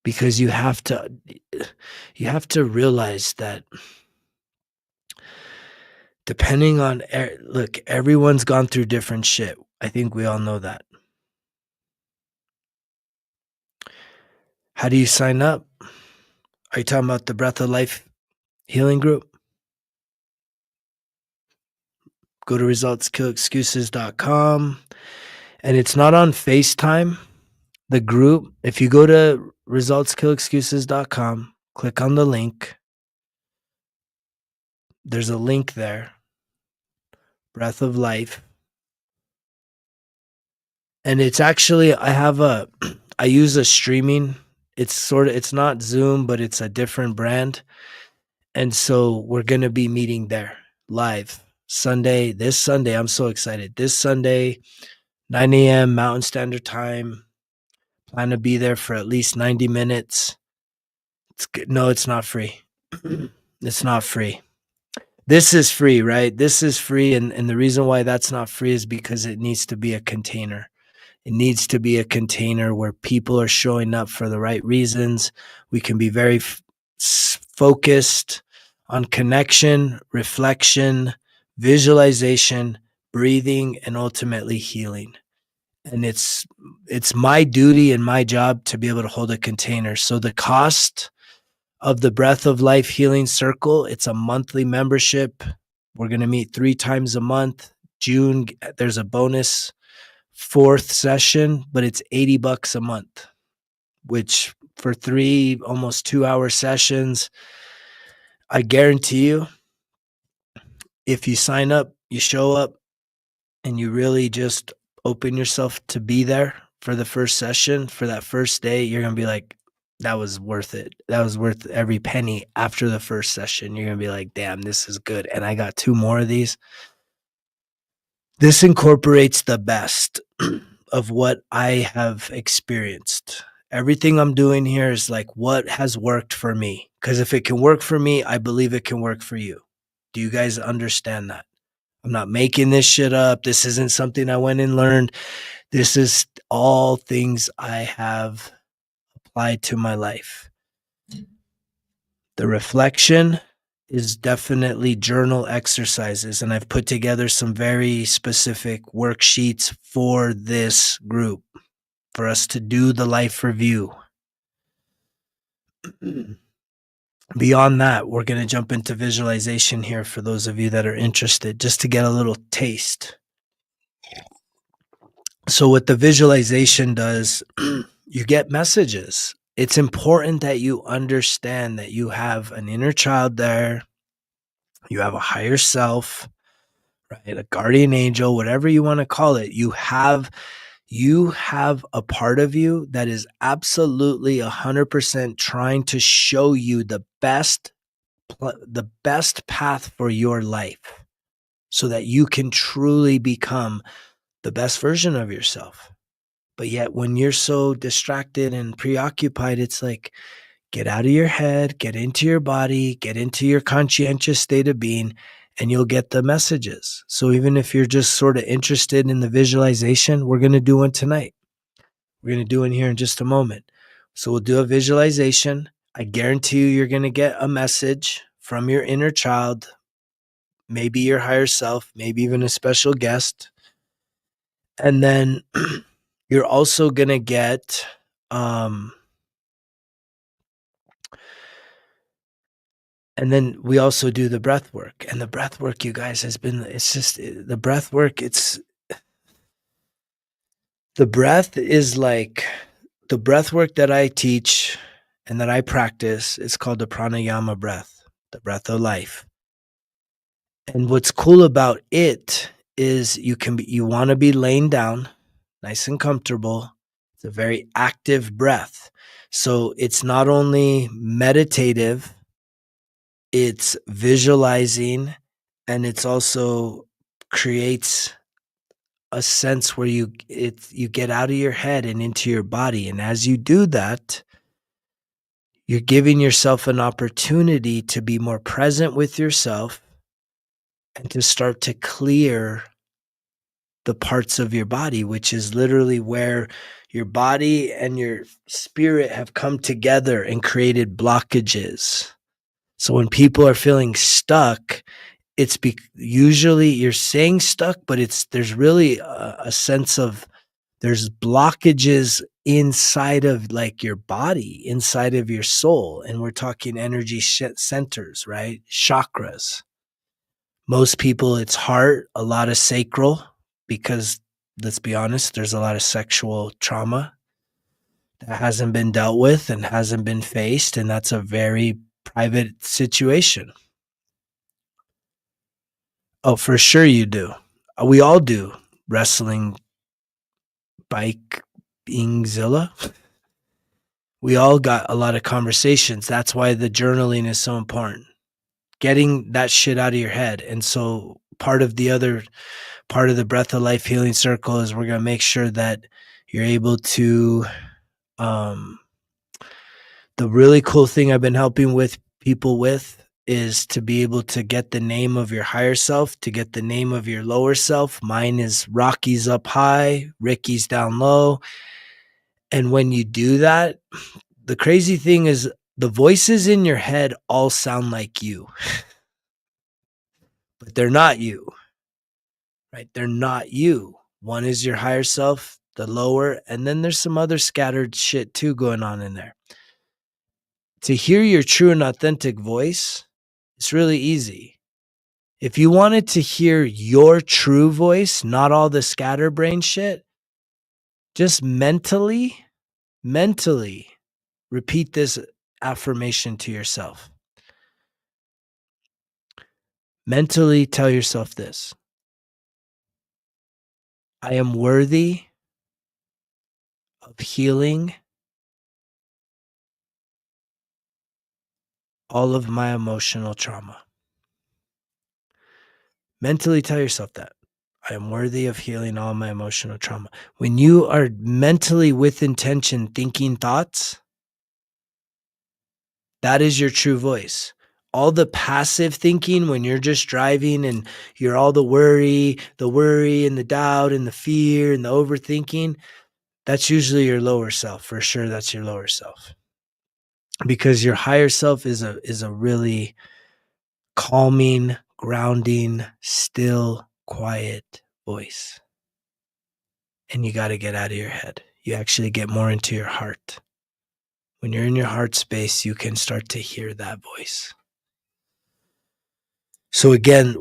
because you have to realize that depending on look, everyone's gone through different shit. I think we all know that. How do you sign up? Are you talking about the Breath of Life healing group? Go to resultskillexcuses.com, and it's not on FaceTime. The group, if you go to resultskillexcuses.com, click on the link. There's a link there, Breath of Life. And it's actually, I use a streaming, it's not Zoom, but it's a different brand. And so we're going to be meeting there live this Sunday. I'm so excited. This Sunday, 9 a.m. Mountain Standard Time. Plan to be there for at least 90 minutes. It's good. No, it's not free. It's not free. This is free, right? This is free. And the reason why that's not free is because it needs to be a container. It needs to be a container where people are showing up for the right reasons. We can be very focused on connection, reflection, visualization, breathing, and ultimately healing. And it's my duty and my job to be able to hold a container. So the cost of the Breath of Life Healing Circle, it's a monthly membership. We're going to meet 3 times a month. June, there's a bonus 4th session, but it's $80 a month, which for 3 almost 2-hour sessions, I guarantee you, if you sign up, you show up, and you really just open yourself to be there for the first session, for that first day, you're going to be like, that was worth it. That was worth every penny after the first session. You're going to be like, damn, this is good. And I got 2 more of these. This incorporates the best of what I have experienced. Everything I'm doing here is like what has worked for me. Because if it can work for me, I believe it can work for you. Do you guys understand that? I'm not making this shit up. This isn't something I went and learned. This is all things I have applied to my life. The reflection is definitely journal exercises, and I've put together some very specific worksheets for this group for us to do the life review. Beyond that, we're going to jump into visualization here for those of you that are interested, just to get a little taste. So what the visualization does, you get messages. It's important that you understand that you have an inner child there. You have a higher self, right? A guardian angel, whatever you want to call it. You have a part of you that is absolutely 100% trying to show you the best path for your life so that you can truly become the best version of yourself. But yet when you're so distracted and preoccupied, it's like, get out of your head, get into your body, get into your conscientious state of being, and you'll get the messages. So even if you're just sort of interested in the visualization, we're going to do one tonight. We're going to do one here in just a moment. So we'll do a visualization. I guarantee you're going to get a message from your inner child, maybe your higher self, maybe even a special guest. And then you're also going to get and then we also do the breath work. And the breath work, you guys, has been, it's just the breath work. The breath is like the breath work that I teach and that I practice. It's called the pranayama breath, the breath of life. And what's cool about it is you want to be laying down nice and comfortable. It's a very active breath. So it's not only meditative, it's visualizing, and it's also creates a sense where you get out of your head and into your body. And as you do that, you're giving yourself an opportunity to be more present with yourself and to start to clear the parts of your body, which is literally where your body and your spirit have come together and created blockages. So when people are feeling stuck, it's usually you're saying stuck, but there's really a sense of there's blockages inside of like your body, inside of your soul. And we're talking energy centers, right? Chakras. Most people, it's heart, a lot of sacral, because let's be honest, there's a lot of sexual trauma that hasn't been dealt with and hasn't been faced. And that's a very private situation. Oh, for sure you do. We all do. Wrestling, bike, being Zilla. We all got a lot of conversations. That's why the journaling is so important. Getting that shit out of your head. And so part of the Breath of Life Healing Circle is we're going to make sure that you're able to the really cool thing I've been helping with people with is to be able to get the name of your higher self, to get the name of your lower self. Mine is Rocky's up high, Ricky's down low. And when you do that, the crazy thing is the voices in your head all sound like you, but they're not you, right? They're not you. One is your higher self, the lower, and then there's some other scattered shit too going on in there. To hear your true and authentic voice, it's really easy. If you wanted to hear your true voice, not all the scatterbrain shit, just mentally repeat this affirmation to yourself. Mentally tell yourself this: I am worthy of healing all of my emotional trauma. Mentally tell yourself that. I am worthy of healing all my emotional trauma. When you are mentally with intention thinking thoughts, that is your true voice. All the passive thinking when you're just driving and you're all the worry and the doubt and the fear and the overthinking, that's usually your lower self. For sure, that's your lower self. Because your higher self is a really calming, grounding, still, quiet voice. And you got to get out of your head. You actually get more into your heart. When you're in your heart space, you can start to hear that voice. So again,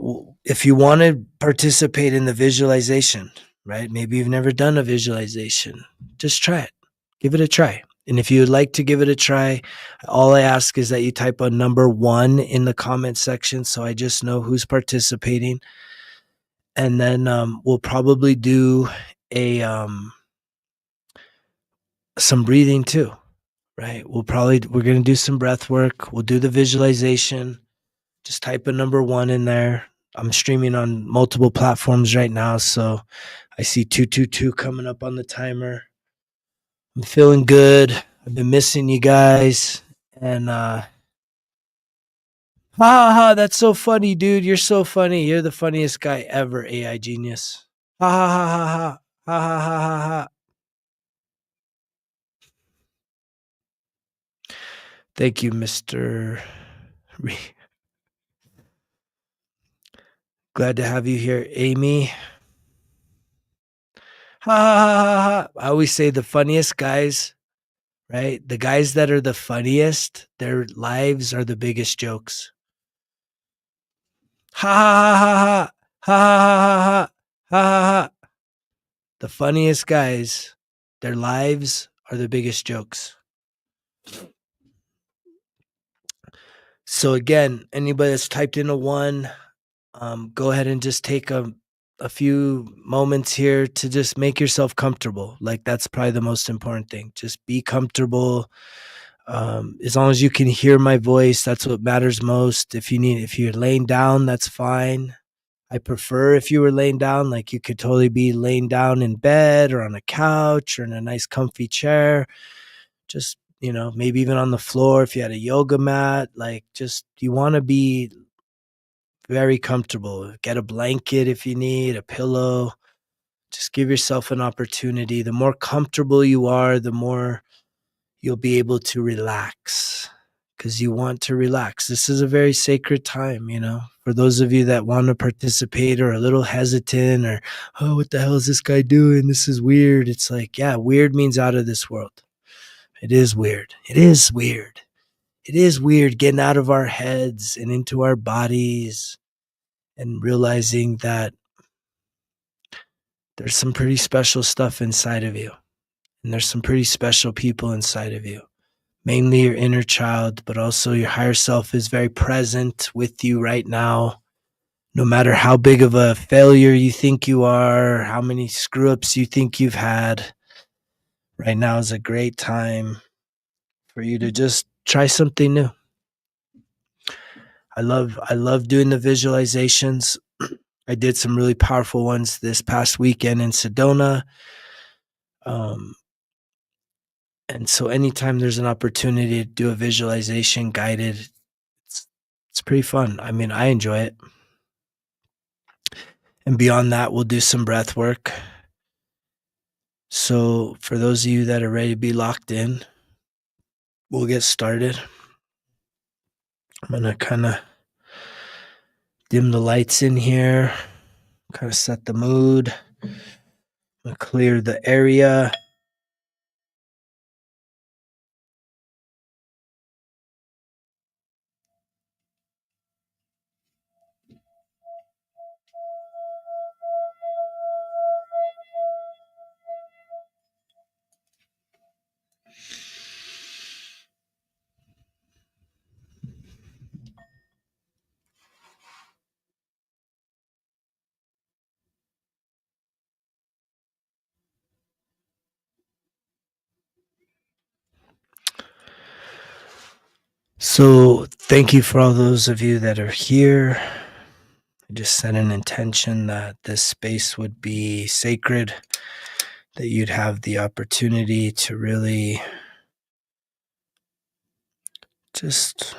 if you want to participate in the visualization, right? Maybe you've never done a visualization. Just try it. Give it a try. And if you would like to give it a try, all I ask is that you type a number 1 in the comment section so I just know who's participating. And then we'll probably do some breathing too, right? We're going to do some breath work. We'll do the visualization. Just type a number 1 in there. I'm streaming on multiple platforms right now, so I see 222 coming up on the timer. I'm feeling good. I've been missing you guys. And ha ha, that's so funny, dude. You're so funny. You're the funniest guy ever, AI genius. Ha ha ha ha ha. Ha ha ha ha ha. Thank you, Mr. Glad to have you here, Amy. Ha ha ha ha ha. I always say the funniest guys, right? The guys that are the funniest, their lives are the biggest jokes. Ha ha ha ha ha. Ha ha ha ha. Ha ha ha. The funniest guys, their lives are the biggest jokes. So again, anybody that's typed in a 1, go ahead and just take a few moments here to just make yourself comfortable. Like that's probably the most important thing. Just be comfortable. As long as you can hear my voice, that's what matters most. If you're laying down, that's fine. I prefer if you were laying down, like you could totally be laying down in bed or on a couch or in a nice comfy chair. Just, maybe even on the floor if you had a yoga mat, like just you want to be very comfortable. Get a blanket if you need, a pillow. Just give yourself an opportunity. The more comfortable you are, the more you'll be able to relax, because you want to relax. This is a very sacred time, for those of you that want to participate or are a little hesitant or, oh, what the hell is this guy doing? This is weird. It's like, yeah, weird means out of this world. It is weird. It is weird. It is weird getting out of our heads and into our bodies and realizing that there's some pretty special stuff inside of you. And there's some pretty special people inside of you. Mainly your inner child, but also your higher self is very present with you right now. No matter how big of a failure you think you are, how many screw ups you think you've had, right now is a great time for you to just try something new. I love doing the visualizations. I did some really powerful ones this past weekend in Sedona. And so anytime there's an opportunity to do a visualization guided, it's pretty fun. I mean, I enjoy it. And beyond that, we'll do some breath work. So for those of you that are ready to be locked in, we'll get started. I'm going to kind of dim the lights in here, kind of set the mood. I'm going to clear the area. So thank you for all those of you that are here. I just set an intention that this space would be sacred, that you'd have the opportunity to really just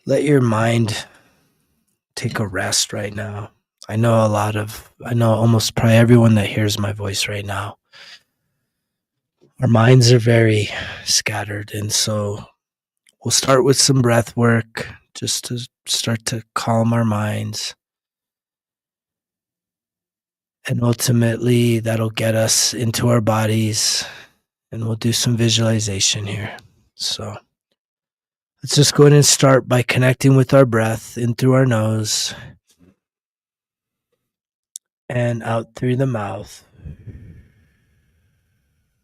let your mind take a rest right now. I know almost probably everyone that hears my voice right now, our minds are very scattered. And so we'll start with some breath work just to start to calm our minds. And ultimately, that'll get us into our bodies, and we'll do some visualization here. So let's just go ahead and start by connecting with our breath in through our nose and out through the mouth.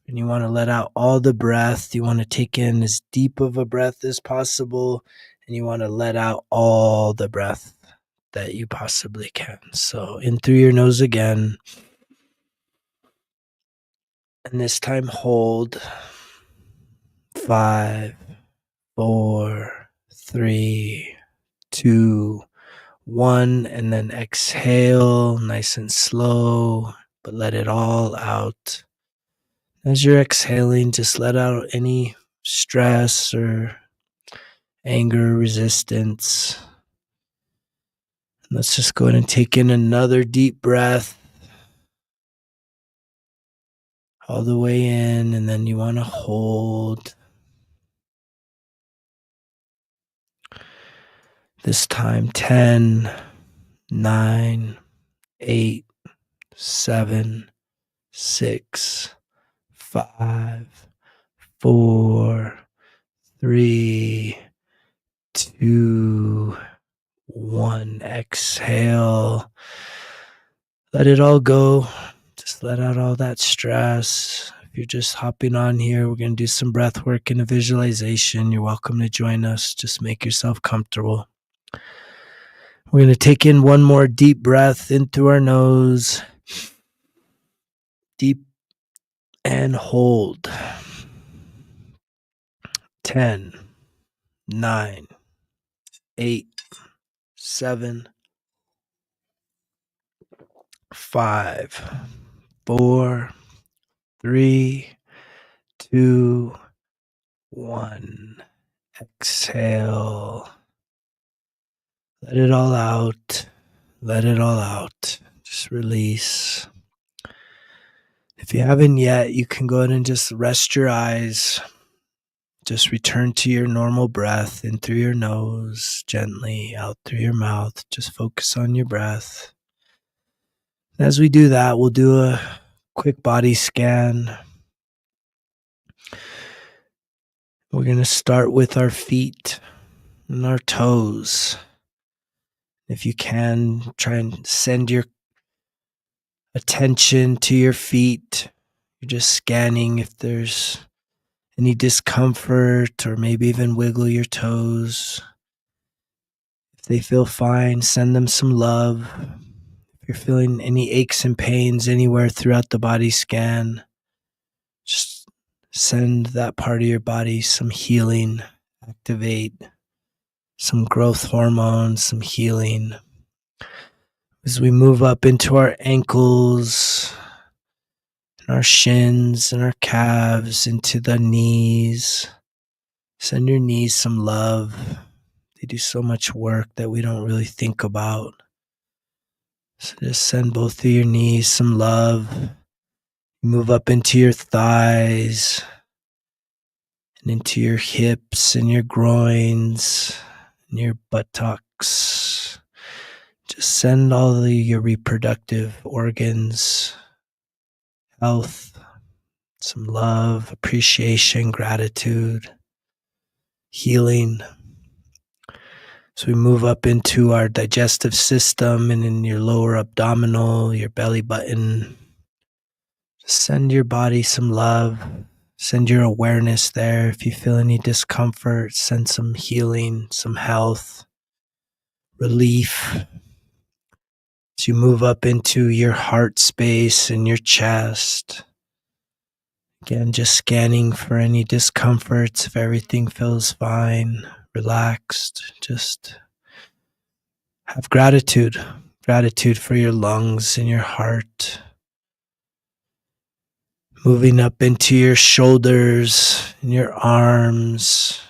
And you want to let out all the breath. You want to take in as deep of a breath as possible, and you want to let out all the breath that you possibly can. So in through your nose again. And this time hold. 5, 4, 3, 2, 1, and then exhale nice and slow, but let it all out. As you're exhaling, just let out any stress or anger, resistance. And let's just go ahead and take in another deep breath all the way in, and then you want to hold. This time 10, 9, 8, 7, 6, 5, 4, 3, 2, 1. Exhale. Let it all go. Just let out all that stress. If you're just hopping on here, we're going to do some breath work and a visualization. You're welcome to join us. Just make yourself comfortable. We're going to take in one more deep breath in through our nose. Deep and hold. 10, 9, 8, 7, 5, 4, 3, 2, 1. Exhale. Let it all out. Let it all out. Just release. If you haven't yet, you can go ahead and just rest your eyes. Just return to your normal breath in through your nose, gently out through your mouth. Just focus on your breath. As we do that, we'll do a quick body scan. We're going to start with our feet and our toes. If you can, try and send your attention to your feet. You're just scanning if there's any discomfort, or maybe even wiggle your toes. If they feel fine, send them some love. If you're feeling any aches and pains anywhere throughout the body scan, just send that part of your body some healing. Activate some growth hormones, some healing. As we move up into our ankles, and our shins and our calves, into the knees, send your knees some love. They do so much work that we don't really think about. So just send both of your knees some love. Move up into your thighs and into your hips and your groins and your buttocks. Just send all of your reproductive organs health, some love, appreciation, gratitude, healing. So we move up into our digestive system and in your lower abdominal, your belly button. Just send your body some love. Send your awareness there. If you feel any discomfort, send some healing, some health, relief. As you move up into your heart space and your chest. Again, just scanning for any discomforts. If everything feels fine, relaxed, just have gratitude. Gratitude for your lungs and your heart. Moving up into your shoulders and your arms,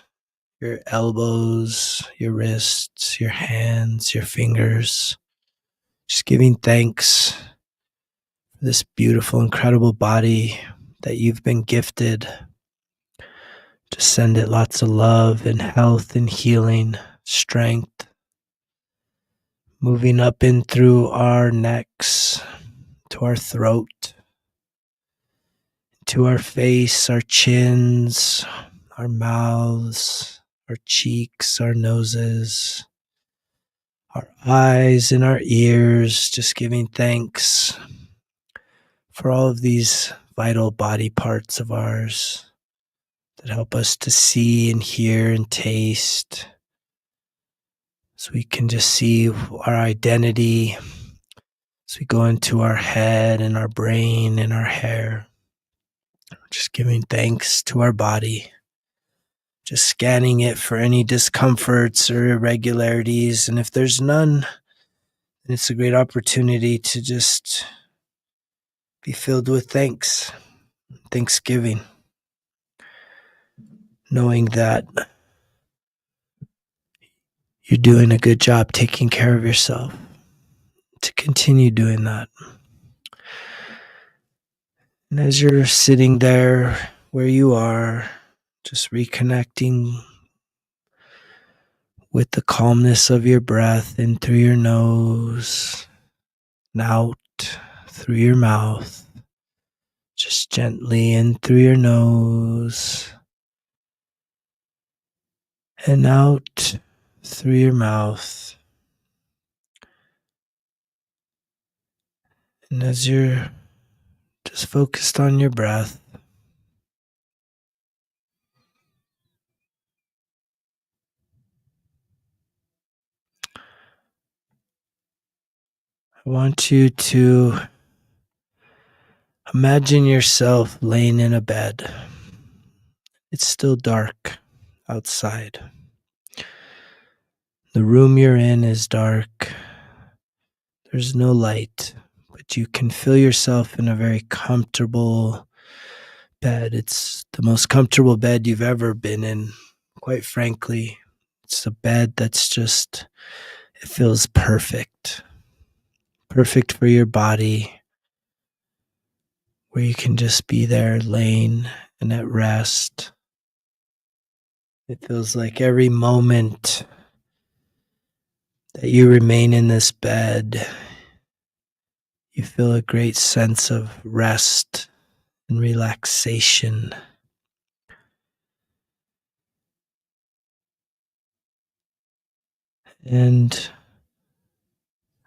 your elbows, your wrists, your hands, your fingers. Just giving thanks for this beautiful, incredible body that you've been gifted. Just send it lots of love and health and healing, strength. Moving up in through our necks, to our throat, to our face, our chins, our mouths, our cheeks, our noses, our eyes and our ears, just giving thanks for all of these vital body parts of ours that help us to see and hear and taste. So we can just see our identity as we go into our head and our brain and our hair. Just giving thanks to our body. Just scanning it for any discomforts or irregularities. And if there's none, then it's a great opportunity to just be filled with thanksgiving. Knowing that you're doing a good job taking care of yourself. To continue doing that. And as you're sitting there where you are, just reconnecting with the calmness of your breath in through your nose and out through your mouth. Just gently in through your nose and out through your mouth. And as you're just focused on your breath, I want you to imagine yourself laying in a bed. It's still dark outside. The room you're in is dark. There's no light, but you can feel yourself in a very comfortable bed. It's the most comfortable bed you've ever been in, quite frankly. It's a bed that's just, it feels perfect. perfect for your body, where you can just be there laying and at rest. It feels like every moment that you remain in this bed, you feel a great sense of rest and relaxation. And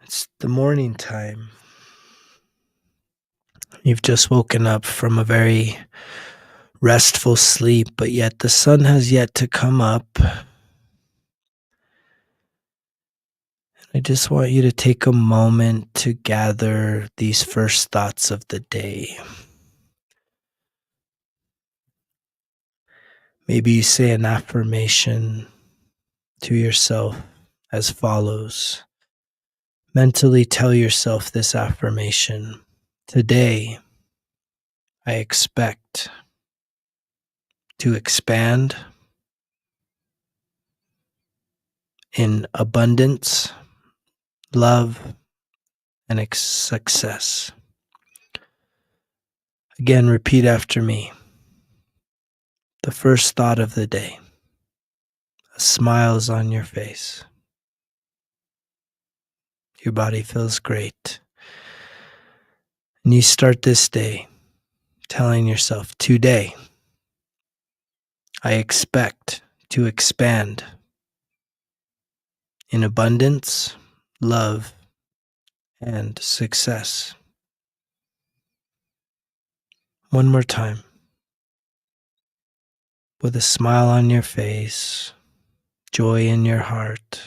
it's the morning time. You've just woken up from a very restful sleep, but yet the sun has yet to come up. I just want you to take a moment to gather these first thoughts of the day. Maybe you say an affirmation to yourself as follows. Mentally tell yourself this affirmation. Today, I expect to expand in abundance, love, and success. Again, repeat after me. The first thought of the day. A smile is on your face. Your body feels great. And you start this day telling yourself, today, I expect to expand in abundance, love, and success. One more time. With a smile on your face, joy in your heart,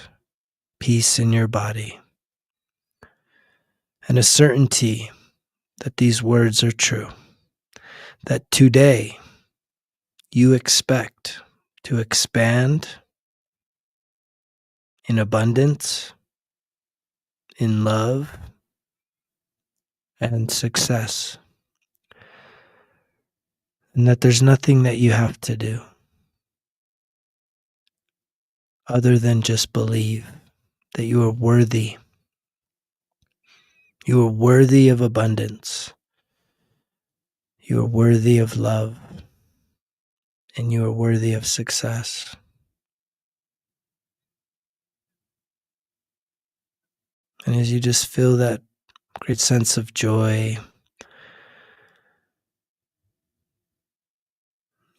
peace in your body, and a certainty that these words are true. That today you expect to expand in abundance, in love, and success. And that there's nothing that you have to do other than just believe that you are worthy. You are worthy of abundance. You are worthy of love. And you are worthy of success. And as you just feel that great sense of joy,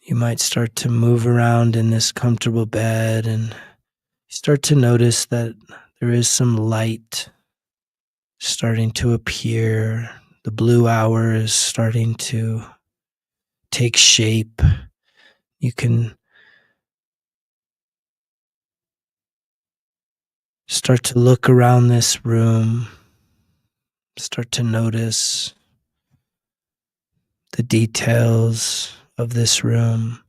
you might start to move around in this comfortable bed and start to notice that there is some light starting to appear. The blue hour is starting to take shape. You can start to look around this room, start to notice the details of this room.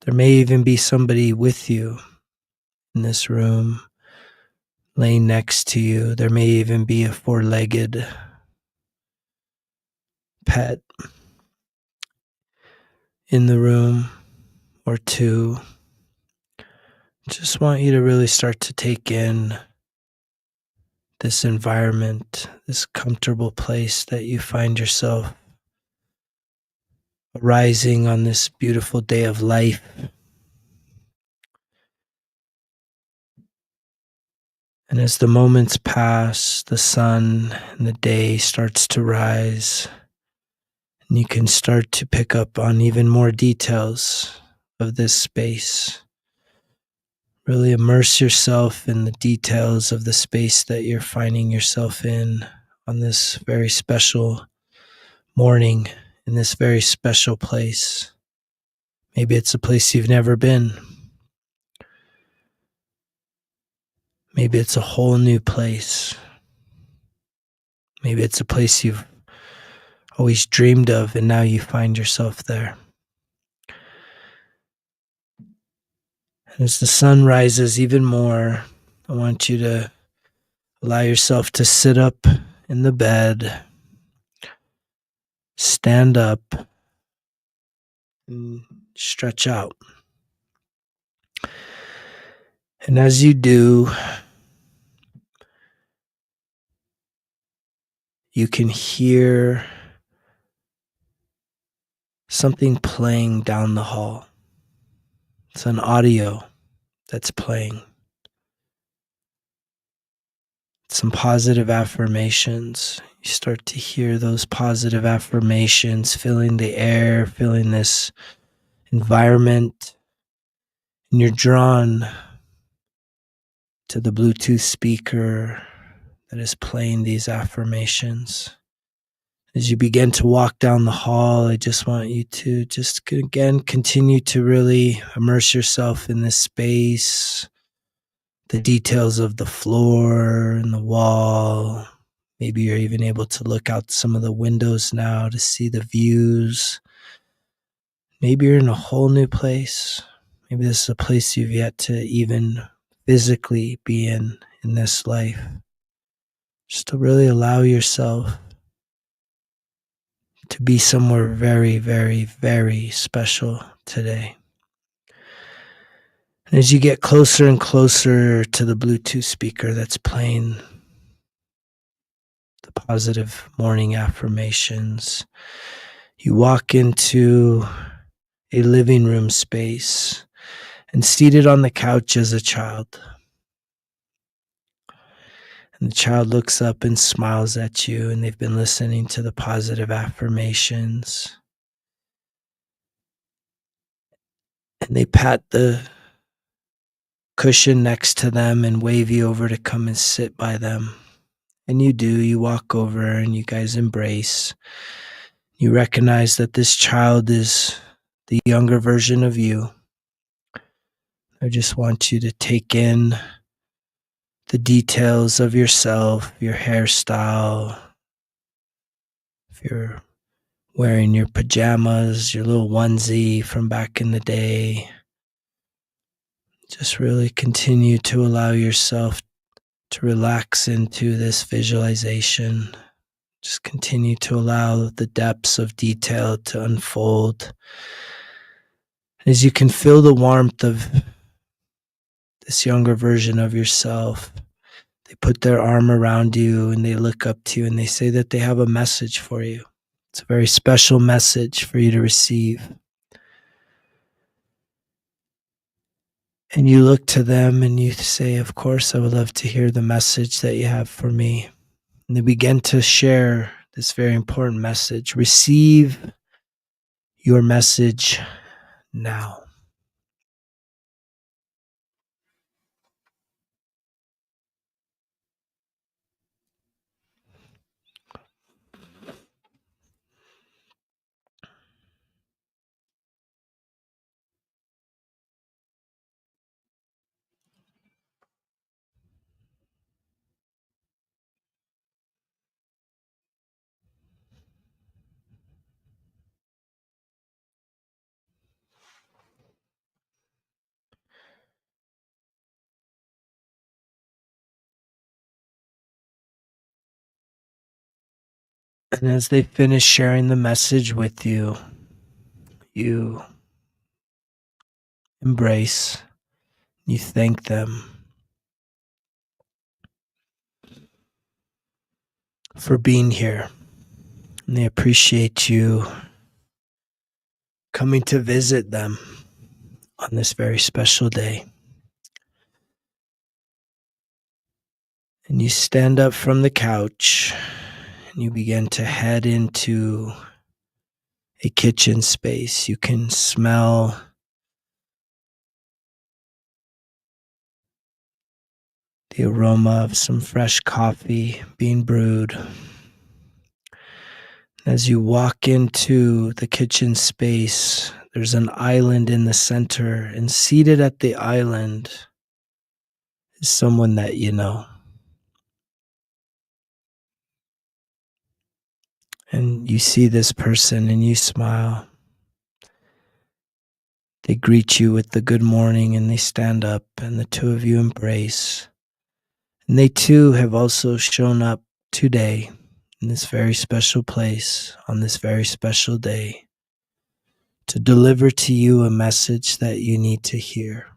There may even be somebody with you in this room, laying next to you. There may even be a four-legged pet in the room or two. Just want you to really start to take in this environment, this comfortable place that you find yourself arising on this beautiful day of life. And as the moments pass, the sun and the day starts to rise, and you can start to pick up on even more details of this space. Really immerse yourself in the details of the space that you're finding yourself in on this very special morning, in this very special place. Maybe it's a place you've never been. Maybe it's a whole new place. Maybe it's a place you've always dreamed of and now you find yourself there. And as the sun rises even more, I want you to allow yourself to sit up in the bed, stand up, and stretch out. And as you do, you can hear something playing down the hall. It's an audio that's playing. Some positive affirmations. You start to hear those positive affirmations, feeling the air, feeling this environment, and you're drawn to the Bluetooth speaker that is playing these affirmations. As you begin to walk down the hall, I just want you to just again continue to really immerse yourself in this space, the details of the floor and the wall. Maybe you're even able to look out some of the windows now to see the views. Maybe you're in a whole new place. Maybe this is a place you've yet to even physically be in this life. Just to really allow yourself to be somewhere very, very, very special today. And as you get closer and closer to the Bluetooth speaker that's playing the positive morning affirmations, you walk into a living room space, and seated on the couch is a child. And the child looks up and smiles at you, and they've been listening to the positive affirmations. And they pat the cushion next to them and wave you over to come and sit by them. And you do, you walk over and you guys embrace. You recognize that this child is the younger version of you. I just want you to take in the details of yourself, your hairstyle, if you're wearing your pajamas, your little onesie from back in the day. Just really continue to allow yourself to relax into this visualization. Just continue to allow the depths of detail to unfold. As you can feel the warmth of this younger version of yourself, they put their arm around you and they look up to you and they say that they have a message for you. It's a very special message for you to receive. And you look to them and you say, of course, I would love to hear the message that you have for me. And they begin to share this very important message. Receive your message now. And as they finish sharing the message with you, you embrace, you thank them for being here. And they appreciate you coming to visit them on this very special day. And you stand up from the couch and you begin to head into a kitchen space. You can smell the aroma of some fresh coffee being brewed. As you walk into the kitchen space, there's an island in the center, and seated at the island is someone that you know. And you see this person and you smile. They greet you with the good morning and they stand up and the two of you embrace. And they too have also shown up today in this very special place on this very special day to deliver to you a message that you need to hear.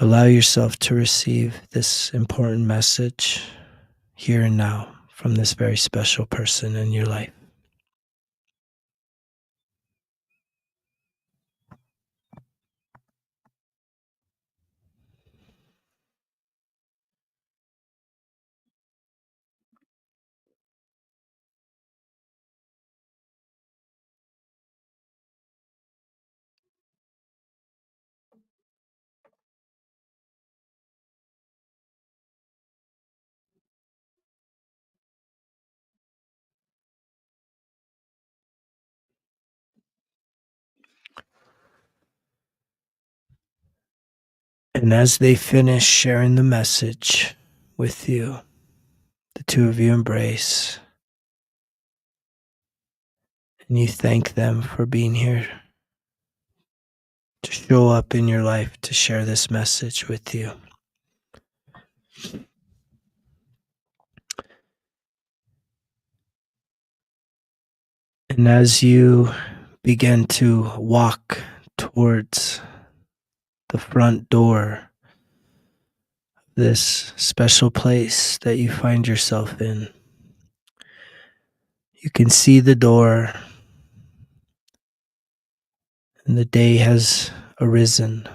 Allow yourself to receive this important message here and now from this very special person in your life. And as they finish sharing the message with you, the two of you embrace and you thank them for being here to show up in your life to share this message with you. And as you begin to walk towards the front door, this special place that you find yourself in, you can see the door, and the day has arisen.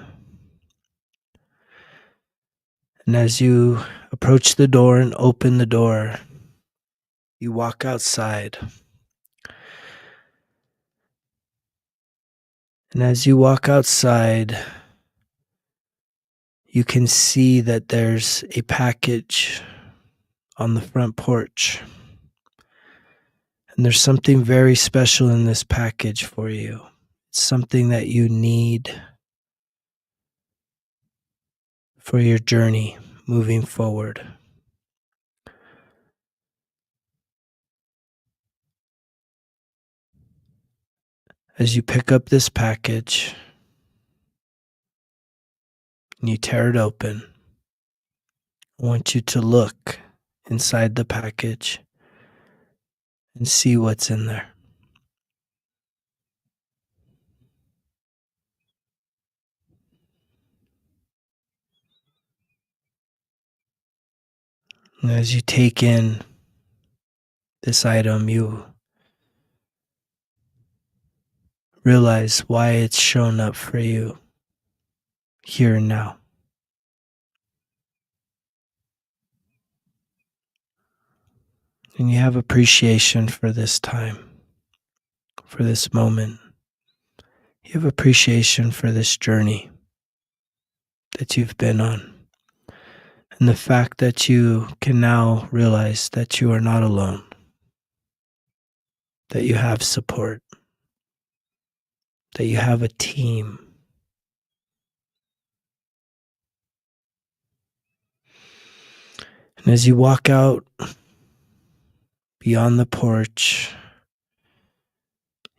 And as you approach the door and open the door, you walk outside. And as you walk outside, you can see that there's a package on the front porch. And there's something very special in this package for you. It's something that you need for your journey moving forward. As you pick up this package and you tear it open, I want you to look inside the package and see what's in there. And as you take in this item, you realize why it's shown up for you here and now. And you have appreciation for this time, for this moment. You have appreciation for this journey that you've been on. And the fact that you can now realize that you are not alone, that you have support, that you have a team. And as you walk out beyond the porch,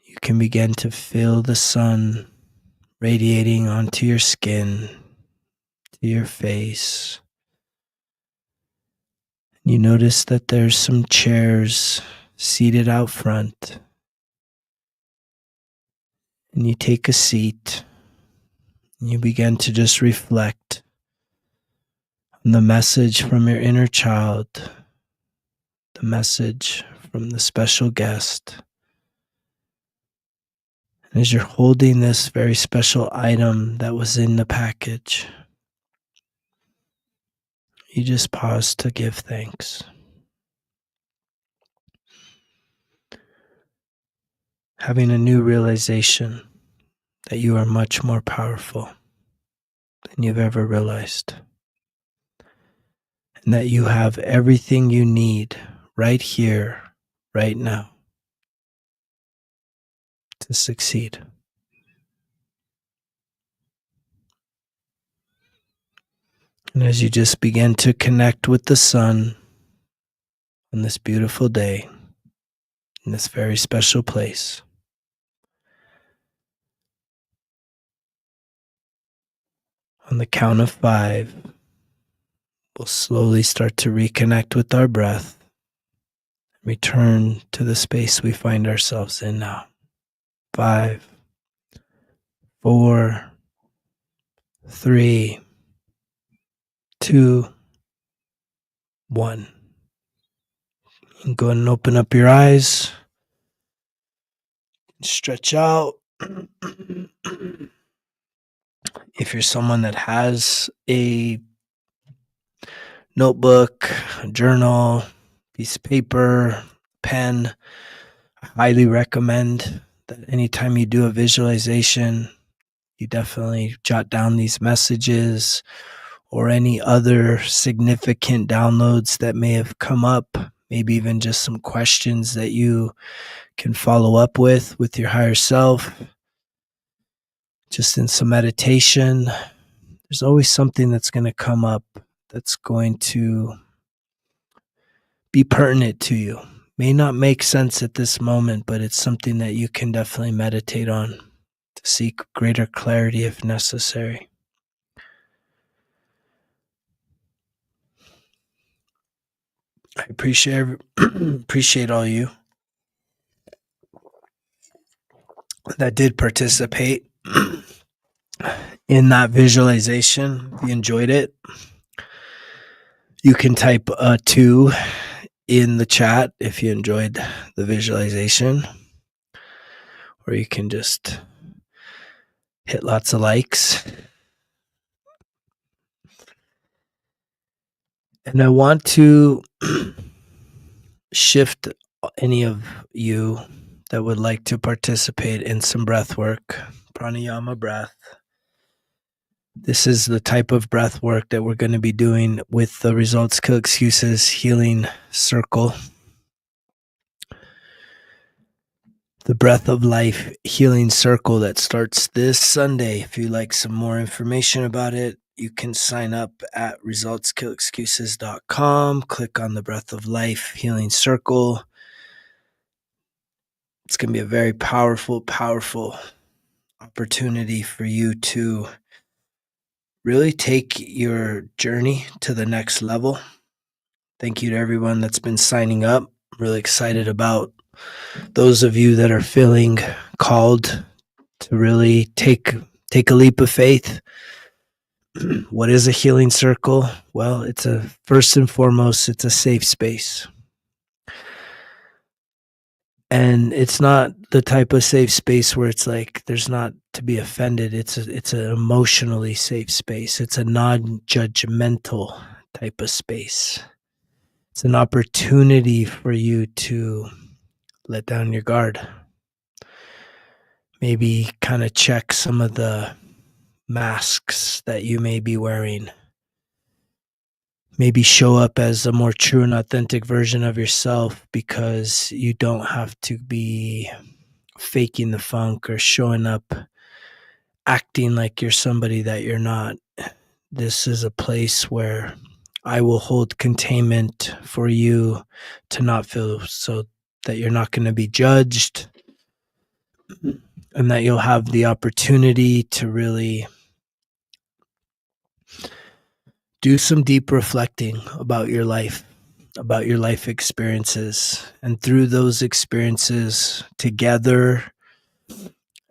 you can begin to feel the sun radiating onto your skin, to your face. You notice that there's some chairs seated out front. And you take a seat and you begin to just reflect on the message from your inner child, the message from the special guest. And as you're holding this very special item that was in the package, you just pause to give thanks. Having a new realization that you are much more powerful than you've ever realized. And that you have everything you need right here, right now, to succeed. And as you just begin to connect with the sun on this beautiful day, in this very special place, on the count of 5, we'll slowly start to reconnect with our breath, return to the space we find ourselves in now. 5, 4, 3, 2, 1. And go ahead and open up your eyes. Stretch out. If you're someone that has a notebook, a journal, piece of paper, pen, I highly recommend that anytime you do a visualization, you definitely jot down these messages or any other significant downloads that may have come up, maybe even just some questions that you can follow up with your higher self, just in some meditation. There's always something that's going to come up that's going to be pertinent to you. May not make sense at this moment, but it's something that you can definitely meditate on to seek greater clarity if necessary. I appreciate all you that did participate in that visualization. If you enjoyed it, you can type a 2 in the chat if you enjoyed the visualization, or you can just hit lots of likes. And I want to shift any of you that would like to participate in some breath work, pranayama breath. This is the type of breath work that we're going to be doing with the Results Kill Excuses Healing Circle. The Breath of Life Healing Circle that starts this Sunday. If you'd like some more information about it, you can sign up at resultskillexcuses.com. Click on the Breath of Life Healing Circle. It's going to be a very powerful, powerful opportunity for you to really take your journey to the next level. Thank you to everyone that's been signing up. I'm really excited about those of you that are feeling called to really take a leap of faith. What is a healing circle? Well, first and foremost, it's a safe space. And it's not the type of safe space where it's like there's not to be offended. It's an emotionally safe space. It's a non-judgmental type of space. It's an opportunity for you to let down your guard. Maybe kind of check some of the masks that you may be wearing. Maybe show up as a more true and authentic version of yourself, because you don't have to be faking the funk or showing up acting like you're somebody that you're not. This is a place where I will hold containment for you to not feel so that you're not going to be judged, and that you'll have the opportunity to really do some deep reflecting about your life experiences, and through those experiences together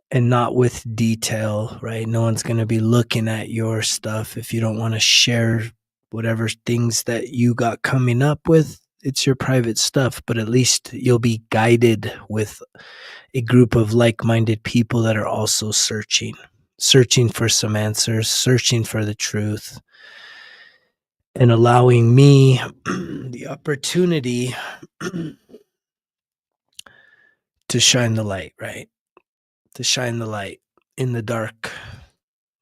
and not with detail, right? No one's going to be looking at your stuff. If you don't want to share whatever things that you got coming up with, it's your private stuff, but at least you'll be guided with a group of like-minded people that are also searching for some answers, searching for the truth, and allowing me the opportunity to shine the light, right? To shine the light in the dark,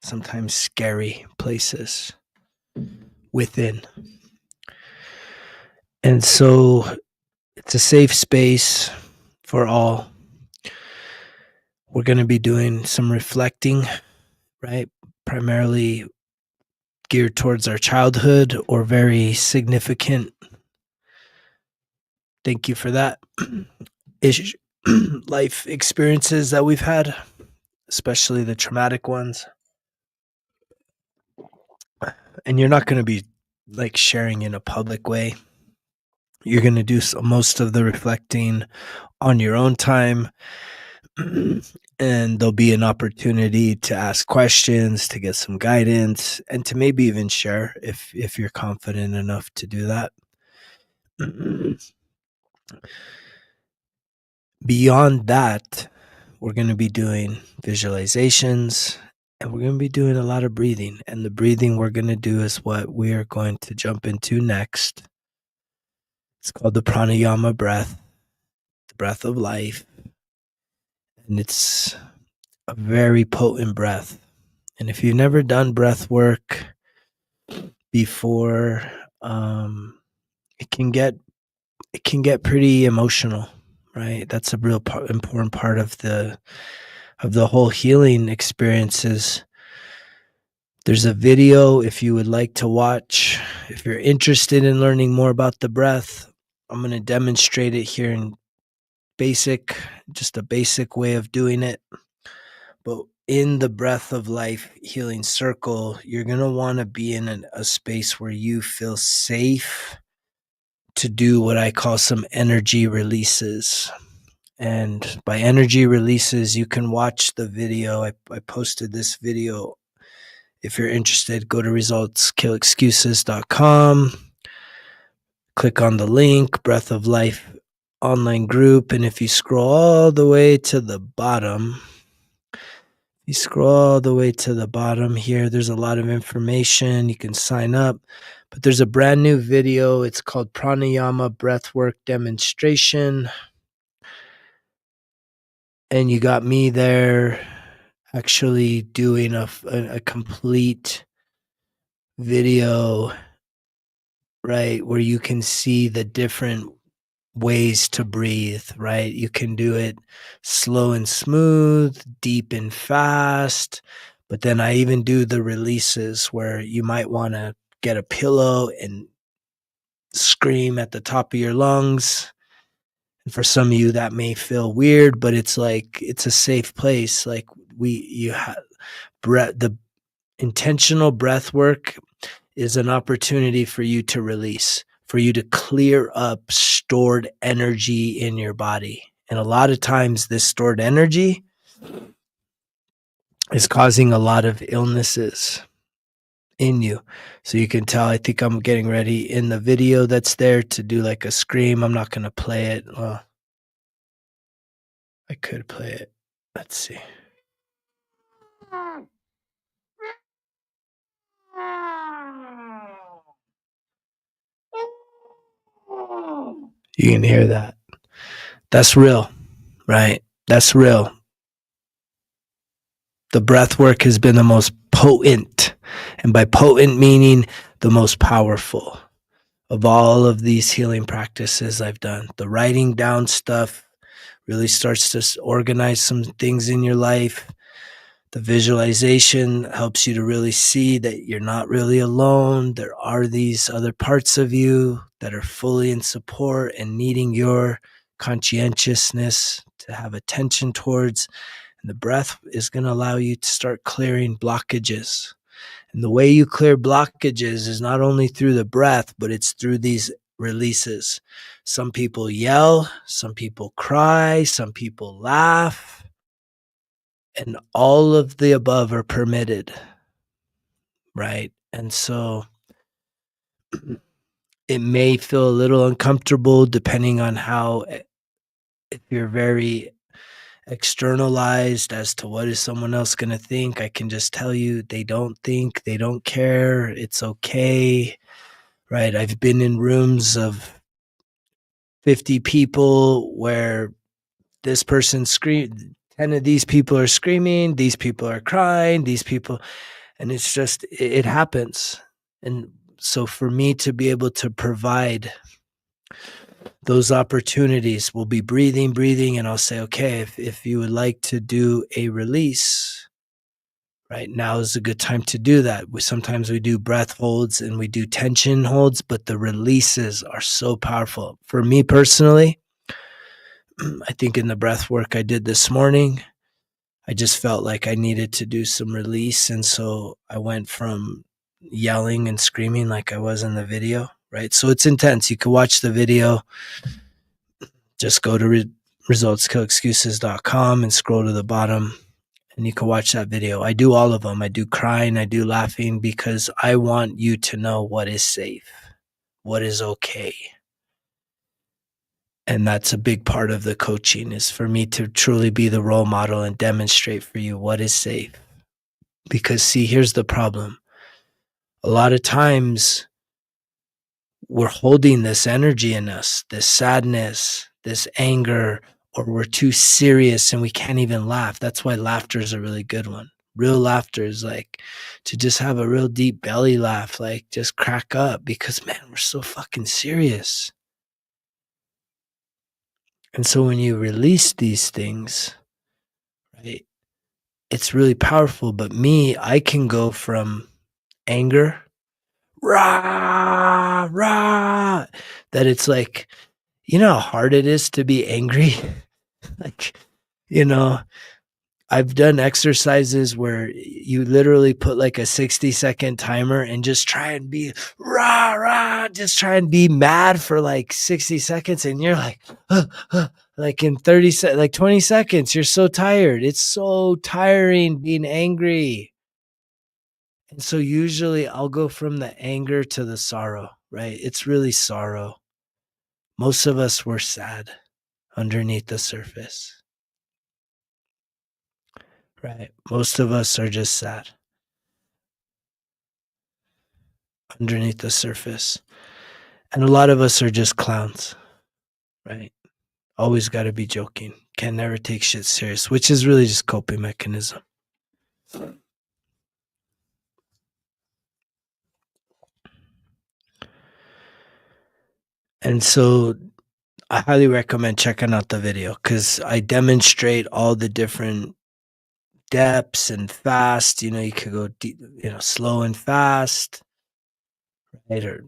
sometimes scary places within. And so it's a safe space for all. We're going to be doing some reflecting, right? Primarily geared towards our childhood or very significant, thank you for that, life experiences that we've had, especially the traumatic ones. And you're not going to be like sharing in a public way. You're going to do most of the reflecting on your own time. and there'll be an opportunity to ask questions, to get some guidance, and to maybe even share if you're confident enough to do that. Beyond that, we're going to be doing visualizations, and we're going to be doing a lot of breathing. And the breathing we're going to do is what we are going to jump into next. It's called the pranayama breath, the breath of life. And it's a very potent breath. And if you've never done breath work before, it can get pretty emotional, right? That's a real important part of the whole healing experiences. There's a video if you would like to watch. If you're interested in learning more about the breath, I'm going to demonstrate it here in just a basic way of doing it. But in the breath of life healing circle, you're going to want to be in a space where you feel safe to do what I call some energy releases. And by energy releases, you can watch the video. I posted this video. If you're interested, go to resultskillexcuses.com. Click on the link, Breath of Life online group. And if you scroll all the way to the bottom, here, there's a lot of information. You can sign up. But there's a brand new video. It's called Pranayama Breathwork Demonstration. And you got me there actually doing a complete video, right, where you can see the different ways to breathe, right? You can do it slow and smooth, deep and fast. But then I even do the releases where you might want to get a pillow and scream at the top of your lungs. And for some of you, that may feel weird, but it's like it's a safe place. Like the intentional breath work is an opportunity for you to release, for you to clear up stored energy in your body. And a lot of times this stored energy is causing a lot of illnesses in you. So you can tell, I think I'm getting ready in the video that's there to do like a scream. I'm not going to play it. Well, I could play it. Let's see. You can hear that. That's real, right? That's real. The breath work has been the most potent, and by potent meaning the most powerful of all of these healing practices I've done. The writing down stuff really starts to organize some things in your life. The visualization helps you to really see that you're not really alone. There are these other parts of you that are fully in support and needing your conscientiousness to have attention towards. And the breath is going to allow you to start clearing blockages. And the way you clear blockages is not only through the breath, but it's through these releases. Some people yell, some people cry, some people laugh. And all of the above are permitted, right? And so it may feel a little uncomfortable depending on how, if you're very externalized as to what is someone else going to think. I can just tell you they don't think, they don't care. It's okay, right? I've been in rooms of 50 people where this person screamed, 10 of these people are screaming, these people are crying, these people, and it's just, it happens. And so for me to be able to provide those opportunities, we'll be breathing, and I'll say, okay, if you would like to do a release, right now is a good time to do that. Sometimes we do breath holds and we do tension holds, but the releases are so powerful. For me personally, I think in the breath work I did this morning, I just felt like I needed to do some release. And so I went from yelling and screaming like I was in the video, right? So it's intense. You can watch the video. Just go to resultskillexcuses.com and scroll to the bottom and you can watch that video. I do all of them. I do crying, I do laughing, because I want you to know what is safe, what is okay. And that's a big part of the coaching, is for me to truly be the role model and demonstrate for you what is safe. Because see, here's the problem. A lot of times we're holding this energy in us, this sadness, this anger, or we're too serious and we can't even laugh. That's why laughter is a really good one. Real laughter is like to just have a real deep belly laugh, like just crack up, because man, we're so fucking serious. And so when you release these things, right, it's really powerful. But me, I can go from anger, rah, rah, that it's like, you know how hard it is to be angry? Like, you know, I've done exercises where you literally put like a 60-second timer and just try and be rah, rah, just try and be mad for like 60 seconds. And you're like, like in 20 seconds, you're so tired. It's so tiring being angry. And so usually I'll go from the anger to the sorrow, right? It's really sorrow. Most of us were sad underneath the surface. Right. Most of us are just sad underneath the surface. And a lot of us are just clowns, right? Always got to be joking. Can never take shit serious, which is really just coping mechanism. And so I highly recommend checking out the video, because I demonstrate all the different depths and fast. You know, you could go deep, slow and fast, right? Or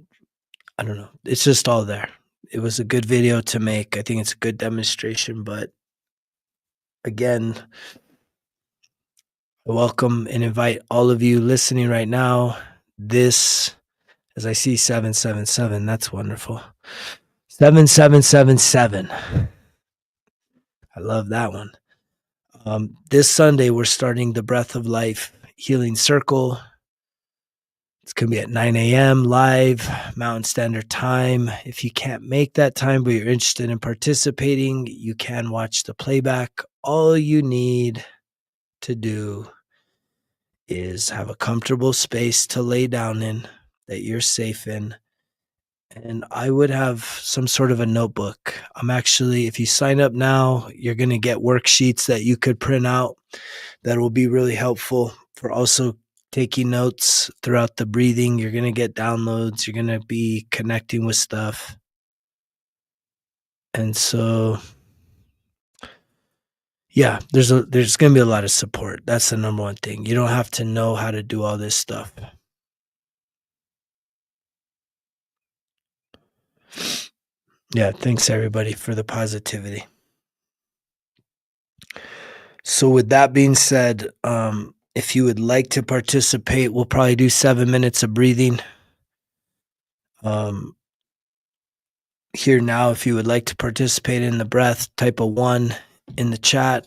I don't know. It's just all there. It was a good video to make. I think it's a good demonstration, but again, I welcome and invite all of you listening right now. This, as I see 777, that's wonderful. 7777. I love that one. This Sunday, we're starting the Breath of Life Healing Circle. It's going to be at 9 a.m. live, Mountain Standard Time. If you can't make that time, but you're interested in participating, you can watch the playback. All you need to do is have a comfortable space to lay down in that you're safe in. And I would have some sort of a notebook. If you sign up now, you're going to get worksheets that you could print out that will be really helpful for also taking notes throughout the breathing. You're going to get downloads. You're going to be connecting with stuff. And so, yeah, there's going to be a lot of support. That's the number one thing. You don't have to know how to do all this stuff. Yeah, thanks everybody for the positivity. So with that being said, if you would like to participate, we'll probably do 7 minutes of breathing. Here now, if you would like to participate in the breath, type a 1 in the chat.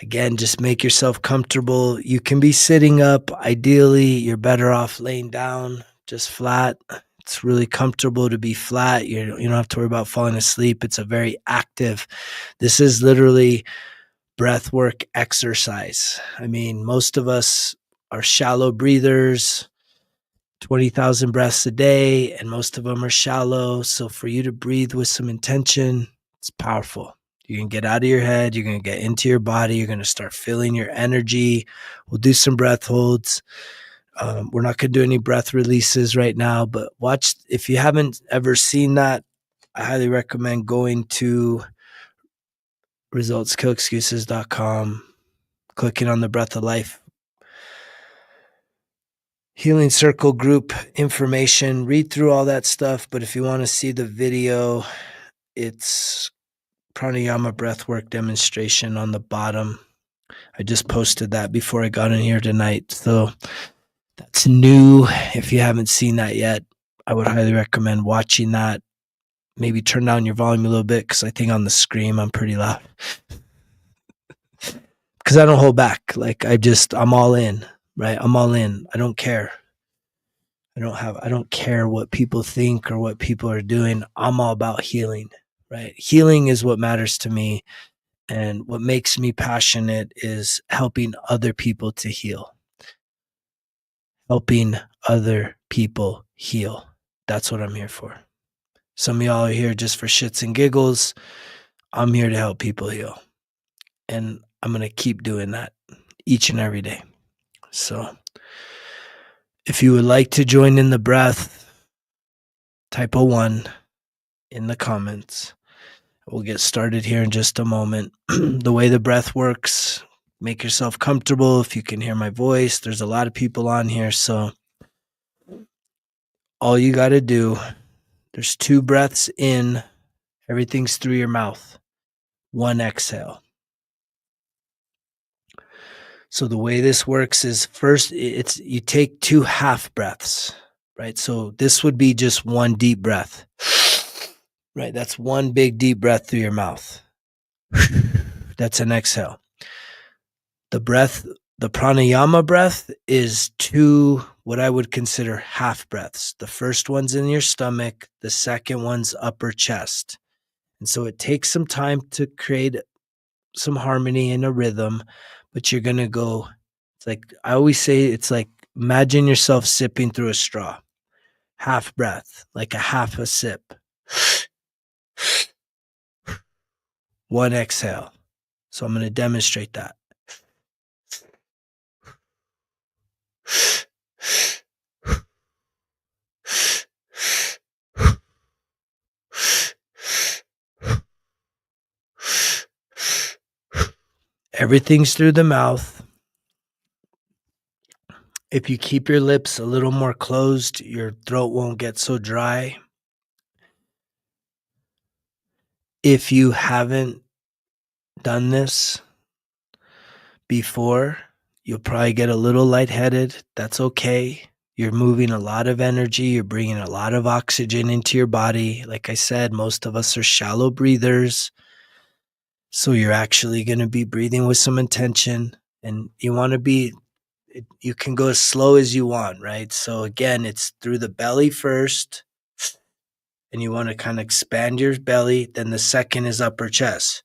Again, just make yourself comfortable. You can be sitting up. Ideally, you're better off laying down, just flat. It's really comfortable to be flat. You don't have to worry about falling asleep. It's a very active. This is literally breathwork exercise. I mean, most of us are shallow breathers, 20,000 breaths a day, and most of them are shallow. So for you to breathe with some intention, it's powerful. You can get out of your head. You're going to get into your body. You're going to start feeling your energy. We'll do some breath holds. We're not going to do any breath releases right now, but watch. If you haven't ever seen that, I highly recommend going to resultskillexcuses.com, clicking on the Breath of Life Healing Circle group information. Read through all that stuff. But if you want to see the video, it's pranayama breathwork demonstration on the bottom. I just posted that before I got in here tonight. So that's new. If you haven't seen that yet, I would highly recommend watching that. maybe turn down your volume a little bit because I think on the screen I'm pretty loud. Because I don't hold back. Like I'm all in, right? I'm all in. I don't care. I don't care what people think or what people are doing. I'm all about healing, right? Healing is what matters to me. And what makes me passionate is helping other people to heal, helping other people heal. That's what I'm here for. Some of y'all are here just for shits and giggles. I'm here to help people heal. And I'm going to keep doing that each and every day. So if you would like to join in the breath, type a 1 in the comments. We'll get started here in just a moment. The way the breath works, make yourself comfortable. If you can hear my voice, there's a lot of people on here. So all you got to do, there's 2 breaths in, everything's through your mouth, 1 exhale. So the way this works is first you take 2 half breaths, right? So this would be just 1 deep breath, right? That's 1 big deep breath through your mouth. That's an exhale. The pranayama breath is 2 what I would consider half breaths. The first one's in your stomach, the second one's upper chest. And so it takes some time to create some harmony and a rhythm, but you're going to go, it's like, I always say, it's like, imagine yourself sipping through a straw, half breath, like a half a sip, 1 exhale. So I'm going to demonstrate that. Everything's through the mouth. If you keep your lips a little more closed, your throat won't get so dry. If you haven't done this before, you'll probably get a little lightheaded. That's okay. You're moving a lot of energy. You're bringing a lot of oxygen into your body. Like I said, most of us are shallow breathers. So you're actually going to be breathing with some intention, and you want to you can go as slow as you want, right? So again, it's through the belly first, and you want to kind of expand your belly. Then the second is upper chest.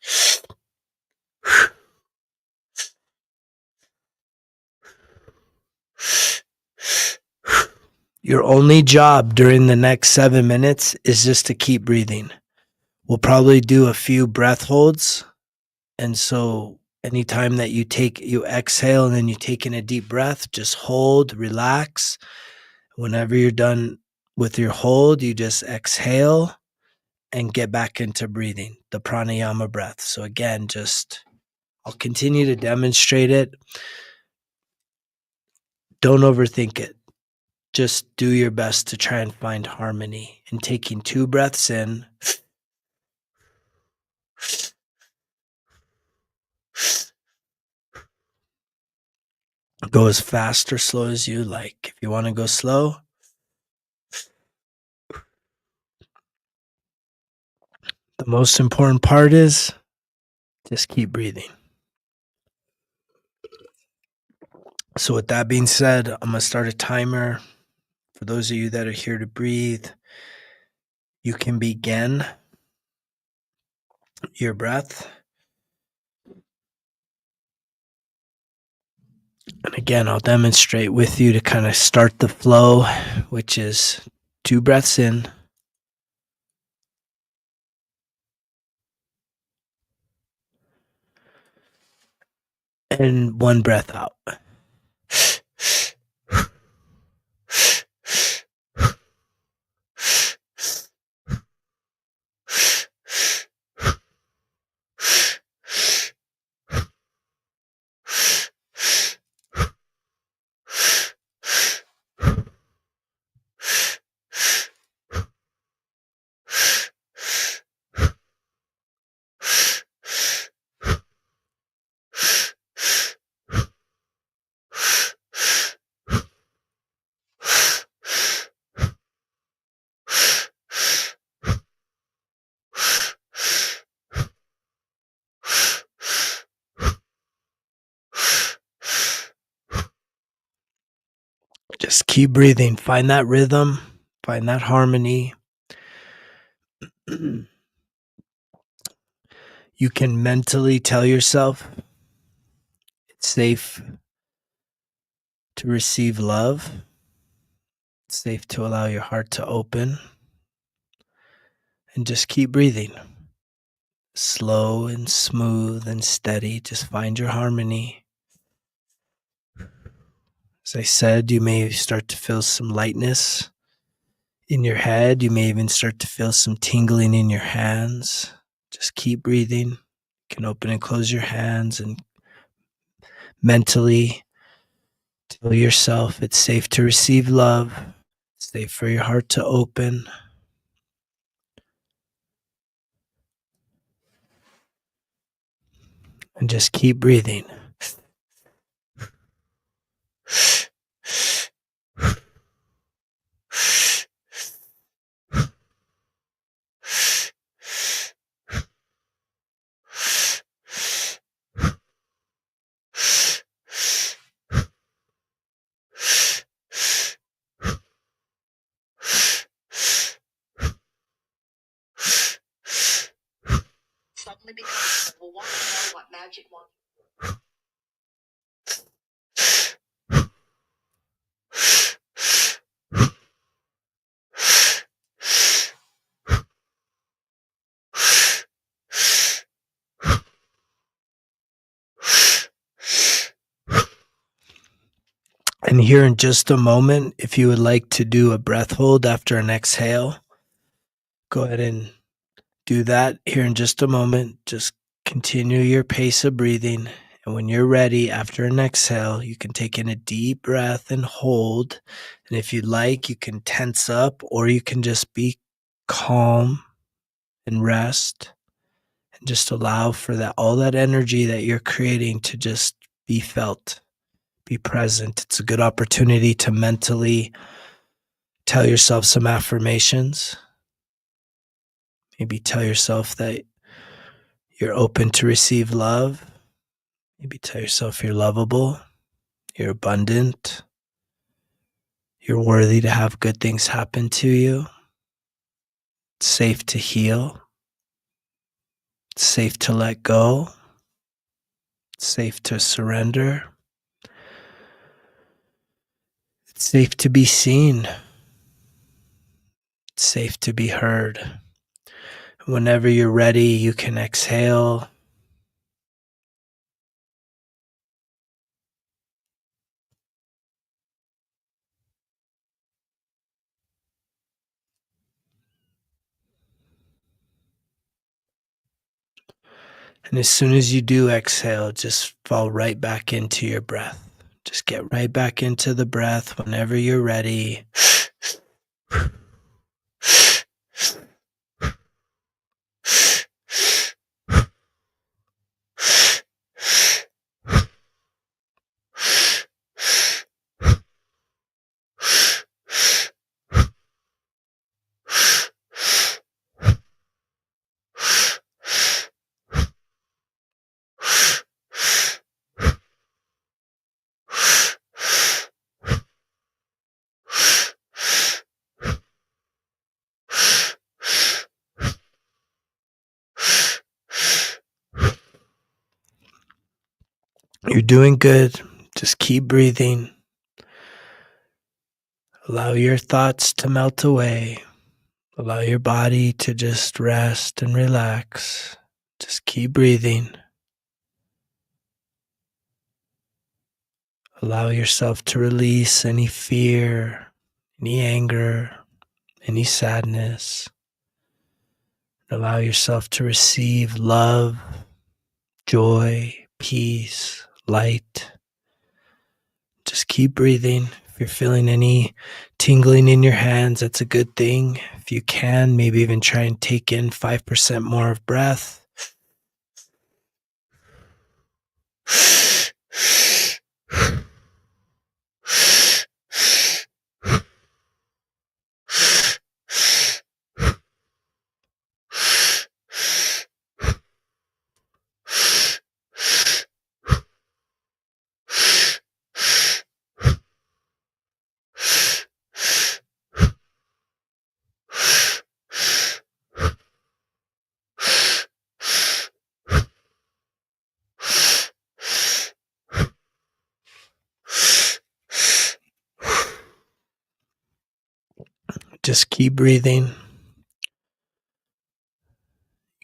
Your only job during the next 7 minutes is just to keep breathing. We'll probably do a few breath holds. And so anytime that you exhale and then you take in a deep breath, just hold, relax. Whenever you're done with your hold, you just exhale and get back into breathing, the pranayama breath. So again, I'll continue to demonstrate it. Don't overthink it. Just do your best to try and find harmony in taking 2 breaths in. Go as fast or slow as you like. If you want to go slow, the most important part is just keep breathing. So with that being said, I'm going to start a timer. For those of you that are here to breathe, you can begin your breath. And again, I'll demonstrate with you to kind of start the flow, which is 2 breaths in and 1 breath out. Just keep breathing. Find that rhythm, find that harmony. You can mentally tell yourself it's safe to receive love. It's safe to allow your heart to open and just keep breathing. Slow and smooth and steady. Just find your harmony. As I said, you may start to feel some lightness in your head. You may even start to feel some tingling in your hands. Just keep breathing. You can open and close your hands and mentally tell yourself it's safe to receive love. It's safe for your heart to open. And just keep breathing. Suddenly becomes, well, want to know what magic wand. And here in just a moment, if you would like to do a breath hold after an exhale, go ahead and do that here in just a moment. Just continue your pace of breathing. And when you're ready, after an exhale, you can take in a deep breath and hold. And if you'd like, you can tense up or you can just be calm and rest and just allow for that all that energy that you're creating to just be felt, be present. It's a good opportunity to mentally tell yourself some affirmations. Maybe tell yourself that you're open to receive love. Maybe tell yourself you're lovable, you're abundant, you're worthy to have good things happen to you. It's safe to heal. It's safe to let go. It's safe to surrender. It's safe to be seen. It's safe to be heard. Whenever you're ready, you can exhale. And as soon as you do exhale, just fall right back into your breath. Just get right back into the breath whenever you're ready. You're doing good. Just keep breathing. Allow your thoughts to melt away. Allow your body to just rest and relax. Just keep breathing. Allow yourself to release any fear, any anger, any sadness. Allow yourself to receive love, joy, peace, light. Just keep breathing. If you're feeling any tingling in your hands, that's a good thing. If you can, maybe even try and take in 5% more of breath. Just keep breathing. You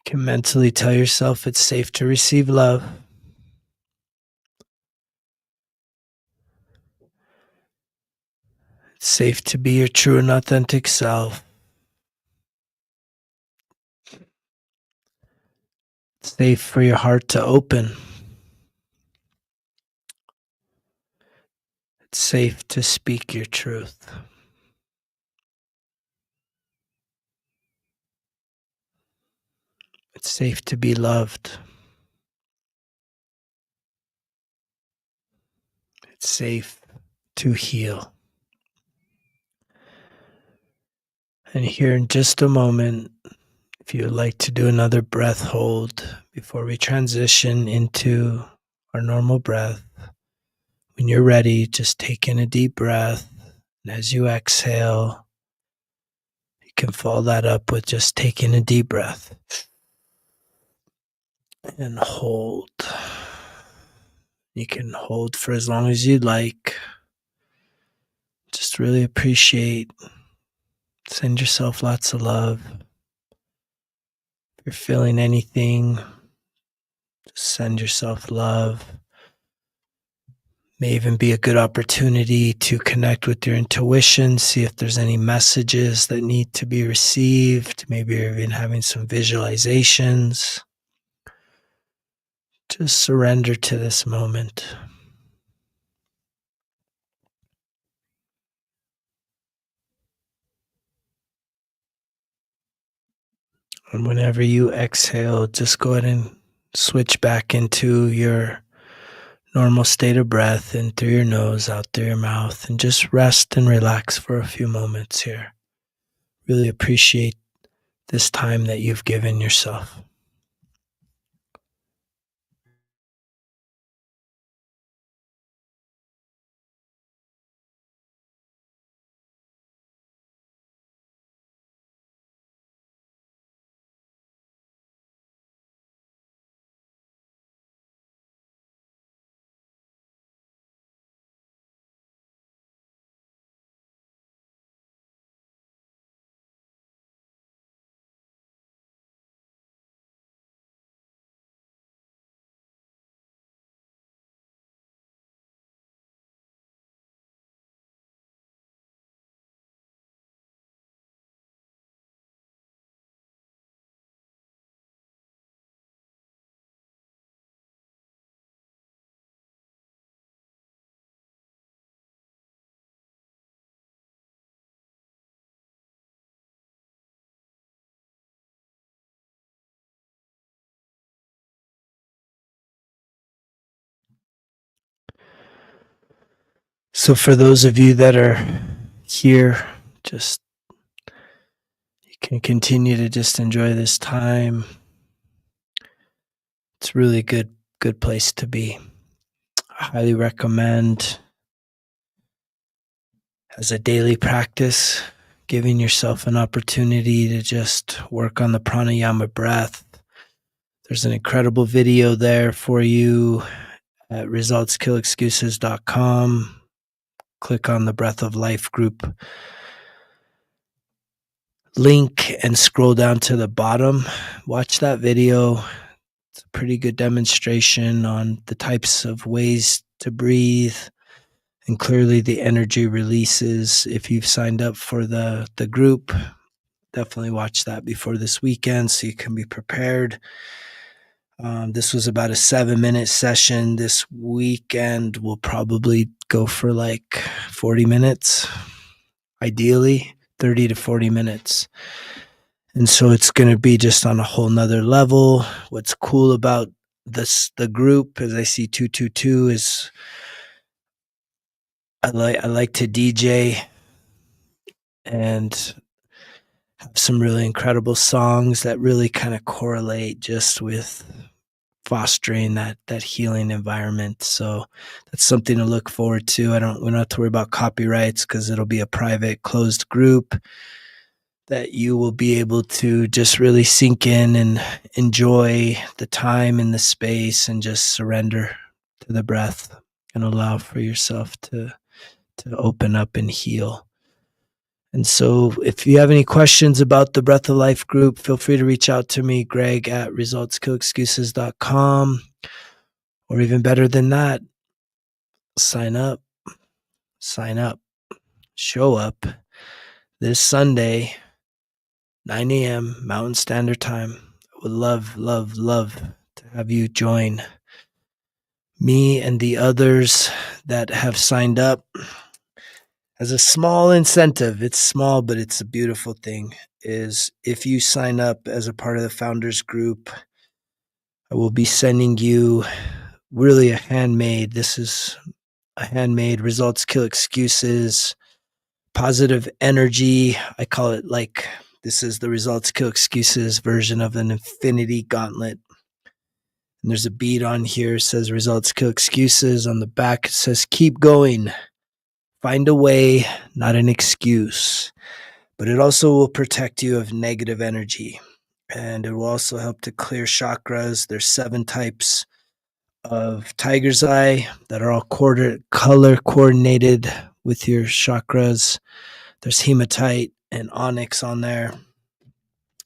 can mentally tell yourself it's safe to receive love. It's safe to be your true and authentic self. It's safe for your heart to open. It's safe to speak your truth. It's safe to be loved. It's safe to heal. And here in just a moment, if you would like to do another breath hold before we transition into our normal breath, when you're ready, just take in a deep breath. And as you exhale, you can follow that up with just taking a deep breath and hold. You can hold for as long as you'd like. Just really appreciate. Send yourself lots of love. If you're feeling anything, just send yourself love. May even be a good opportunity to connect with your intuition, see if there's any messages that need to be received. Maybe you're even having some visualizations. Just surrender to this moment. And whenever you exhale, just go ahead and switch back into your normal state of breath, in through your nose, out through your mouth, and just rest and relax for a few moments here. Really appreciate this time that you've given yourself. So for those of you that are here, just you can continue to just enjoy this time. It's really good place to be. I highly recommend, as a daily practice, giving yourself an opportunity to just work on the pranayama breath. There's an incredible video there for you at resultskillexcuses.com. Click on the Breath of Life group link and scroll down to the bottom. Watch that video. It's a pretty good demonstration on the types of ways to breathe and clearly the energy releases. If you've signed up for the group, definitely watch that before this weekend so you can be prepared. This was about a 7-minute session. This weekend will probably go for like 40 minutes, ideally 30 to 40 minutes. And so it's going to be just on a whole nother level. What's cool about the group, as I see 222, is I like to DJ and have some really incredible songs that really kind of correlate just with fostering that healing environment. So that's something to look forward to. We don't have to worry about copyrights because it'll be a private, closed group that you will be able to just really sink in and enjoy the time and the space and just surrender to the breath and allow for yourself to open up and heal. And so if you have any questions about the Breath of Life group, feel free to reach out to me, Greg at resultskillexcuses.com. Or even better than that, sign up, show up this Sunday, 9 a.m. Mountain Standard Time. I would love to have you join me and the others that have signed up. As a small incentive, it's small, but it's a beautiful thing, is if you sign up as a part of the founders group, I will be sending you really this is a handmade Results Kill Excuses, positive energy. I call it like this is the Results Kill Excuses version of an infinity gauntlet. And there's a bead on here, it says Results Kill Excuses. On the back, it says keep going. Find a way, not an excuse. But it also will protect you of negative energy. And it will also help to clear chakras. There's 7 types of tiger's eye that are all color coordinated with your chakras. There's hematite and onyx on there.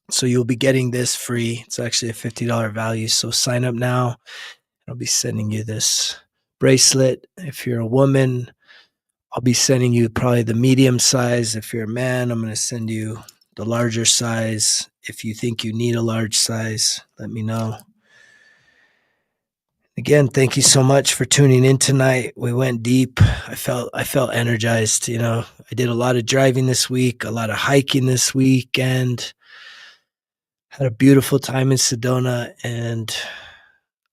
So you'll be getting this free. It's actually a $50 value. So sign up now. I'll be sending you this bracelet. If you're a woman, I'll be sending you probably the medium size. If you're a man, I'm going to send you the larger size. If you think you need a large size, let me know. Again, thank you so much for tuning in tonight. We went deep. I felt energized. I did a lot of driving this week, a lot of hiking this weekend. Had a beautiful time in Sedona, and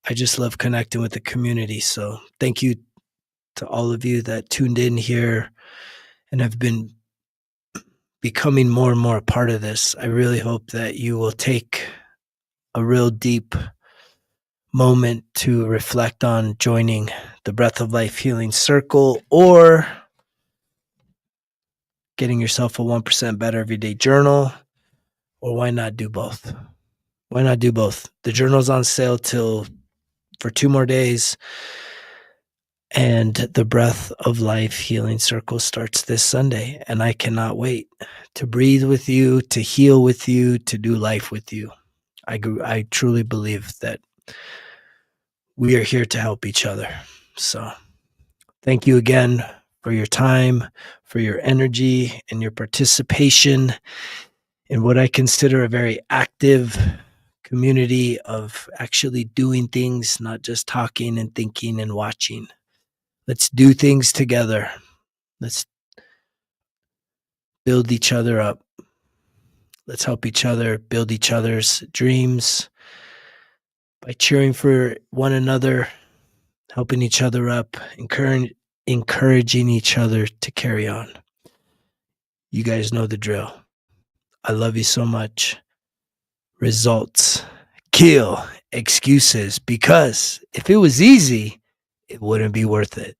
I just love connecting with the community. So thank you to all of you that tuned in here and have been becoming more and more a part of this. I really hope that you will take a real deep moment to reflect on joining the Breath of Life Healing Circle or getting yourself a 1% Better Everyday Journal, or why not do both? Why not do both? The journal's on sale for 2 more days, and the Breath of Life Healing Circle starts this Sunday, and I cannot wait to breathe with you, to heal with you, to do life with you. I truly believe that we are here to help each other. So thank you again for your time, for your energy, and your participation in what I consider a very active community of actually doing things, not just talking and thinking and watching. Let's do things together. Let's build each other up. Let's help each other build each other's dreams by cheering for one another, helping each other up, encouraging each other to carry on. You guys know the drill. I love you so much. Results kill excuses, because if it was easy, it wouldn't be worth it.